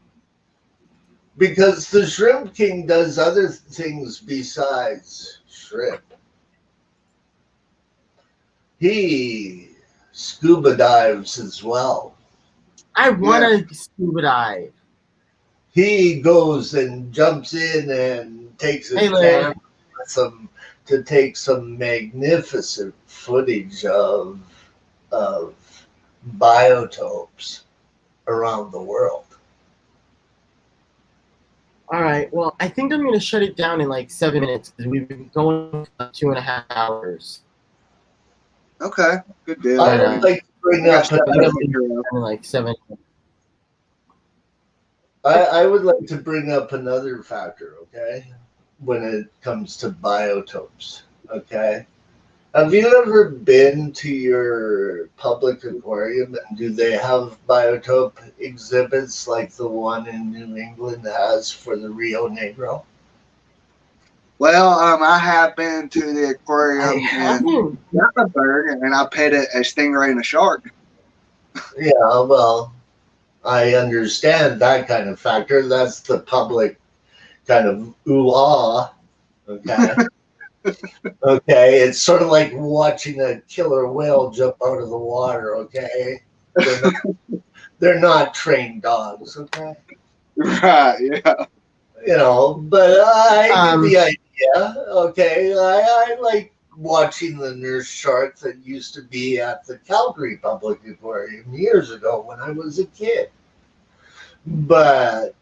Because the Shrimp King does other things besides shrimp. He scuba dives as well. I want to scuba dive. He goes and jumps in and takes his Hey, Larry. camera with him to take some magnificent footage of biotopes around the world. All right. Well, I think I'm going to shut it down in like 7 minutes because we've been going for 2.5 hours. okay, good deal. I would like to bring up In like 7. I would like to bring up another factor, okay, when it comes to biotopes, okay? Have you ever been to your public aquarium, and do they have biotope exhibits like the one in New England has for the Rio Negro? Well, I have been to the I aquarium in haven't. Gothenburg, and I paid a stingray and a shark. Yeah, well, I understand that kind of factor. That's the public kind of ooh-ah, okay? Okay, it's sort of like watching a killer whale jump out of the water, okay? They're not trained dogs, okay? Right, yeah. You know, but I get the idea, okay? I like watching the nurse shark that used to be at the Calgary Public Aquarium years ago when I was a kid. But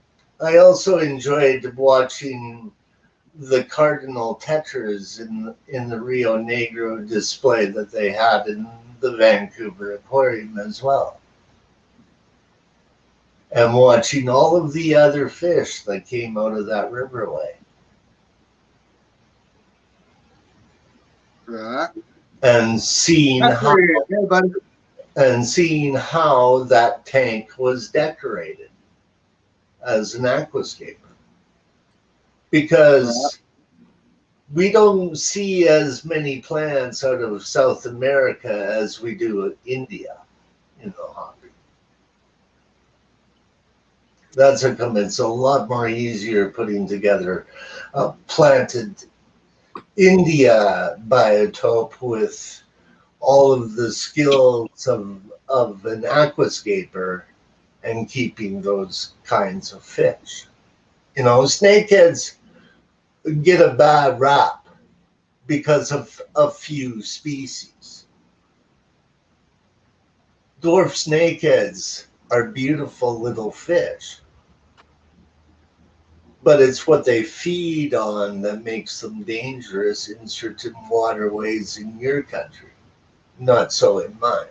I also enjoyed watching the cardinal tetras in the Rio Negro display that they had in the Vancouver Aquarium as well. And watching all of the other fish that came out of that riverway. Right. and seeing That's how where everybody. that tank was decorated as an aquascape. Because we don't see as many plants out of South America as we do in India in the hobby. That's how come it's a lot more easier putting together a planted India biotope with all of the skills of an aquascaper and keeping those kinds of fish. You know, snakeheads get a bad rap because of a few species. Dwarf snakeheads are beautiful little fish, but it's what they feed on that makes them dangerous in certain waterways in your country, not so in mine.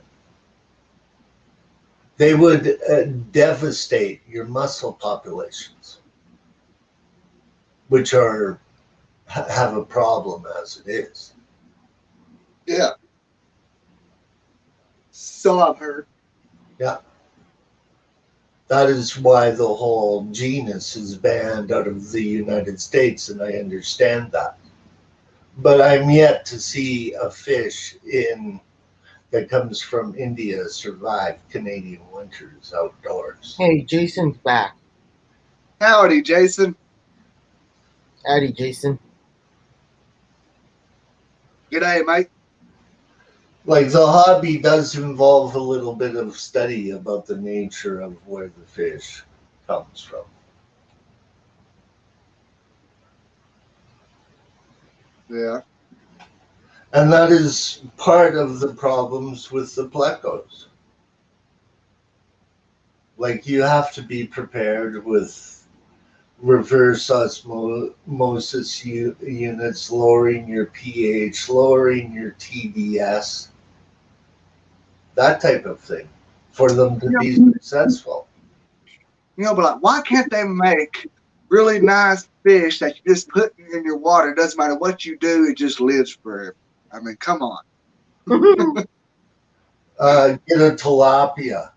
They would devastate your mussel populations, which have a problem as it is. Yeah. So I've heard. Yeah. That is why the whole genus is banned out of the United States, and I understand that. But I'm yet to see a fish that comes from India survive Canadian winters outdoors. Hey, Jason's back. Howdy, Jason. Howdy, Jason. G'day, mate. Like, the hobby does involve a little bit of study about the nature of where the fish comes from. Yeah. And that is part of the problems with the plecos. Like, you have to be prepared with reverse osmosis units, lowering your pH, lowering your TDS, that type of thing, for them to be successful. You know, but like, why can't they make really nice fish that you just put in your water? It doesn't matter what you do, it just lives forever. I mean, come on. Get a tilapia.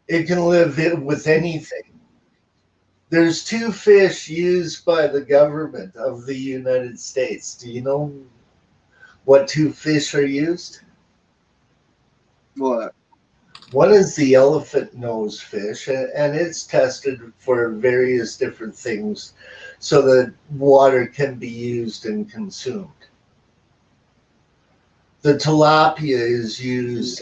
It can live with anything. There's two fish used by the government of the United States. Do you know what two fish are used? What? One is the elephant nose fish, and it's tested for various different things so that water can be used and consumed. The tilapia is used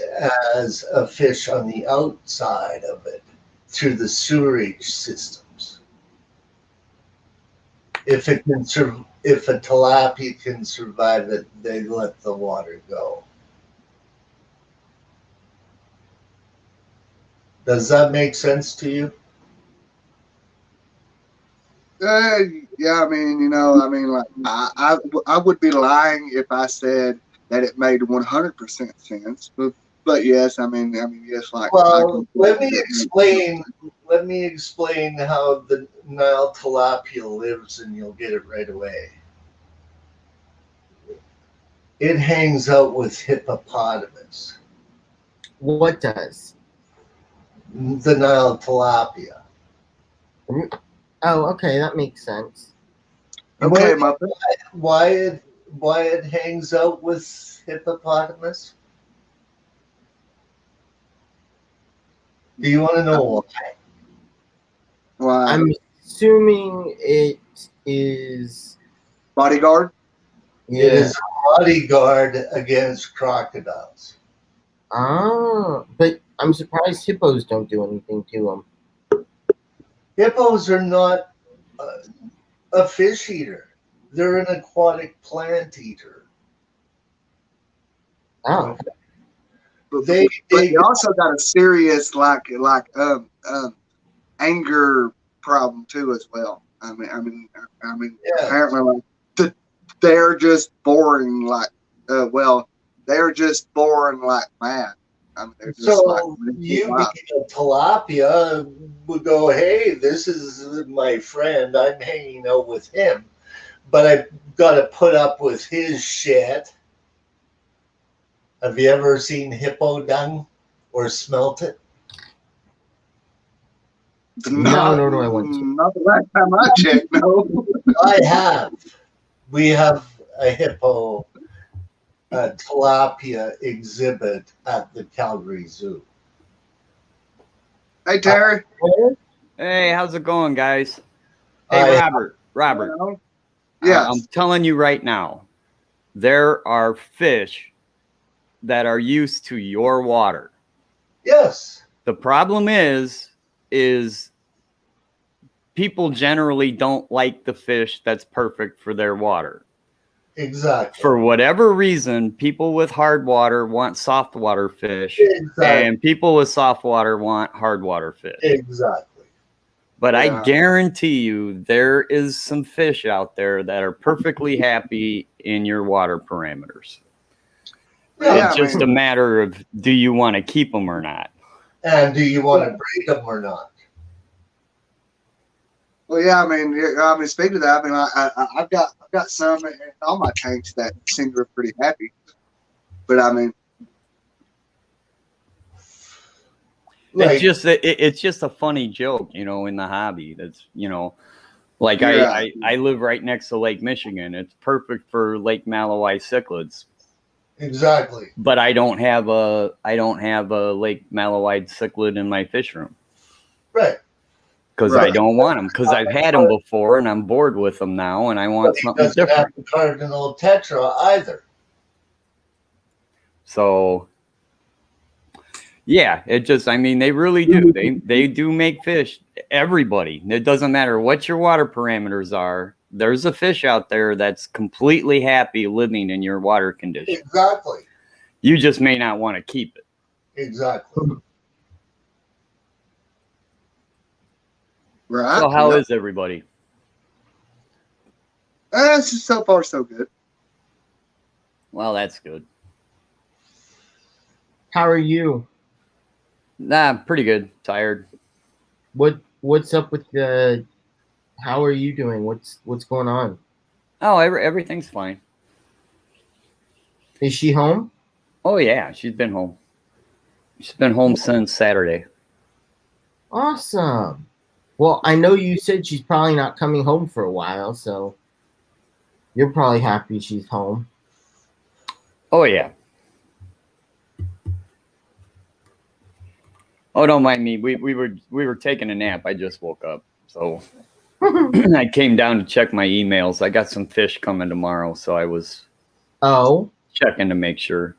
as a fish on the outside of it through the sewerage systems. If a tilapia can survive it, they let the water go. Does that make sense to you? Yeah, I mean, you know, I mean, like, I would be lying if I said that it made 100% sense. But yes, I mean, yes, like. Well, let me explain how the Nile tilapia lives, and you'll get it right away. It hangs out with hippopotamus. What does? The Nile tilapia. Oh, okay, that makes sense. Okay, why it hangs out with hippopotamus? Do you want to know why? Why? I'm assuming it is Bodyguard? It is a bodyguard against crocodiles. Ah, but I'm surprised hippos don't do anything to them. Hippos are not a fish eater. They're an aquatic plant eater. Oh. But they also got a serious anger problem too as well. I mean, yeah. Apparently they're just boring they're just boring like mad. I mean, they're just so you being a tilapia would go, hey, this is my friend. I'm hanging out with him. but I've got to put up with his shit. Have you ever seen hippo dung or smelt it? Not, nor do I want to. Not the last time I checked, no. I have. We have a hippo tilapia exhibit at the Calgary Zoo. Hey, Terry. Hey, how's it going, guys? Hey, Robert. Yes. I'm telling you right now, there are fish that are used to your water. Yes. The problem is people generally don't like the fish that's perfect for their water. Exactly. For whatever reason, people with hard water want soft water fish, Exactly. and people with soft water want hard water fish. Exactly. But Yeah. I guarantee you there is some fish out there that are perfectly happy in your water parameters. Yeah, It's just a matter of, do you want to keep them or not? And do you want to breed them or not? Well, yeah, I mean, speaking of that, I mean, I've got some in all my tanks that seem to be pretty happy. But I mean, Like, it's just a funny joke, you know, in the hobby. That's, you know, like Yeah. I live right next to Lake Michigan. It's perfect for Lake Malawai cichlids. exactly. But I don't have a Lake Malawai cichlid in my fish room. Right. Because Right. I don't want them. Because I've had them before and I'm bored with them now, and I want He something doesn't different. have the cardinal tetra either. So, yeah, it just, I mean, they really do. They do make fish. Everybody. It doesn't matter what your water parameters are. There's a fish out there that's completely happy living in your water condition. Exactly. You just may not want to keep it. Exactly. right? So, how is everybody? It's just so far so good. Well, that's good. How are you? Nah, pretty good. Tired. What's up with the? How are you doing? What's going on? Oh, everything's fine. Is she home? Oh, yeah, she's been home. She's been home since Saturday. Awesome. Well, I know you said she's probably not coming home for a while, so you're probably happy she's home. Oh, yeah. Oh, don't mind me. We were taking a nap. I just woke up, so I came down to check my emails. I got some fish coming tomorrow, so I was checking to make sure.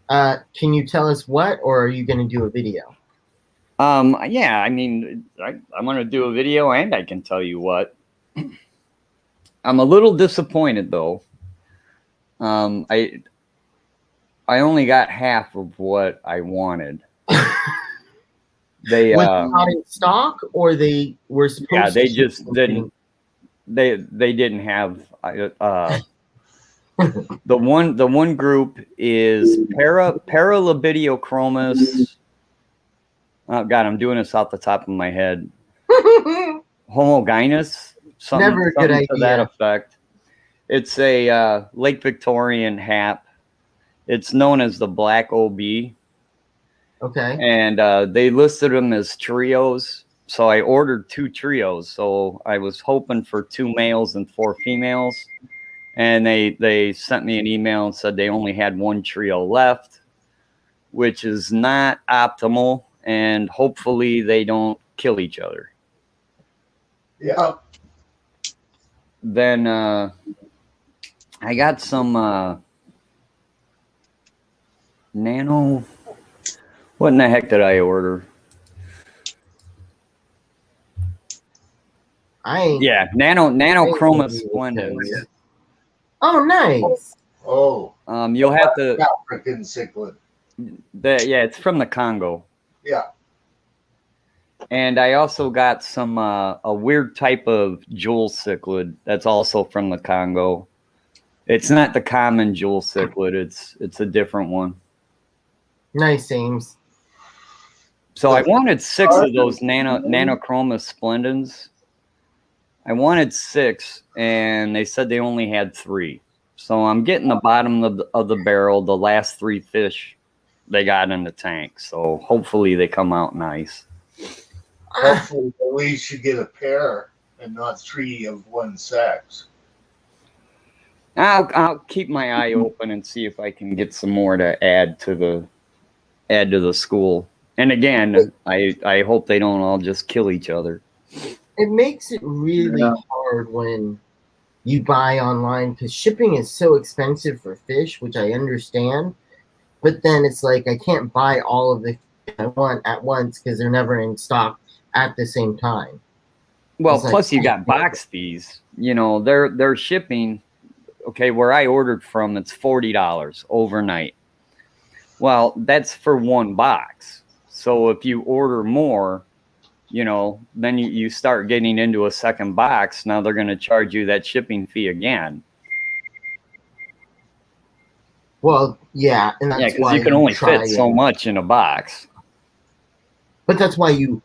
Can you tell us what, or are you going to do a video? Yeah, I mean, I'm going to do a video and I can tell you what. I'm a little disappointed though. I only got half of what I wanted. They was it not in stock, or they were supposed to? Yeah, they just didn't. They didn't have. The one group is Paralabidiochromis. Oh God, I'm doing this off the top of my head. Homogynous. Never a good idea. To that effect. It's a Lake Victorian hap. It's known as the Black OB. Okay. And they listed them as trios. So I ordered 2 trios. So I was hoping for 2 males and 4 females. And they sent me an email and said they only had 1 trio left, which is not optimal. And hopefully they don't kill each other. Yeah. Then I got some nano. What in the heck did I order? Nanochromis splendens. Oh, nice. Oh. You'll have to. African cichlid. Yeah, it's from the Congo. Yeah. And I also got some a weird type of jewel cichlid that's also from the Congo. It's not the common jewel cichlid. It's a different one. Nice, Ames. So I wanted 6 of those Nanochromis splendens. I wanted 6, and they said they only had 3. So I'm getting the bottom of the barrel, the last 3 fish they got in the tank. So hopefully they come out nice. Hopefully, at least you get a pair and not 3 of one sex. I'll keep my eye open and see if I can get some more to add to the school. And again, I hope they don't all just kill each other. It makes it really hard when you buy online because shipping is so expensive for fish, which I understand. But then it's like I can't buy all of the fish I want at once because they're never in stock at the same time. Well, It's plus like- you got box fees. You know, they're shipping. Okay, where I ordered from, it's $40 overnight. Well, that's for one box. So if you order more, you know, then you start getting into a second box. Now they're going to charge you that shipping fee again. Well, yeah, and that's Yeah, why because you can only try fit so it. much in a box. But that's why you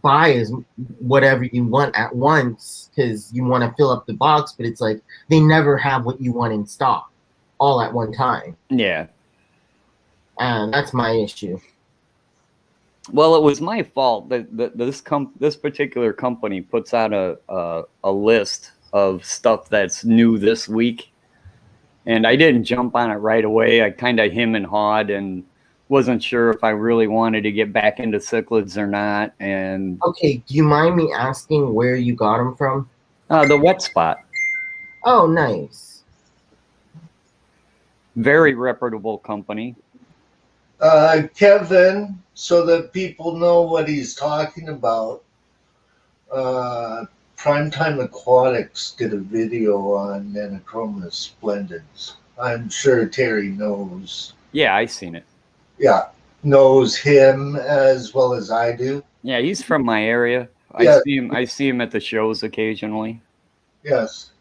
buy as whatever you want at once because you want to fill up the box. But it's like they never have what you want in stock all at one time, Yeah. and that's my issue. Well, it was my fault that this particular company puts out a list of stuff that's new this week, and I didn't jump on it right away. I kind of hem and hawed and wasn't sure if I really wanted to get back into cichlids or not. And Okay, do you mind me asking where you got them from? the Wet Spot, Oh, nice. very reputable company. Kevin, so that people know what he's talking about, Primetime Aquatics did a video on Nanochromis splendens. I'm sure Terry knows. Yeah, I seen it. Yeah, knows him as well as I do. Yeah, he's from my area. Yeah. I see him at the shows occasionally. Yes.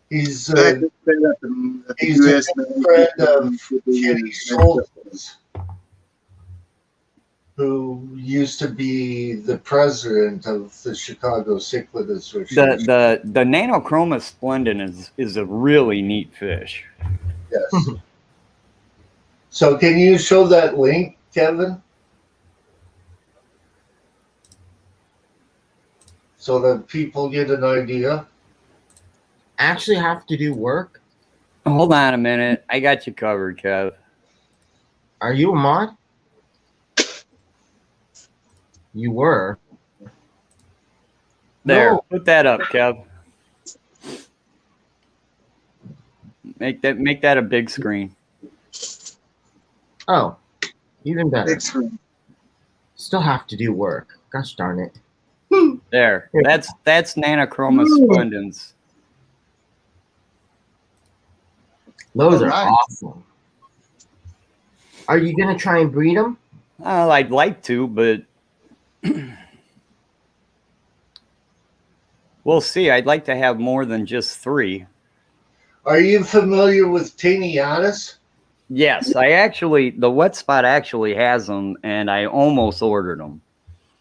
He's I just said that the he's US a good friend of Kenny Schultz, who used to be the president of the Chicago Cichlid Association. The Nanochromis splendens is a really neat fish. Yes. So can you show that link, Kevin? So that people get an idea. I actually have to do work. Hold on a minute. I got you covered, Kev. Are you a mod? You were. There. No. Put that up, Kev. Make that a big screen. Oh, even better. Big screen. Still have to do work. Gosh darn it. There. That's Nanochromis splendens. Those are Alright. awesome. Are you gonna try and breed them? I'd like to, but we'll see. I'd like to have more than just 3. Are you familiar with Taeniatus? Yes, the Wet Spot actually has them, and I almost ordered them.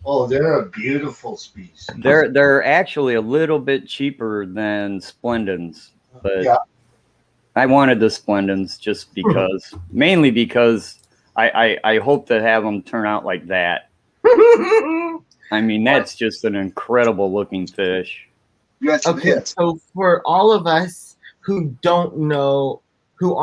Oh, they're a beautiful species. They're actually a little bit cheaper than splendens, but Yeah. I wanted the splendens just because, mainly because I hope to have them turn out like that. I mean, that's just an incredible looking fish. Yes, Okay, yes. so for all of us who don't know, who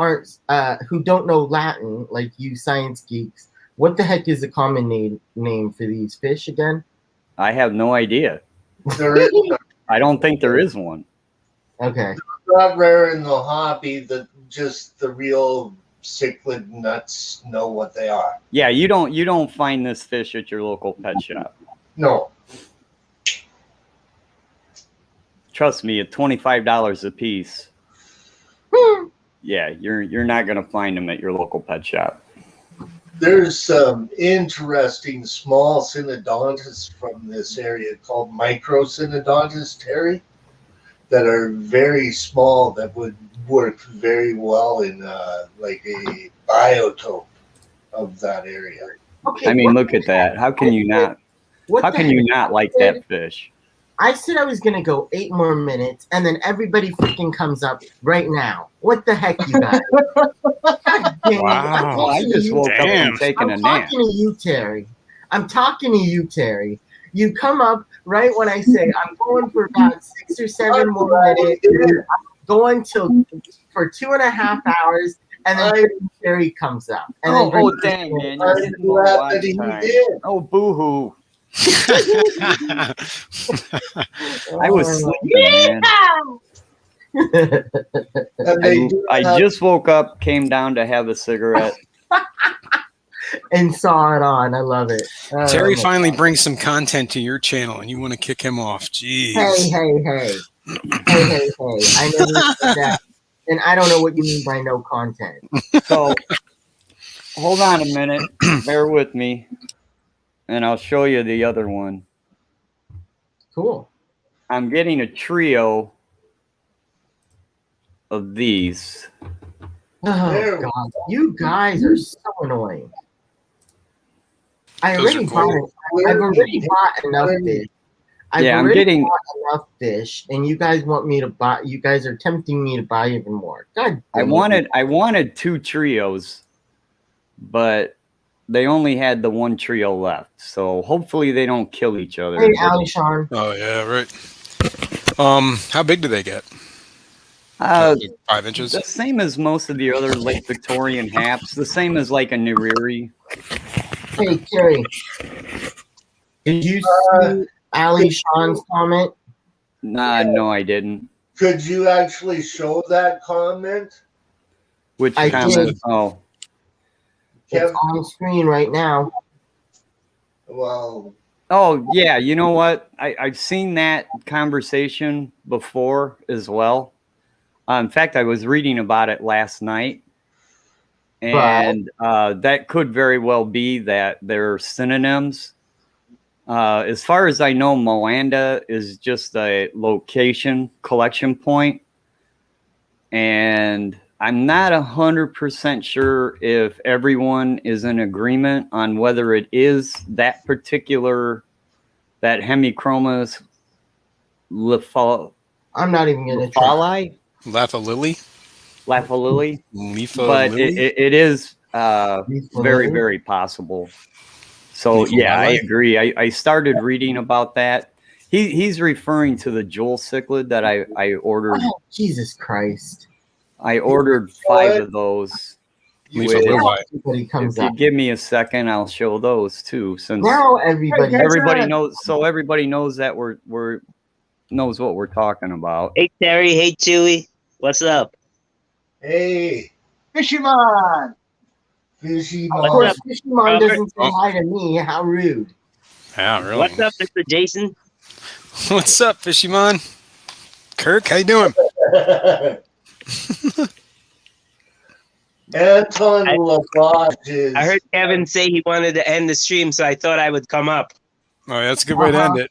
don't know Latin, like you science geeks, what the heck is the common name for these fish again? I have no idea. They're I don't think there is one. Okay. not rare in the hobby that just the real cichlid nuts know what they are. Yeah, you don't find this fish at your local pet shop. No. Trust me, at $25 a piece. Yeah, you're not gonna find them at your local pet shop. There's some interesting small synodontists from this area called microsynodontists, Terry, that are very small that would work very well in like a biotope of that area. Okay. I mean, look at that. How can you not? What How the can you heck? not like that fish? I said I was gonna go 8 more minutes, and then everybody freaking comes up right now. What the heck, you guys? God dang it. I'm Wow. I talking to just you, woke up Damn. and taking a I'm nap. talking to you, Terry. I'm talking to you, Terry. You come up right when I say I'm going for about 6 or 7 more minutes. I'm going till for 2.5 hours, and then Terry comes up. And then Oh, dang, man. You're I'm getting more glad watch that he time. did. Oh, boo-hoo. I was Oh. sleeping, man. And they do I have- just woke up, came down to have a cigarette. And saw it on. I love it. Oh, Terry my finally God. brings some content to your channel, and you want to kick him off. Jeez. Hey. I never said that. And I don't know what you mean by no content. So, hold on a minute. Bear with me. And I'll show you the other one. Cool. I'm getting a trio of these. Oh, There. God. You guys are so annoying. Those are cool. I've already bought enough fish. I've Yeah, I'm already getting- bought enough fish, and you guys want me to buy. You guys are tempting me to buy even more. God, I damn it. wanted 2 trios, but they only had the 1 trio left. So hopefully they don't kill each other. Hey, Alishan. Oh yeah, right. How big do they get? 5 5 inches. The same as most of the other Lake Victorian haps. The same as like a Niriri. Hey, Terry. Did you see Ali Sean's comment? No, I didn't. Could you actually show that comment? Which I comment? did. Oh, It's on screen right now. Well, oh yeah. You know what? I've seen that conversation before as well. In fact, I was reading about it last night, and that could very well be that they're synonyms. As far as I know, Moanda is just a location collection point, and I'm not 100% sure if everyone is in agreement on whether it is that particular, that Hemichromis I'm not even going to try. Lafalili, Lafalili. but it is very, very possible. So yeah, I agree. I started reading about that. He's referring to the jewel cichlid that I ordered. Oh, Jesus Christ. I ordered 5 of those. Everybody comes If you up. give me a second, I'll show those too. Since Now everybody knows, so everybody knows that we're knows what we're talking about. Hey Terry, hey Chewy, what's up? hey, Fisherman. Of course, Fishimon doesn't say hi to me. How rude. Yeah, really. What's up, Mr. Jason? What's up, Fishymon? Kirk, how you doing? Anton Lafarge is. I heard Kevin say he wanted to end the stream, so I thought I would come up. Oh, that's a good way to end it.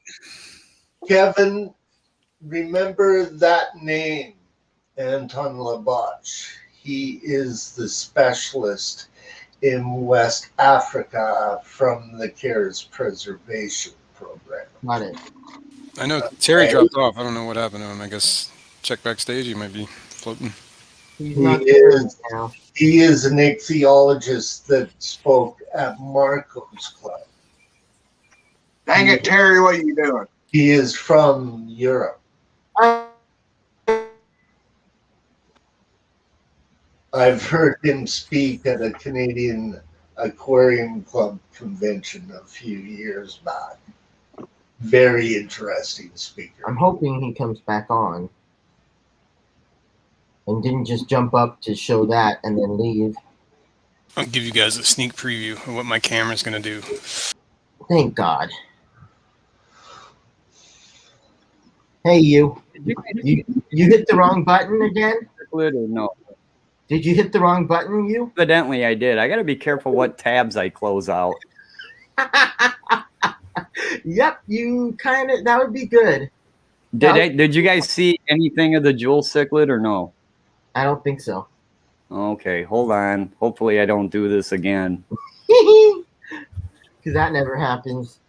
Kevin, remember that name, Anton Lafarge. He is the specialist in West Africa from the CARES Preservation Program. Got it. I know Terry dropped off. I don't know what happened to him. I guess check backstage. He might be floating. He's He not there is. now. He is an ichthyologist that spoke at Marco's Club. Dang it, Terry, what are you doing? He is from Europe. I've heard him speak at a Canadian Aquarium Club convention a few years back. Very interesting speaker. I'm hoping he comes back on and didn't just jump up to show that and then leave. I'll give you guys a sneak preview of what my camera's going to do. Thank God. Hey, you hit the wrong button again? Or no? Did you hit the wrong button, you? Evidently, I did. I got to be careful what tabs I close out. Yep, you kind of, that would be good. Did you guys see anything of the jewel cichlid or no? I don't think so. Okay, hold on. Hopefully I don't do this again. Because that never happens.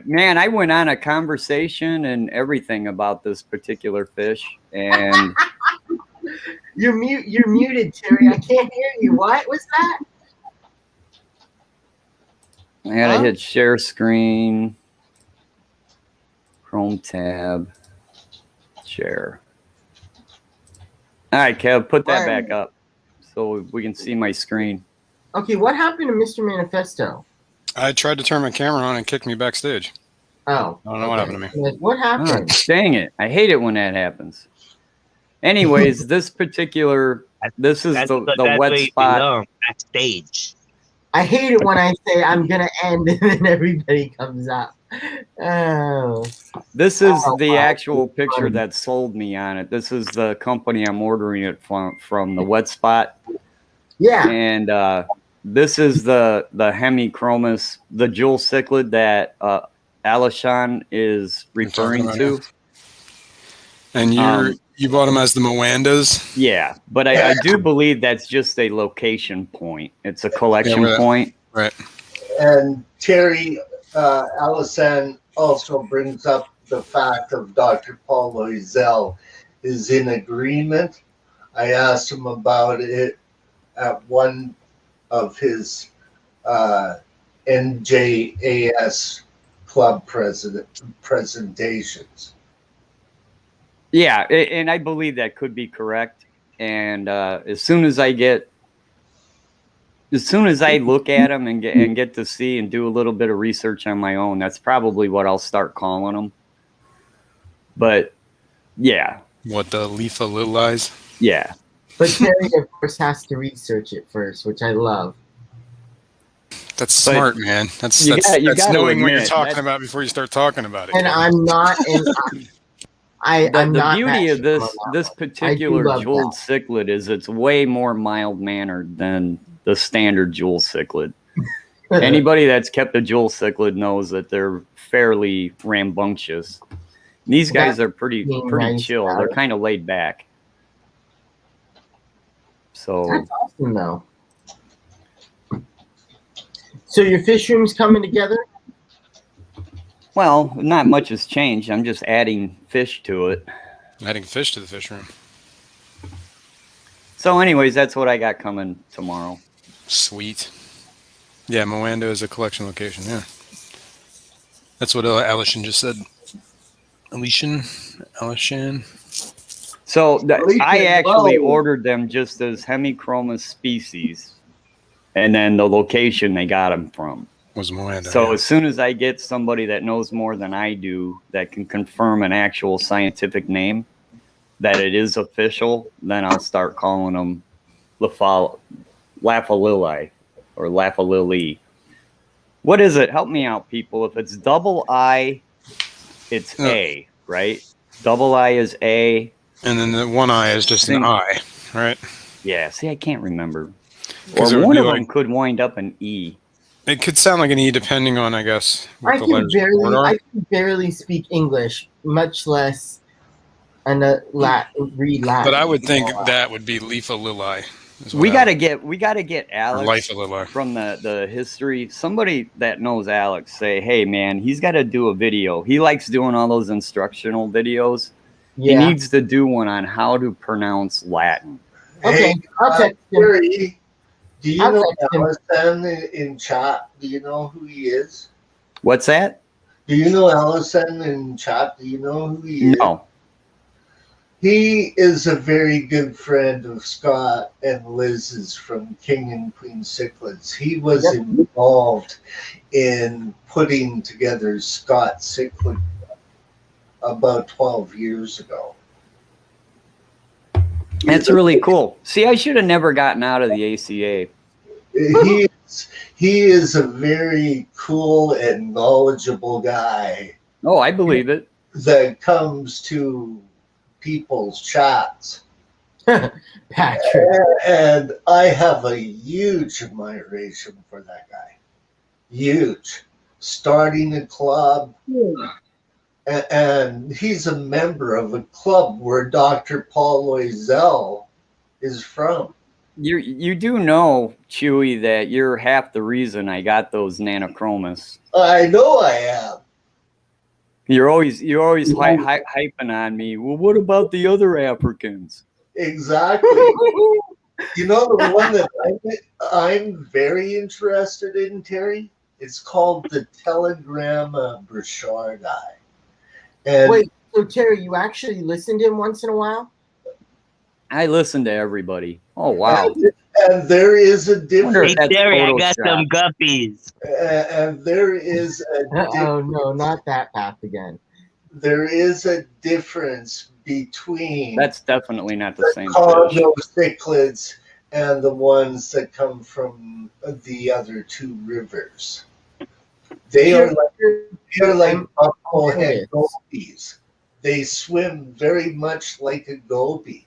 Man, I went on a conversation and everything about this particular fish, and You're muted, Terry. I can't hear you. What was that? I had to hit share screen, Chrome tab, share. All right, Kev, put that back up so we can see my screen. Okay, what happened to Mr. Manifesto? I tried to turn my camera on and kicked me backstage. Oh. I don't know what happened to me. Like, what happened? Oh, dang it. I hate it when that happens. Anyways, this is the wet spot. Backstage. I hate it when I say I'm going to end and then everybody comes up. Oh. This is the actual picture that sold me on it. This is the company I'm ordering it from the wet spot. Yeah. And this is the hemichromis, the jewel cichlid that Alishan is referring to. And you bought them as the Moandas? Yeah, but I do believe that's just a location point. It's a collection point. Right. And Terry, Allison also brings up the fact of Dr. Paul Loisel is in agreement. I asked him about it at one of his NJAS club presentations. Yeah, and I believe that could be correct. And as soon as I look at them and get to see and do a little bit of research on my own, that's probably what I'll start calling them. But yeah, what, the Leaf of Little Eyes? Yeah. But Terry, of course, has to research it first, which I love. That's smart, man. That's knowing what you're talking about before you start talking about it. And I'm not. The beauty of this particular jeweled cichlid is it's way more mild mannered than the standard jewel cichlid. Anybody that's kept a jewel cichlid knows that they're fairly rambunctious. These guys are pretty chill. They're kind of laid back. So that's awesome, though. So your fish room's coming together? Well, not much has changed. I'm just adding fish to it. Adding fish to the fish room. So anyways, that's what I got coming tomorrow. Sweet. Yeah, Moanda is a collection location, yeah. That's what Alishan just said. Alishan. So I actually ordered them just as hemichromis species. And then the location they got them from was Moanda. So as soon as I get somebody that knows more than I do that can confirm an actual scientific name, that it is official, then I'll start calling them Laphalillae or Laphalillae. What is it? Help me out, people. If it's double I, it's A, right? Double I is A. And then the one eye is just an I, right? Yeah, see, I can't remember. Or one of them could wind up an E. It could sound like an E depending on, I guess, what I the can letters barely speak English, much less read Latin. But I would think that would be Laphalillae. We gotta get Alex Laphalillae. from the history. Somebody that knows Alex say, hey man, he's got to do a video. He likes doing all those instructional videos. Yeah. He needs to do one on how to pronounce Latin. Okay, I'll text him. Terry, do you know Allison in chat? Do you know who he is? What's that? Do you know Allison in chat? Do you know who he is? No. He is a very good friend of Scott and Liz's from King and Queen Cichlids. He was involved in putting together Scott Cichlid about 12 years ago. That's really cool. See, I should have never gotten out of the ACA. He is a very cool and knowledgeable guy. Oh, I believe it. That comes to people's chats. Patrick. And I have a huge admiration for that guy. Huge. Starting a club. And he's a member of a club where Dr. Paul Loisel is from. You do know, Chewy, that you're half the reason I got those Nanochromis. I know I am. You're always hyping on me. Well, what about the other Africans? Exactly. You know the one that I'm very interested in, Terry? It's called the Telegram Burchard eye. And Wait, so Terry, you actually listen to him once in a while? I listen to everybody. Oh, wow. And there is a difference. Hey, Terry, I got some guppies. And there is Oh no, not that path again. There is a difference between That's definitely not the same fish. Congo cichlids and the ones that come from the other two rivers. They are like bufflehead gobies. They swim very much like a goby.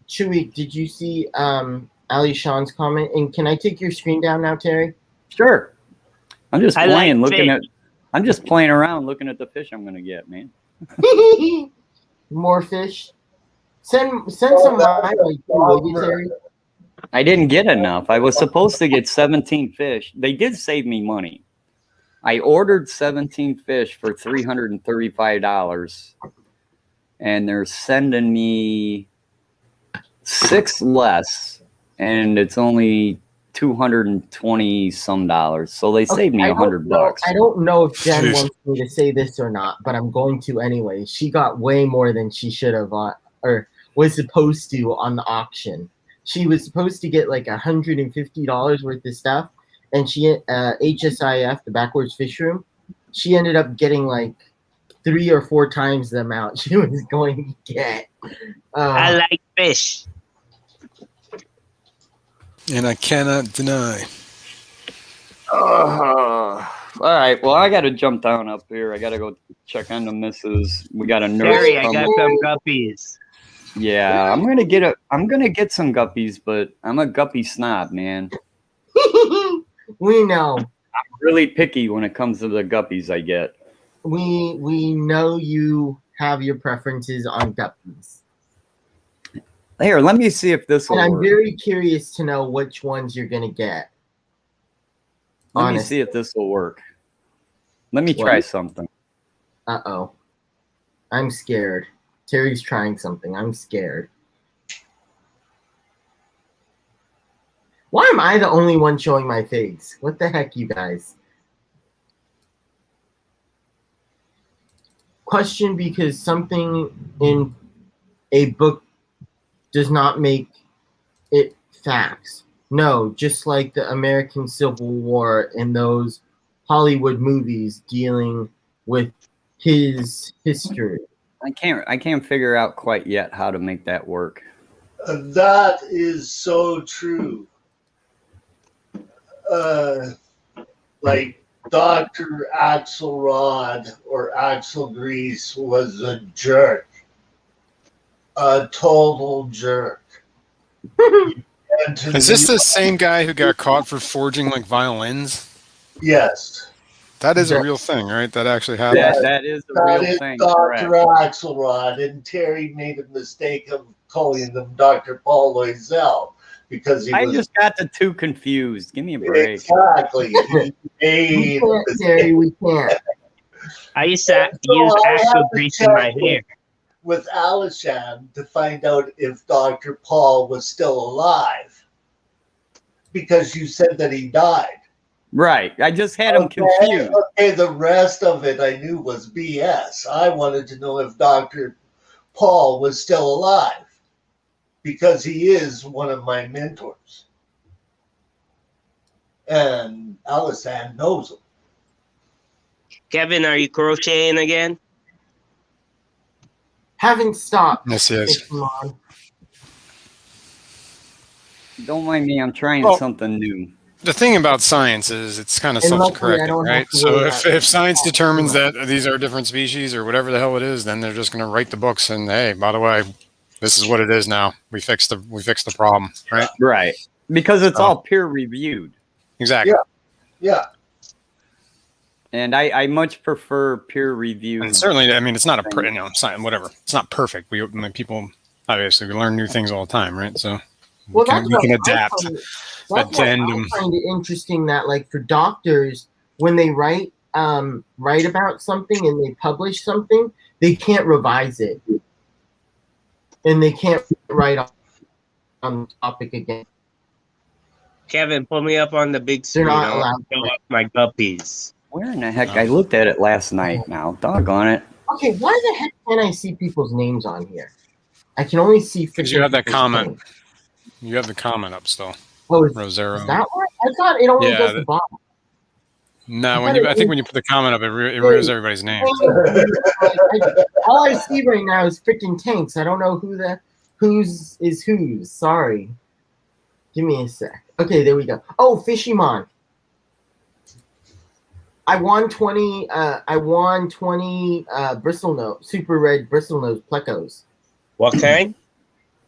Chewy, did you see Ali Sean's comment? And can I take your screen down now, Terry? Sure. I'm just I playing, like looking fish. at. I'm just playing around, looking at the fish I'm gonna get, man. More fish. Send some my way too, will you, Terry? I didn't get enough. I was supposed to get 17 fish. They did save me money. I ordered 17 fish for $335, and they're sending me 6 less, and it's only $220 some dollars. So they saved me $100. I don't know if Jen wants me to say this or not, but I'm going to anyway. She got way more than she should have or was supposed to on the auction. She was supposed to get like $150 worth of stuff, and she HSIF, the Backwards Fish Room, she ended up getting like 3 or 4 times the amount she was going to get. I like fish. And I cannot deny. All right. Well, I got to jump down up here. I got to go check on the missus. We got a nurse. Terry, I coming. got some guppies. Yeah, I'm gonna get some guppies, but I'm a guppy snob, man. We know. I'm really picky when it comes to the guppies I get. We know you have your preferences on guppies. Here, let me see if this will And I'm work. very curious to know which ones you're gonna get. Let me Honest. see if this will work. Let me try something. Uh-oh. I'm scared. Terry's trying something. I'm scared. Why am I the only one showing my face? What the heck, you guys? Question, because something in a book does not make it facts. No, just like the American Civil War and those Hollywood movies dealing with his history. I can't figure out quite yet how to make that work. That is so true. Like Dr. Axelrod or Axel Grease was a jerk. A total jerk. Is this the same guy who got caught for forging like violins? Yes. That is a real thing, right? That actually happened. That is a That real is thing. Dr. Correct. Axelrod, and Terry made a mistake of calling them Dr. Paul Loisel because he I was just got the two confused. Give me a break. exactly. He We made can't, Terry, we can't. I used to use I actual have to grease in my check hair. with Alishan to find out if Dr. Paul was still alive because you said that he died. Right. I just had him confused. Okay, the rest of it I knew was BS. I wanted to know if Dr. Paul was still alive because he is one of my mentors. And Alishan knows him. Kevin, are you crocheting again? Haven't stopped. Yes, yes. Come on. Don't mind me. I'm trying Well, something new. The thing about science is it's kind of And luckily, I self-correcting, don't have right? to So worry if, about if science that. determines that these are different species or whatever the hell it is, then they're just going to write the books and hey, by the way, this is what it is now. We fixed the problem, right? Right. Because it's all peer reviewed. Exactly. Yeah. And I much prefer peer reviewed. And certainly, I mean, it's not a science, whatever. It's not perfect. People obviously we learn new things all the time, right? So Well, we can I adapt. find it- that's why Addendum. I find it interesting that, like, for doctors, when they write about something and they publish something, they can't revise it, and they can't write on the topic again. Kevin, pull me up on the big screen. not I want to allowed. show up my guppies. Where in the heck? I looked at it last night now. Doggone it. Okay, why the heck can't I see people's names on here? I can only see. Because you have that people's comment. names. You have the comment up still. Oh, is Rosero. that one? I thought it only Yeah, does the that- bottom. No, I think when you put the comment up, it removes everybody's name. All I see right now is freaking tanks. I don't know whose is whose. Sorry. Give me a sec. Okay, there we go. Oh, Fishymon. I won 20 bristlenose, super red bristlenose plecos. What kind?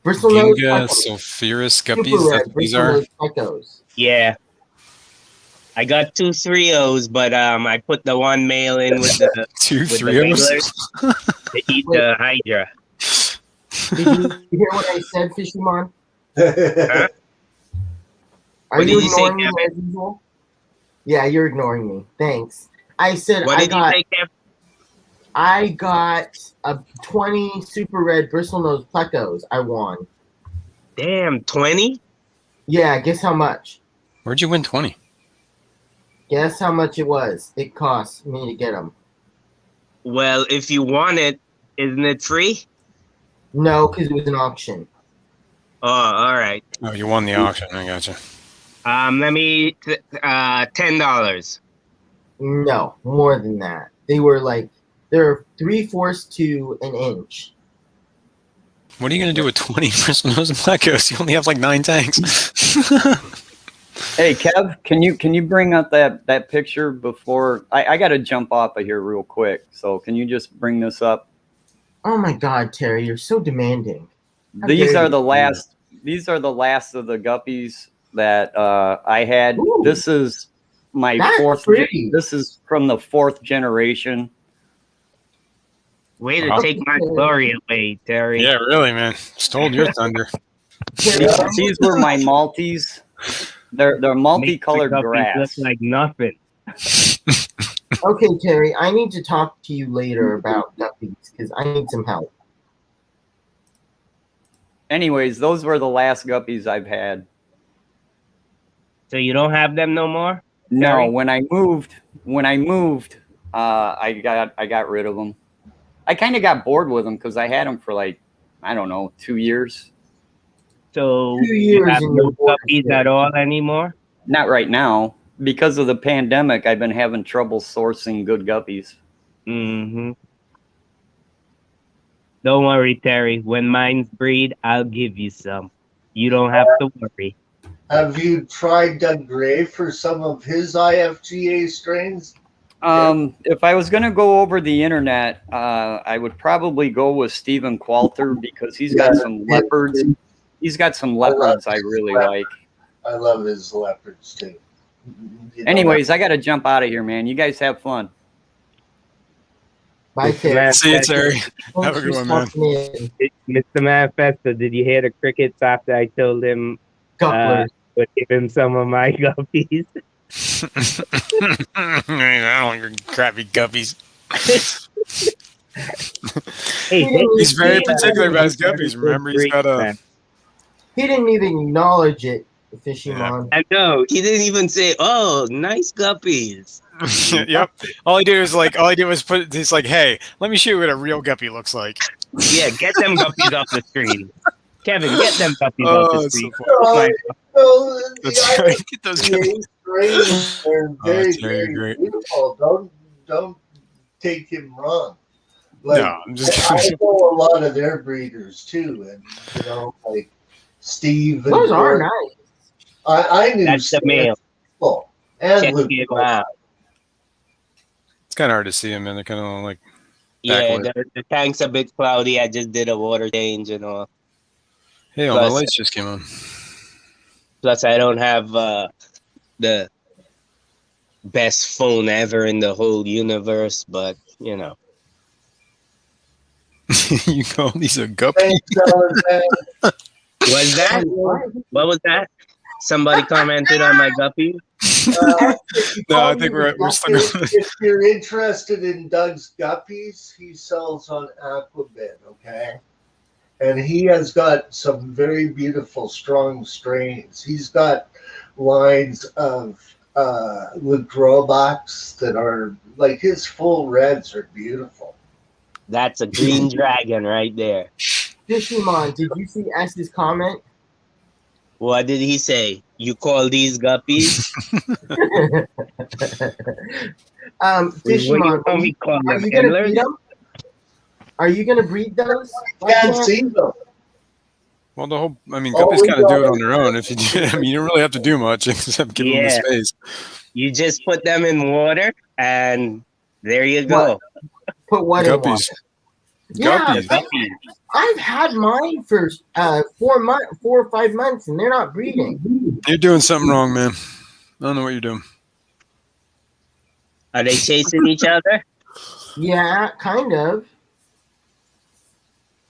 Bristlenose Ginga, plecos. Sulphurus Super guppies. red That's what these are. bristlenose plecos. Yeah. I got 2 3-0s, but I put the one male in with the Two with the 3-0s? regulars to eat the Hydra. Did you hear what I said, Fishymon? Huh? Are What you did you say, ignoring me as usual? Yeah, you're ignoring me. Thanks. I said What did you say, Kevin? I got a 20 super red bristlenose plecos. I won. Damn, 20? Yeah, guess how much? Where'd you win 20? Guess how much it was. It cost me to get them. Well, if you want it, isn't it free? No, because it was an auction. Oh, all right. Oh, you won the auction. I gotcha. Let me $10. No, more than that. They're 3/4 to an inch. What are you gonna do with 20 bristlenose and plecos? You only have like 9 tanks. Hey, Kev, can you bring up that picture before I got to jump off of here real quick? So can you just bring this up? Oh my God, Terry, you're so demanding. How These dare are you. the last. These are the last of the guppies that I had. Ooh. This is my That's fourth. pretty. This is from the 4th generation. Way to take my glory away, Terry. Yeah, really, man. Stole your thunder. These were my Maltese. They're multicolored Makes the guppies grass. Look like nothing. Okay, Terry, I need to talk to you later about guppies because I need some help. Anyways, those were the last guppies I've had. So you don't have them no more? No, Terry? when I moved, I got rid of them. I kind of got bored with them because I had them for like, I don't know, 2 years. So 2 you years have in no your board guppies at all anymore? Not right now. Because of the pandemic, I've been having trouble sourcing good guppies. Mm-hmm. Don't worry, Terry. When mines breed, I'll give you some. You don't have to worry. Have you tried Doug Gray for some of his IFGA strains? If I was going to go over the internet, I would probably go with Stephen Qualter because he's got some leopards. He's got some leopards I really like. I love his leopards too. You know, Anyways, I got to jump out of here, man. You guys have fun. Bye, Terry. See you, Terry. Have a Thanks good for one, man. stopping in. Mr. Manifesto, did you hear the crickets after I told him Gupplers. would give him some of my guppies? I don't want your crappy guppies. Hey, He's very particular about his guppies. Remember, he's got a. He didn't even acknowledge it, Fishymon. I know. He didn't even say, "Oh, nice guppies." Yep. All he did was put. He's like, "Hey, let me show you what a real guppy looks like." Yeah, get them guppies off the screen. Kevin, get them guppies off the it's screen. so funny. So, That's right. Get those guppies. strains are very, it's very very great. beautiful. Don't take him wrong. Like, No, I'm just I kidding. know a lot of their breeders too, and you know, like Steve. And Those are Gordon. nice. I knew That's the Steve male. and Check Luke. it out. It's kind of hard to see them, man. They're kind of like. Yeah, Backward. the tank's a bit cloudy. I just did a water change and all. Hey, all the Plus- lights just came on. Plus, I don't have the best phone ever in the whole universe, but you know. You call these a guppy? Thanks, Alexander. Was that? What was that? Somebody commented on my guppy. No, I think we're stuck on If you're interested in Doug's guppies, he sells on Aquabit, okay? And he has got some very beautiful, strong strains. He's got lines of Lagrobox that are like his full reds are beautiful. That's a green dragon right there. Fishymon, did you see S's comment? What did he say? You call these guppies? Fishymon, What do you call are them? you gonna Endlers? breed them? Are you gonna breed those? Can't see them. Well, the whole, I mean, Oh, guppies we kind of do got it it. on their own. If you do, I mean, you don't really have to do much except give them the Yeah. space. You just put them in water, and there you go. Put what in water? Guppies. Yeah, Guppies. Guppies. I've had mine for 4 or 5 months, and they're not breeding. You're doing something wrong, man. I don't know what you're doing. Are they chasing each other? Yeah, kind of.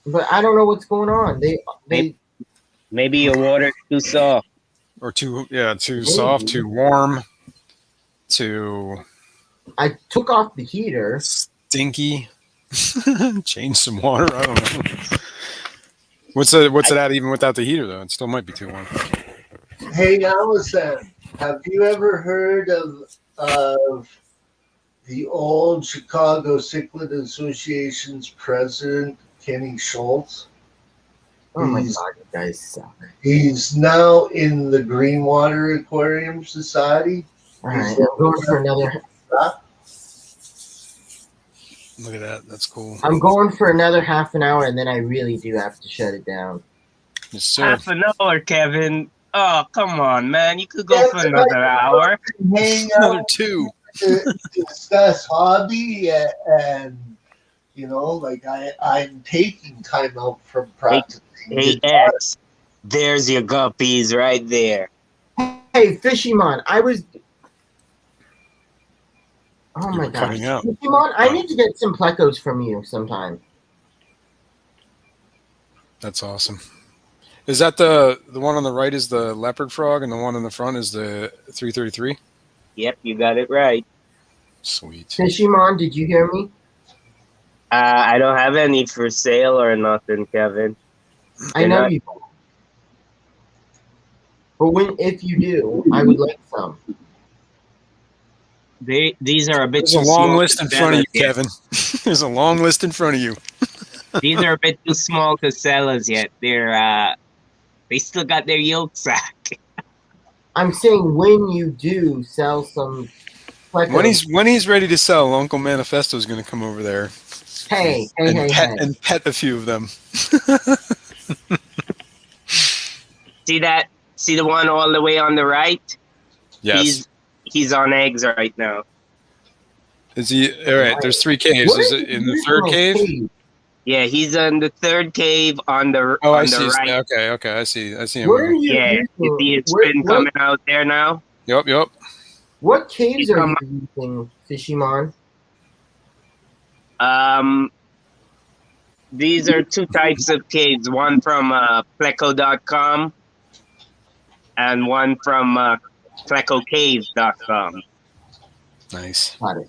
But I don't know what's going on. They Maybe your water's too soft. Or too soft, too warm, too I took off the heater. stinky. Change some water. I don't know. What's it at even without the heater though? It still might be too warm. Hey, Allison, have you ever heard of the old Chicago Cichlid Association's president, Kenny Schultz? Oh my god, you guys suck. He's now in the Greenwater Aquarium Society. All right, I'm going for another. Look at that. That's cool. I'm going for another half an hour, and then I really do have to shut it down. Yes, sir. Half an hour, Kevin. Oh, come on, man. You could go for another hour. Hang Another out, 2. discuss hobby, and like I'm taking time out from practicing. Hey, X. There's your guppies right there. Hey, Fishymon, I was. Oh my were god, cutting out. Fishymon, I need to get some plecos from you sometime. That's awesome. Is that the one on the right is the leopard frog and the one in the front is the 333? Yep, you got it right. Sweet. Fishymon, did you hear me? I don't have any for sale or nothing, Kevin. I know not- you don't. But if you do, I would like some. These are a bit There's too a long small list to in front of you, sell as Kevin. There's a long list in front of you. yet. These are a bit too small to sell as yet. They still got their yolk sack. I'm saying when you do sell some plecos. When he's ready to sell, Uncle Manifesto is going to come over there Hey, and pet a few of them. See that? See the one all the way on the right? Yes. He's on eggs right now. Is he? All right. There's 3 caves. What Is is it in the this 3rd little cave? Yeah, he's in the 3rd cave on the Oh, on I the see. right. Okay. I see him. Where are moving. you? Yeah, using- you see his where- fin coming out there now? Yep. What caves You are come you using, Fishymon? These are 2 types of caves. One from pleco.com and one from plecocave.com. Nice. Got it.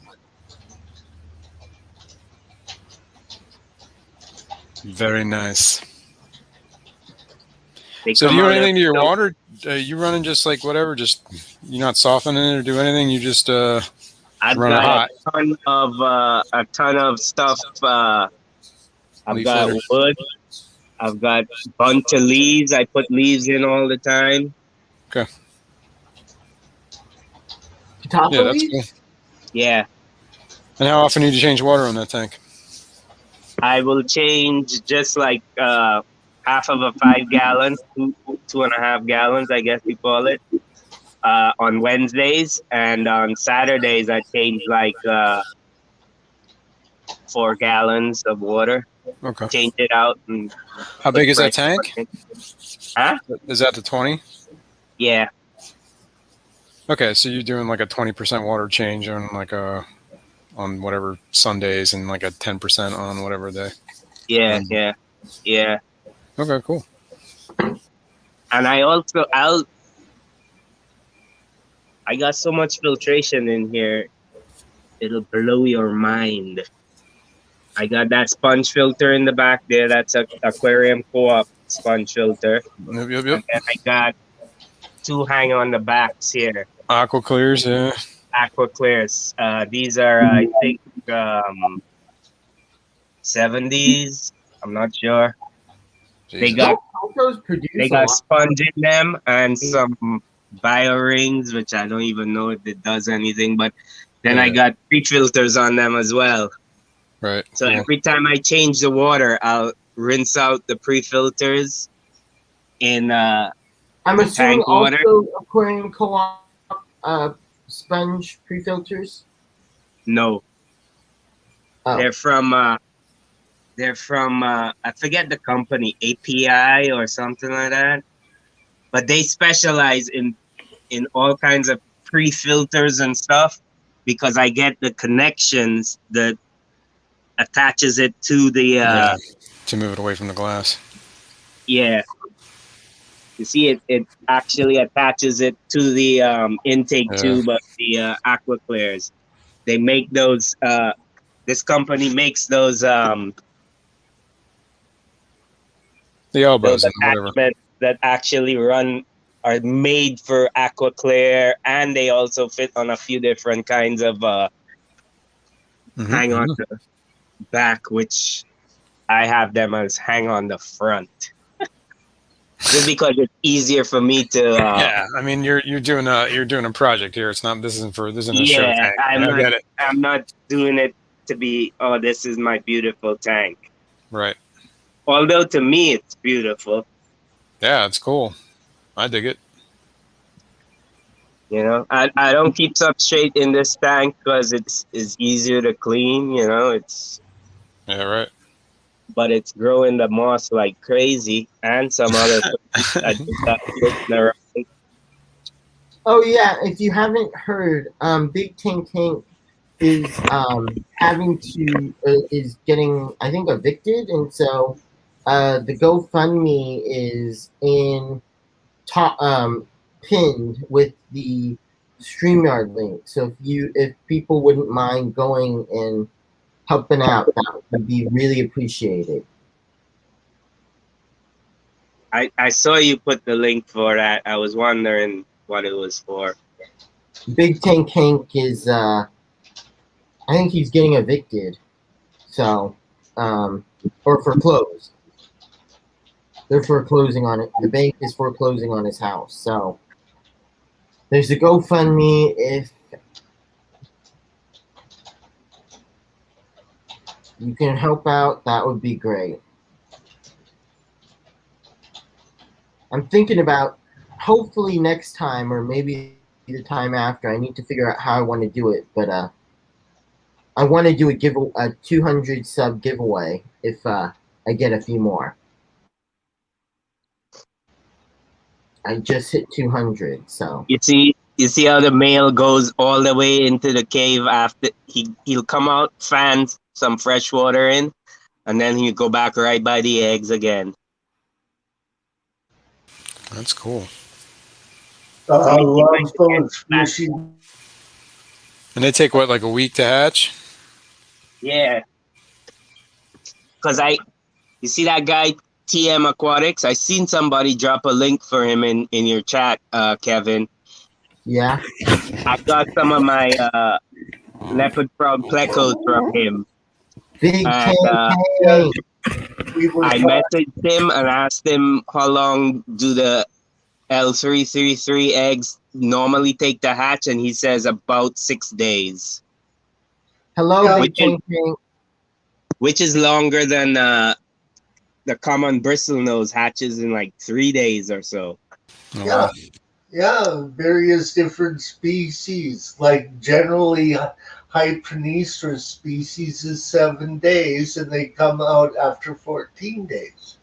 Very nice. They So do come you do out anything to your of- water? You running just like whatever? Just you're not softening it or do anything? You just I've run it hot. got a ton of stuff. I've Leaf got litter. wood. I've got a bunch of leaves. I put leaves in all the time. Okay. Top Yeah, that's cool. Yeah, And how often do you change water on that tank? I will change just like half of a 5 gallon, 2.5 gallons, I guess we call it, on Wednesdays, and on Saturdays I change like 4 gallons of water. Okay. Change it out. And How big is that tank? Huh? Is that the 20? Yeah. Okay, so you're doing like a 20% water change on like on whatever Sundays and like a 10% on whatever day. Yeah, yeah. Okay, cool. And I got so much filtration in here, it'll blow your mind. I got that sponge filter in the back there. That's a Aquarium Co-op sponge filter. Yep. And then I got 2 hang on the backs here. Aqua Clears, yeah. Aqua Clears. These are, I think, 70s. I'm not sure. They got sponge in them and some bio rings, which I don't even know if it does anything. But then I got pre-filters on them as well. Right. So every time I change the water, I'll rinse out the pre-filters in I'm assuming tank water. also Aquarium Co-op sponge pre-filters. No. Oh. They're from I forget the company, API or something like that. But they specialize in all kinds of pre-filters and stuff, because I get the connections that attaches it to the to move it away from the glass. Yeah. You see, it actually attaches it to the intake tube of the Aqua Clears. They make those. This company makes those. The elbows those and whatever. attachments that actually are made for Aqua Clear, and they also fit on a few different kinds of hang on the back, which I have them as hang on the front. Just because it's easier for me to. Yeah, I mean you're doing a project here. This isn't a show tank. I'm not doing it to be. Oh, this is my beautiful tank. Right. Although to me it's beautiful. Yeah, it's cool. I dig it. You know, I don't keep substrate in this tank because it's easier to clean. You know, it's. Yeah. Right. But it's growing the moss like crazy, and some other things I just got looking around. Oh yeah, if you haven't heard, Big Tank is is getting, I think, evicted, and so the GoFundMe is pinned with the StreamYard link. So if people wouldn't mind going and helping out, that would be really appreciated. I saw you put the link for that. I was wondering what it was for. Big Tank Hank is, I think he's getting evicted. So, or foreclosed. They're foreclosing on it. The bank is foreclosing on his house. So, there's a GoFundMe. If you can help out, that would be great. I'm thinking about, hopefully next time, or maybe the time after, I need to figure out how I want to do it. But I want to do a 200 sub giveaway if I get a few more. I just hit 200, so. You see how the male goes all the way into the cave after he'll come out, fan some fresh water in, and then he'll go back right by the eggs again. That's cool. Love those fishy. And they take what, like a week to hatch? Yeah. Because you see that guy TM Aquatics? I seen somebody drop a link for him in your chat, Kevin. Yeah. I got some of my leopard frog plecos from him. Big I messaged him and asked him how long do the L333 eggs normally take to hatch, and he says about 6 days. Hello, which is longer than the common bristlenose hatches in like 3 days or so. Yeah, various different species. Like generally, Hypernestrus species is 7 days, and they come out after 14 days.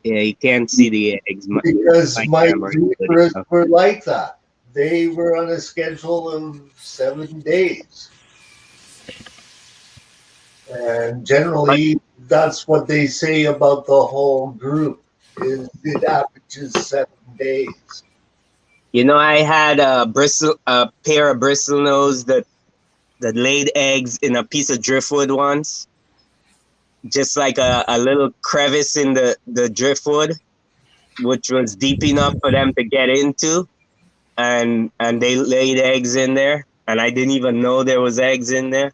Yeah, you can't see the eggs. Because my zebras were like that. They were on a schedule of 7 days. And generally, that's what they say about the whole group. Is it averages 7 days. You know, I had a pair of bristlenose that laid eggs in a piece of driftwood once. Just like a little crevice in the driftwood, which was deep enough for them to get into, and they laid eggs in there, and I didn't even know there was eggs in there.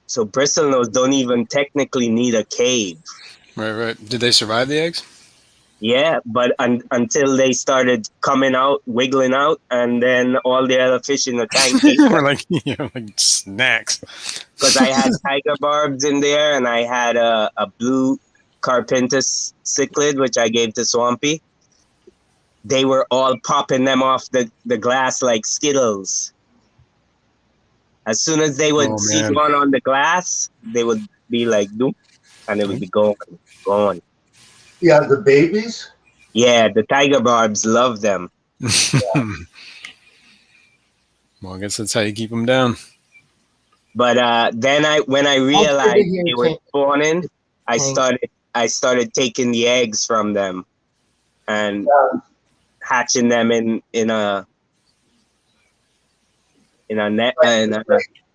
So bristlenose don't even technically need a cave. Right. Did they survive the eggs? Yeah, but until they started coming out, wiggling out, and then all the other fish in the tank ate them. We're like, like snacks. Because I had tiger barbs in there, and I had a blue Carpintus cichlid, which I gave to Swampy. They were all popping them off the glass like Skittles. As soon as they would see one on the glass, they would be like, doop, and it would be gone. Yeah, the babies? Yeah, the tiger barbs love them. Yeah. Well, I guess that's how you keep them down. But then when I realized they were spawning, I started taking the eggs from them and hatching them in a net in a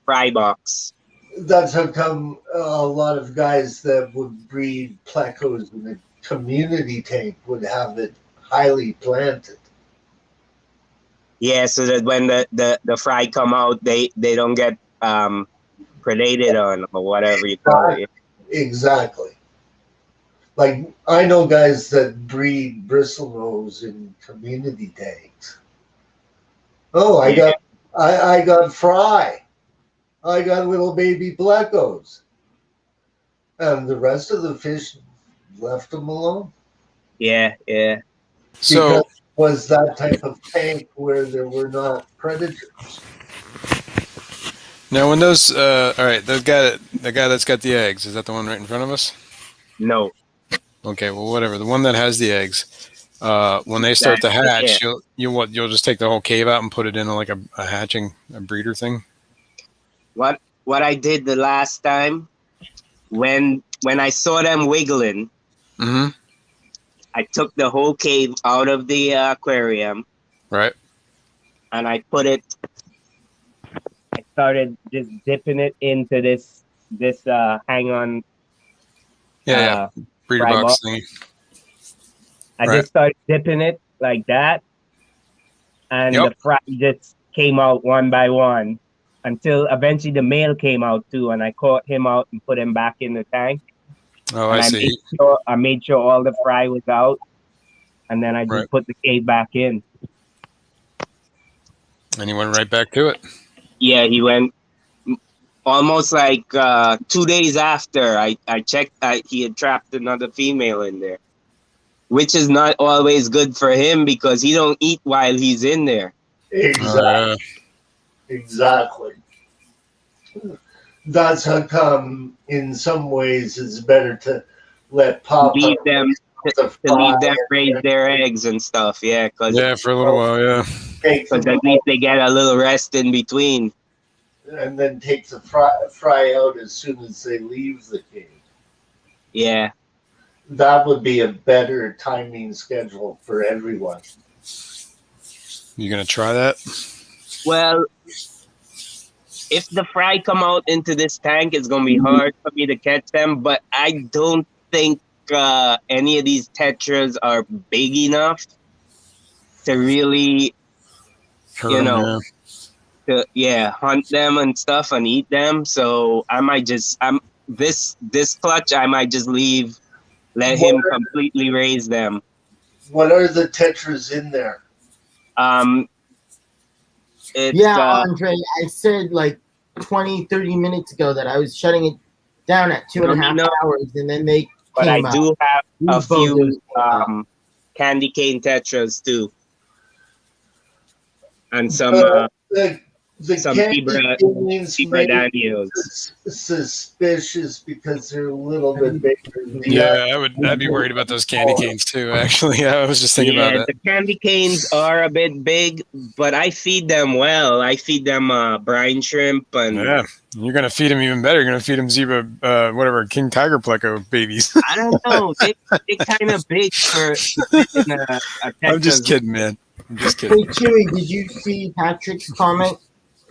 fry box. That's how come a lot of guys that would breed plecos in the community tank would have it highly planted. Yeah, so that when the fry come out, they don't get predated on or whatever you call it. Exactly. Like I know guys that breed bristlenose in community tanks. Oh, I got fry. I got little baby plecos. And the rest of the fish left them alone. Yeah. So because it was that type of tank where there were not predators. Now, when those, all right, the guy that's got the eggs, is that the one right in front of us? No. Okay, well, whatever. The one that has the eggs, when they start to hatch, you'll just take the whole cave out and put it in like a breeder thing. What I did the last time, when I saw them wiggling, I took the whole cave out of the aquarium. Right. And I started just dipping it into this hang on. Yeah. Breeder box thingy. I just started dipping it like that. And the fry just came out one by one until eventually the male came out too. And I caught him out and put him back in the tank. Oh, I see. I made sure all the fry was out. And then I just put the cave back in. And he went right back to it. Yeah, he went almost like 2 days after I checked. He had trapped another female in there, which is not always good for him because he don't eat while he's in there. Exactly. That's how come in some ways it's better to let Papa leave them raise their eggs and stuff. Yeah, for a little while. Yeah, because at least they get a little rest in between. And then take the fry out as soon as they leave the cave. Yeah. That would be a better timing schedule for everyone. You gonna try that? Well, if the fry come out into this tank, it's gonna be hard for me to catch them. But I don't think any of these tetras are big enough to really, hunt them and stuff and eat them. So I might just this clutch I might just let him completely raise them. What are the tetras in there? Andre, I said like 20-30 minutes ago that I was shutting it down at 2.5 hours, and then they but came I out. do have a few candy cane tetras too, and some The some candy zebra canes make Daniels. suspicious because they're a little bit bigger. Yeah, I'd be worried about those candy canes too. Actually, I was just thinking about Yeah, that. the candy canes are a bit big, but I feed them well. I feed them brine shrimp and Yeah, you're gonna feed them even better. You're gonna feed them zebra, whatever, king tiger pleco babies. I don't know. They kind of big for in a I'm just Texas. kidding, man. I'm just Hey, kidding. Chewy, did you see Patrick's comment?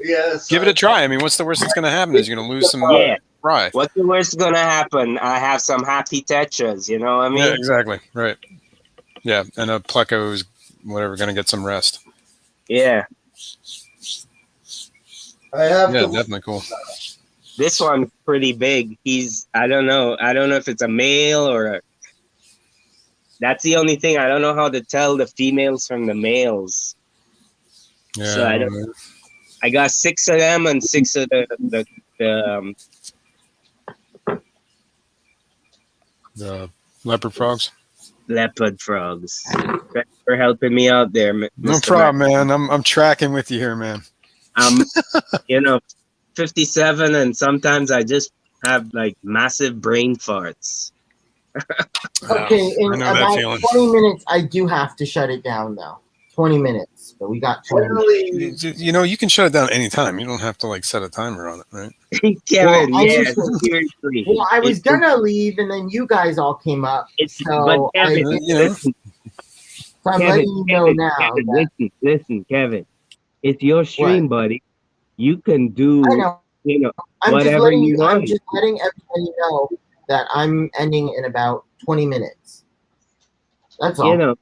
Yes. Give it a try. I mean, what's the worst that's gonna happen? Is you're gonna lose some Yeah. fry. What's the worst gonna happen? I have some happy tetras. You know what I mean? Yeah, exactly. Right. Yeah, and a pleco is whatever gonna get some rest. Yeah. I have Yeah, to definitely cool. This one's pretty big. I don't know if it's a male or a. That's the only thing. I don't know how to tell the females from the males. Yeah. So I got 6 of them and 6 of the leopard frogs. leopard frogs. Thanks for helping me out there, No Mr. problem, man. I'm tracking with you here, man. 57, and sometimes I just have like massive brain farts. Okay, in I know that about feeling. 20 minutes, I do have to shut it down, though. 20 minutes, but we got 20 minutes. You know, you can shut it down anytime. You don't have to like set a timer on it, right? Kevin, Well, I yeah, just- seriously. Well, I was gonna leave, and then you guys all came up. So, but Kevin, so I'm letting you know now. that- listen, Kevin. It's your stream, buddy. You can do, I know. I'm just whatever letting you want. I'm just letting everybody know that I'm ending in about 20 minutes. That's all.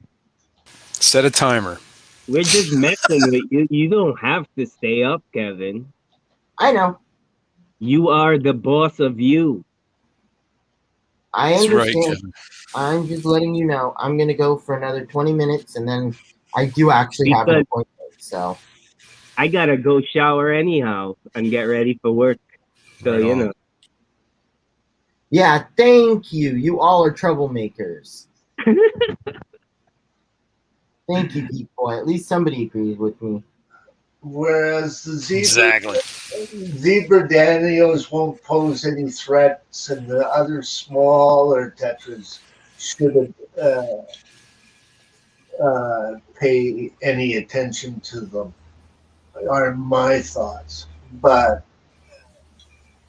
Set a timer. We're just messing with you. You don't have to stay up, Kevin. I know. You are the boss of you. I That's right, understand. Kevin. I'm just letting you know. I'm gonna go for another 20 minutes, and then I do actually have an Because- appointment. So I gotta go shower anyhow and get ready for work. So Right you on. know. yeah, thank you. You all are troublemakers. Thank you, Geek Boy. At least somebody agrees with me. Whereas the Exactly. zebra Danios won't pose any threats, and the other smaller tetras shouldn't pay any attention to them, are my thoughts. But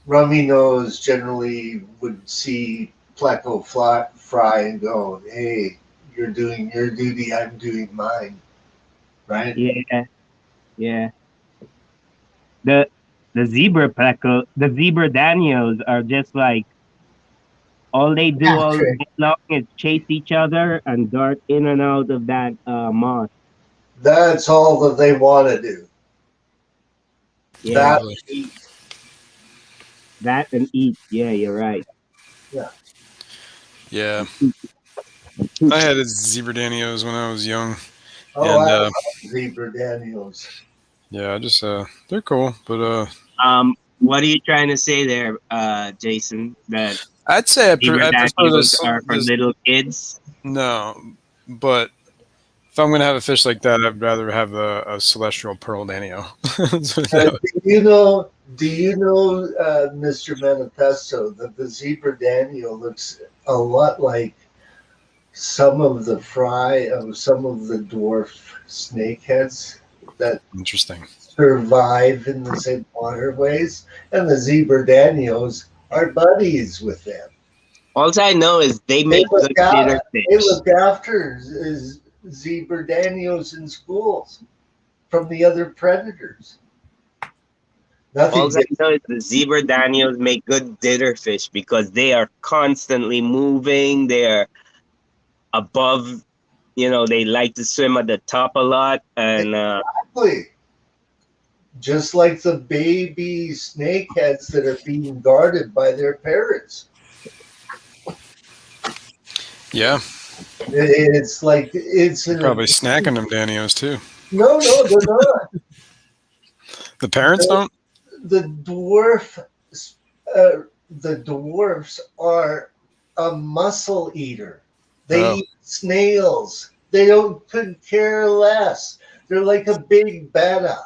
Rummy Nose generally would see Pleco fry and go, hey, you're doing your duty, I'm doing mine. Right? Yeah. The zebra pleco, the zebra Daniels are just like all they do Yeah, all true. day long is chase each other and dart in and out of that moss. That's all that they want to do. Yeah, That, that and eat. Yeah, you're right. Yeah. I had a zebra Danios when I was young. oh, And, I love zebra Daniels. Yeah, I just they're cool, but What are you trying to say there, Jason? That I'd say I zebra prefer Daniels this. are for little kids? No, but if I'm gonna have a fish like that, I'd rather have a celestial pearl Danio. Do you know, Mr. Manifesto, that the zebra Daniel looks a lot like some of the fry of some of the dwarf snakeheads that Interesting. survive in the same waterways, and the zebra Danios are buddies with them. All I know is they make look good out- dinner They fish. look after zebra Danios in schools from the other predators. Nothing. All I know is the zebra Daniels make good dinner fish because they are constantly moving. They're above, they like to swim at the top a lot. And Exactly. Just like the baby snakeheads that are being guarded by their parents. Yeah, It's like it's probably snacking them Danios too. no, they're not. The parents don't. The dwarfs are a mussel eater. They Oh. eat snails. They couldn't care less. They're like a big betta.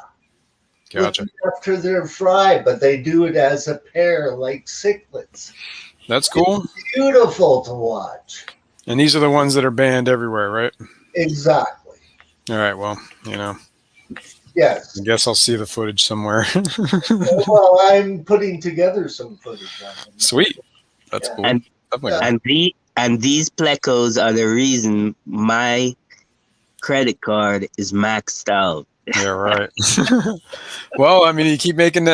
Gotcha. After they're fried, but they do it as a pair like cichlids. That's cool. It's beautiful to watch. And these are the ones that are banned everywhere, right? Exactly. All right. Well, you know, Yes. I guess I'll see the footage somewhere. Well, I'm putting together some footage on them. Sweet. That's Yeah. cool. And Definitely. and these plecos are the reason my credit card is maxed out. Yeah, right. Well, I mean, you keep having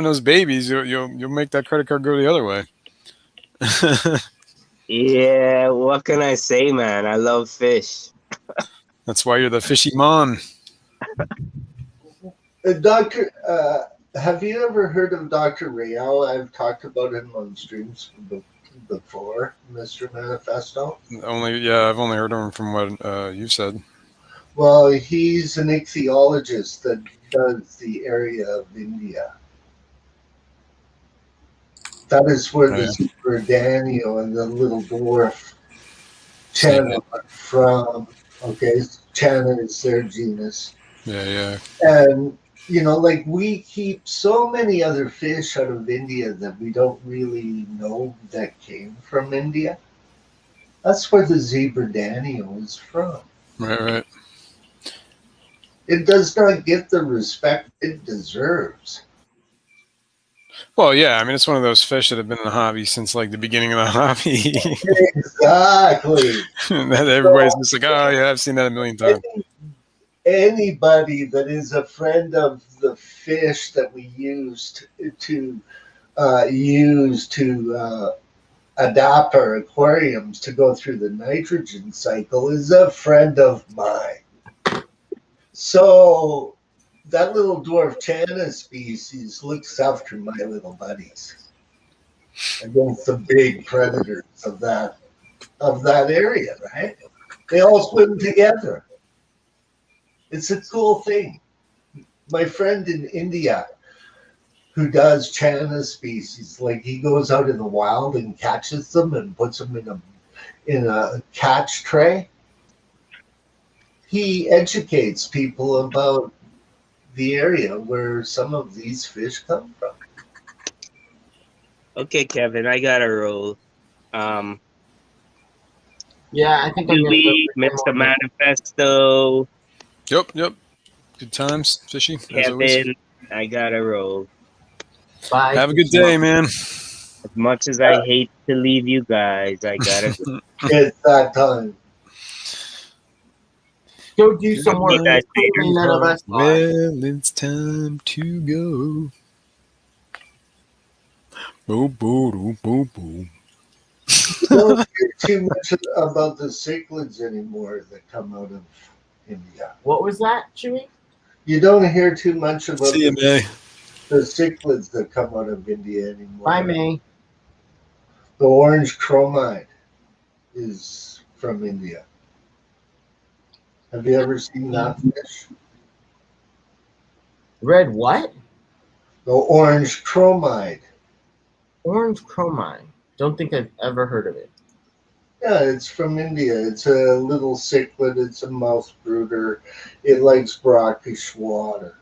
those babies, you'll make that credit card go the other way. Yeah, what can I say, man? I love fish. That's why you're the fishy mom. Doctor, have you ever heard of Dr. Real? I've talked about him on streams before, Mr. Manifesto. I've only heard of him from what you've said. Well, he's an ichthyologist that does the area of India. That is where the Zebra Daniel and the little dwarf Channa are from. Okay, Channa is their genus. Yeah. And, you know, like we keep so many other fish out of India that we don't really know that came from India. That's where the Zebra Daniel is from. Right. It does not get the respect it deserves. Well, yeah. I mean, it's one of those fish that have been in the hobby since like the beginning of the hobby. Exactly. And then everybody's just like, oh yeah, I've seen that a million times. Anybody that is a friend of the fish that we used to adapt our aquariums to go through the nitrogen cycle is a friend of mine. So that little dwarf Channa species looks after my little buddies against the big predators of that area, right? They all swim together. It's a cool thing. My friend in India who does Channa species, like he goes out in the wild and catches them and puts them in a catch tray. He educates people about the area where some of these fish come from. Okay, Kevin, I gotta roll. Yeah, I think I'm gonna Dewey, go Mr. Manifesto, Yep. Good times, fishy. As always. Kevin, I gotta roll. Bye. Have a good day, man. As much as I hate to leave you guys, I gotta go. It's that time. Go do some work. You guys later. None of us are. Well, it's time to go. Boo. Don't hear too much about the cichlids anymore that come out of India. What was that, Chewy? You don't hear too much about See you, May. the cichlids that come out of India anymore. Bye, May. The orange chromide is from India. Have you ever seen that fish? Red what? The orange chromide. Orange chromide. Don't think I've ever heard of it. Yeah, it's from India. It's a little cichlid. It's a mouse brooder. It likes brackish water.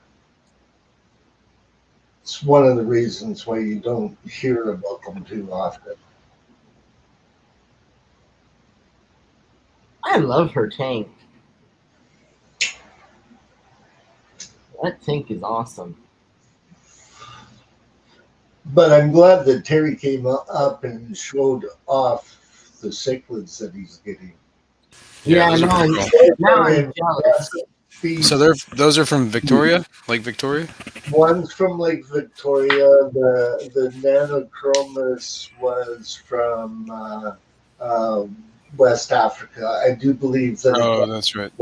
It's one of the reasons why you don't hear about them too often. I love her tank. That tank is awesome. But I'm glad that Terry came up and showed off the cichlids that he's getting. Yeah, those I are know. pretty Now I'm jealous. So those are from Victoria, Lake Victoria. One's from Lake Victoria. The Nanochromis was from West Africa. I do believe that. Oh, that's right.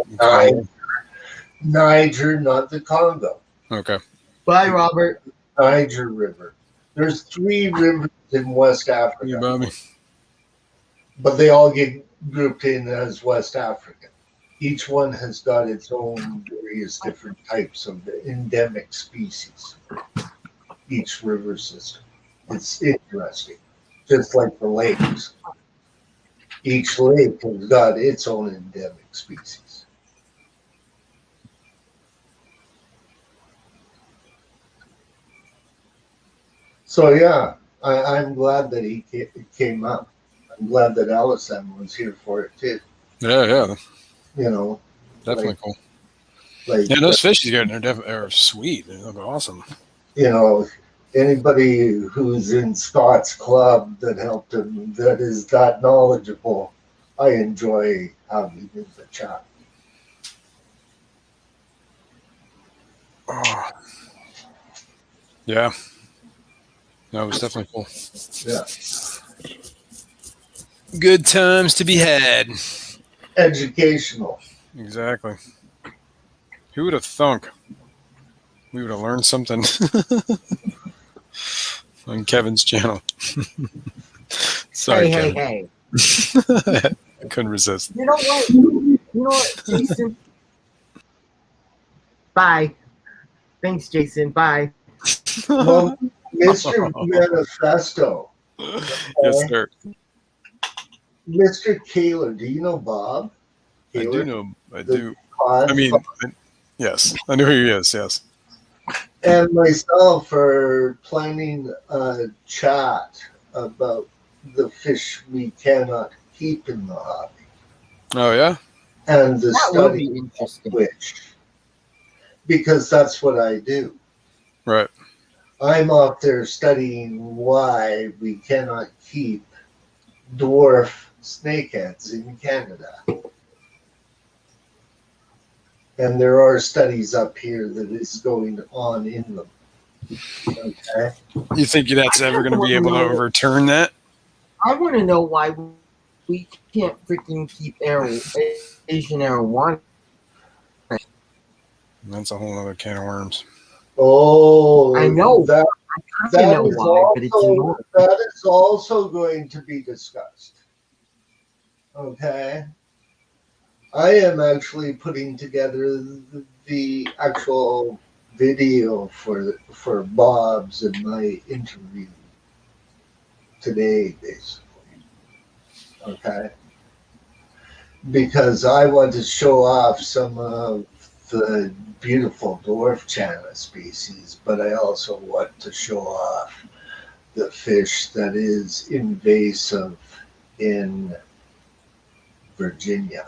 Niger, not the Congo. Okay. Bye, Robert. Niger River. There's 3 rivers in West Africa. You, Bobby. But they all get grouped in as West Africa. Each one has got its own various different types of endemic species. Each river system. It's interesting. Just like the lakes. Each lake has got its own endemic species. So yeah, I'm glad that he came up. I'm glad that Allison was here for it too. Yeah. You know, Definitely cool. Like yeah, those fish he's getting are sweet. They look awesome. You know, anybody who's in Scott's club that helped him that is that knowledgeable, I enjoy having in the chat. Oh. Yeah. No, it was definitely cool. Yeah. Good times to be had. Educational. Exactly. Who would have thunk we would have learned something on Kevin's channel? Sorry, hey, Kevin. hey. I couldn't resist. You know what? You know what, Jason? Bye. Thanks, Jason. Bye. Well, Mr. Manifesto. Yes, sir. Mr. Kaler, do you know Bob? Kaler? I do know. I do. Yes, I know who he is. Yes. And myself are planning a chat about the fish we cannot keep in the hobby. Oh yeah. And the that will study be interesting. Which, because that's what I do. Right. I'm out there studying why we cannot keep dwarf snakeheads in Canada. And there are studies up here that is going on in them. Okay. You think that's ever going to be able to overturn that? I want to know why we can't freaking keep Asian arowana. That's a whole other can of worms. Oh, I know. That know is why, but it's also, that is also going to be discussed. Okay. I am actually putting together the actual video for Bob's and my interview today, basically. Okay. Because I want to show off some of the beautiful dwarf chana species, but I also want to show off the fish that is invasive in Virginia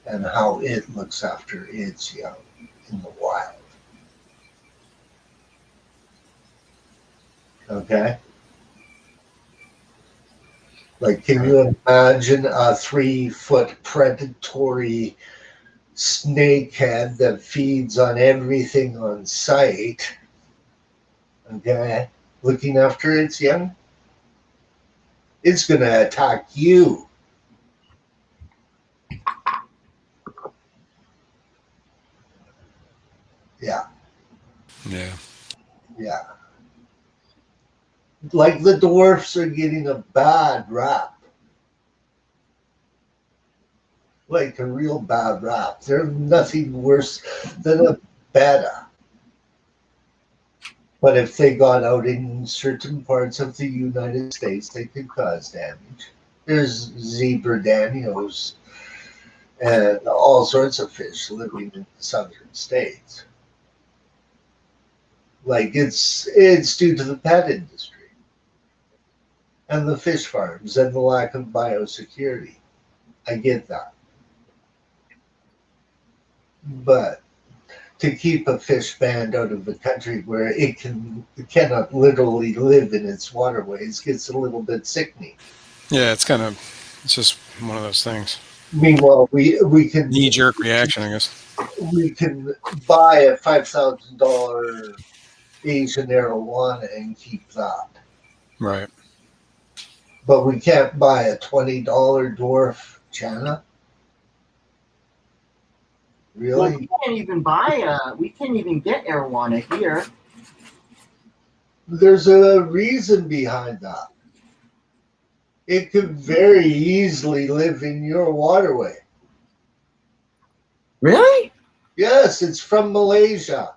and how it looks after its young in the wild. Okay? Like, can you imagine a 3-foot predatory snakehead that feeds on everything on sight? Okay? Looking after its young? It's going to attack you. Yeah. Yeah. Yeah. Like the dwarfs are getting a bad rap. Like a real bad rap. They're nothing worse than a betta. But if they got out in certain parts of the United States, they could cause damage. There's zebra danios and all sorts of fish living in the southern states. Like it's due to the pet industry and the fish farms and the lack of biosecurity. I get that. But to keep a fish banned out of the country where it cannot literally live in its waterways gets a little bit sickening. Yeah, it's just one of those things. Meanwhile, we can knee-jerk reaction, I guess. We can buy a $5,000 Asian arowana and keep that. Right. But we can't buy a $20 dwarf chana. Really? Well, we can't even get arowana here. There's a reason behind that. It could very easily live in your waterway. Really? Yes, it's from Malaysia.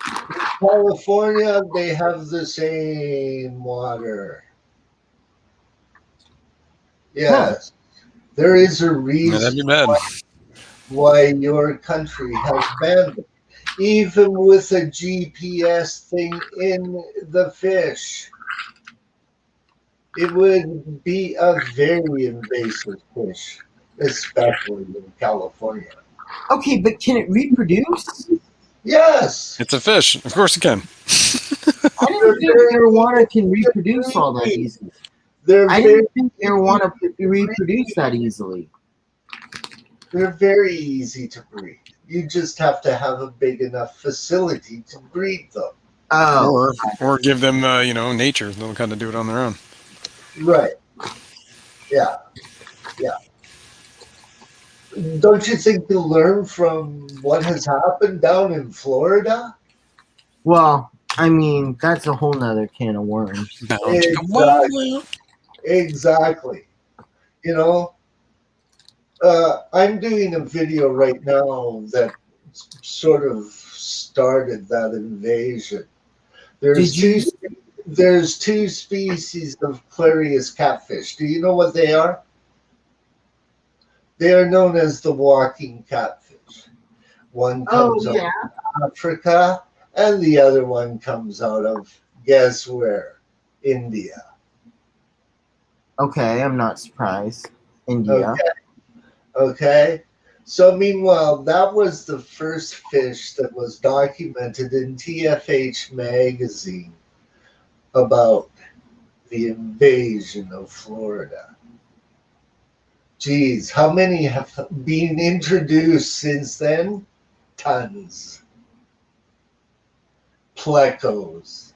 In California, they have the same water. Yes. Huh. There is a reason that'd be bad. Why your country has banned it. even with a GPS thing in the fish, it would be a very invasive fish, especially in California. Okay, but can it reproduce? Yes. It's a fish. Of course it can. I didn't think arowana can reproduce all that easily. I didn't think arowana could reproduce that easily. They're very easy to breed. You just have to have a big enough facility to breed them. Oh. Or give them, nature. They'll kind of do it on their own. Right. Yeah. Yeah. Don't you think you learn from what has happened down in Florida? Well, I mean, that's a whole nother can of worms. Exactly. I'm doing a video right now that sort of started that invasion. There's two species of Clarius catfish. Do you know what they are? They are known as the walking catfish. One comes out of Africa, and the other one comes out of, guess where? India. Okay, I'm not surprised. India. Okay. So meanwhile, that was the first fish that was documented in TFH magazine about the invasion of Florida. Geez, how many have been introduced since then? Tons. Plecos,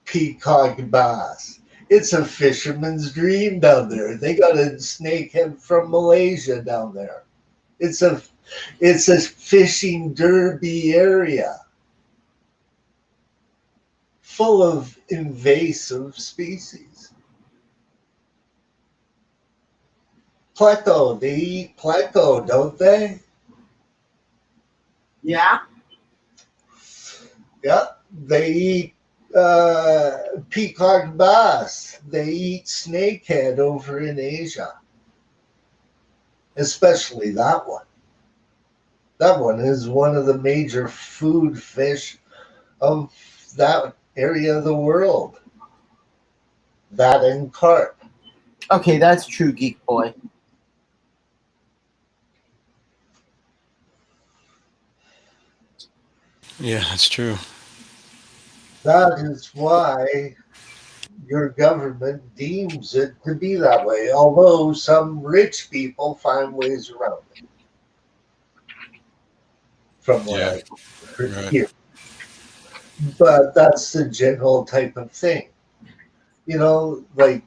peacock bass. It's a fisherman's dream down there. They got a snakehead from Malaysia down there. It's a fishing derby area full of invasive species. Pleco, they eat pleco, don't they? Yeah. Yep, they eat peacock bass. They eat snakehead over in Asia. Especially that one. That one is one of the major food fish of that area of the world. That and carp. Okay, that's true, Geek Boy. Yeah, that's true. That is why your government deems it to be that way, although some rich people find ways around it. From what I hear. But that's the general type of thing. Like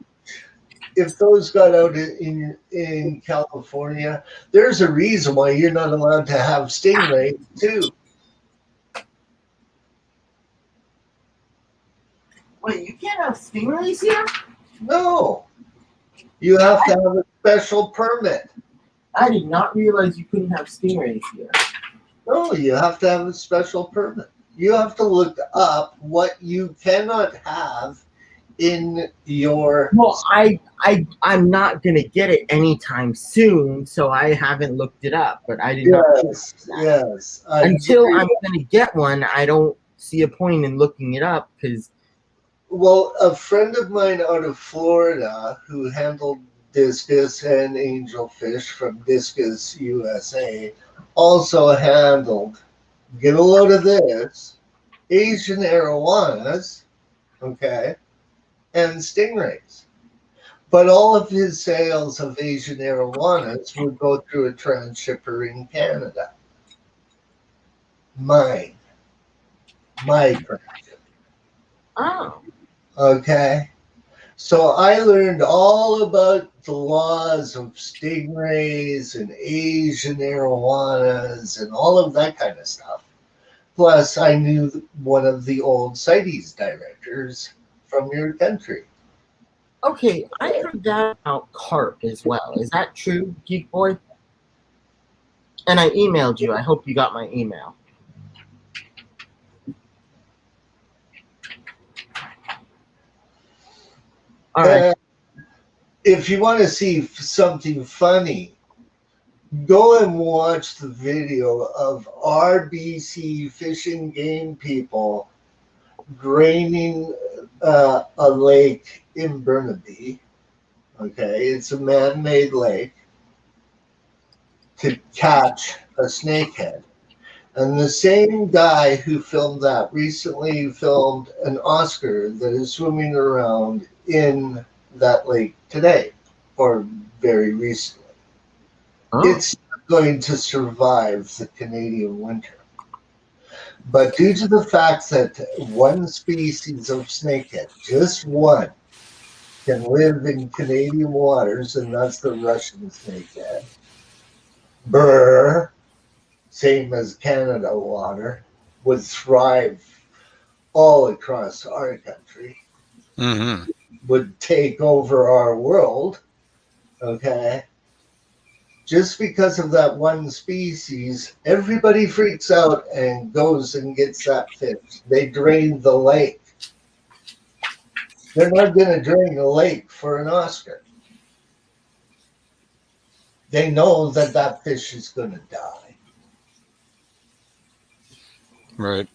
if those got out in California, there's a reason why you're not allowed to have stingrays too. Wait, you can't have stingrays here? No. You have to have a special permit. I did not realize you couldn't have stingrays here. No, you have to have a special permit. You have to look up what you cannot have in your... Well, I'm not going to get it anytime soon, so I haven't looked it up, but I did not... Yes. Until I'm going to get one, I don't see a point in looking it up, because... Well, a friend of mine out of Florida who handled discus and angelfish from Discus USA also handled, get a load of this, Asian arowanas, okay, and stingrays. But all of his sales of Asian arowanas would go through a transshipper in Canada. My craft. Oh. Okay. So I learned all about the laws of stingrays and Asian arowanas and all of that kind of stuff. Plus, I knew one of the old CITES directors from your country. Okay, I heard that about carp as well. Is that true, Geek Boy? And I emailed you. I hope you got my email. All right. If you want to see something funny, Go and watch the video of RBC Fish and Game people draining a lake in Burnaby. Okay, it's a man-made lake to catch a snakehead. And the same guy who filmed that recently filmed an Oscar that is swimming around in that lake today, or very recently. It's not going to survive the Canadian winter. But due to the fact that one species of snakehead, just one, can live in Canadian waters, and that's the Russian snakehead, same as Canada water, would thrive all across our country, would take over our world, okay? Just because of that one species, everybody freaks out and goes and gets that fish. They drain the lake. They're not going to drain the lake for an Oscar. They know that that fish is going to die. Right.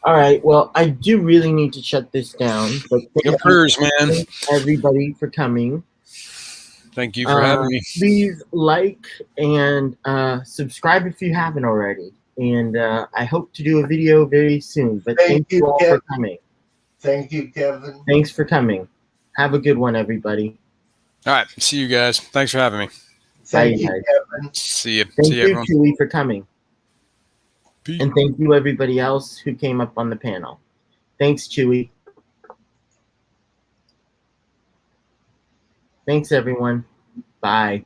All right. Well, I do really need to shut this down. But Your prayers, man. Thank everybody for coming. Thank you for having me. Please like and subscribe if you haven't already. And I hope to do a video very soon. But thank you all for coming. Thank you, Kevin. Thanks for coming. Have a good one, everybody. All right. See you guys. Thanks for having me. Thank you, Kevin. See you. Thank See you, you, everyone. Chewy, for coming. And thank you, everybody else who came up on the panel. Thanks, Chewy. Thanks, everyone. Bye.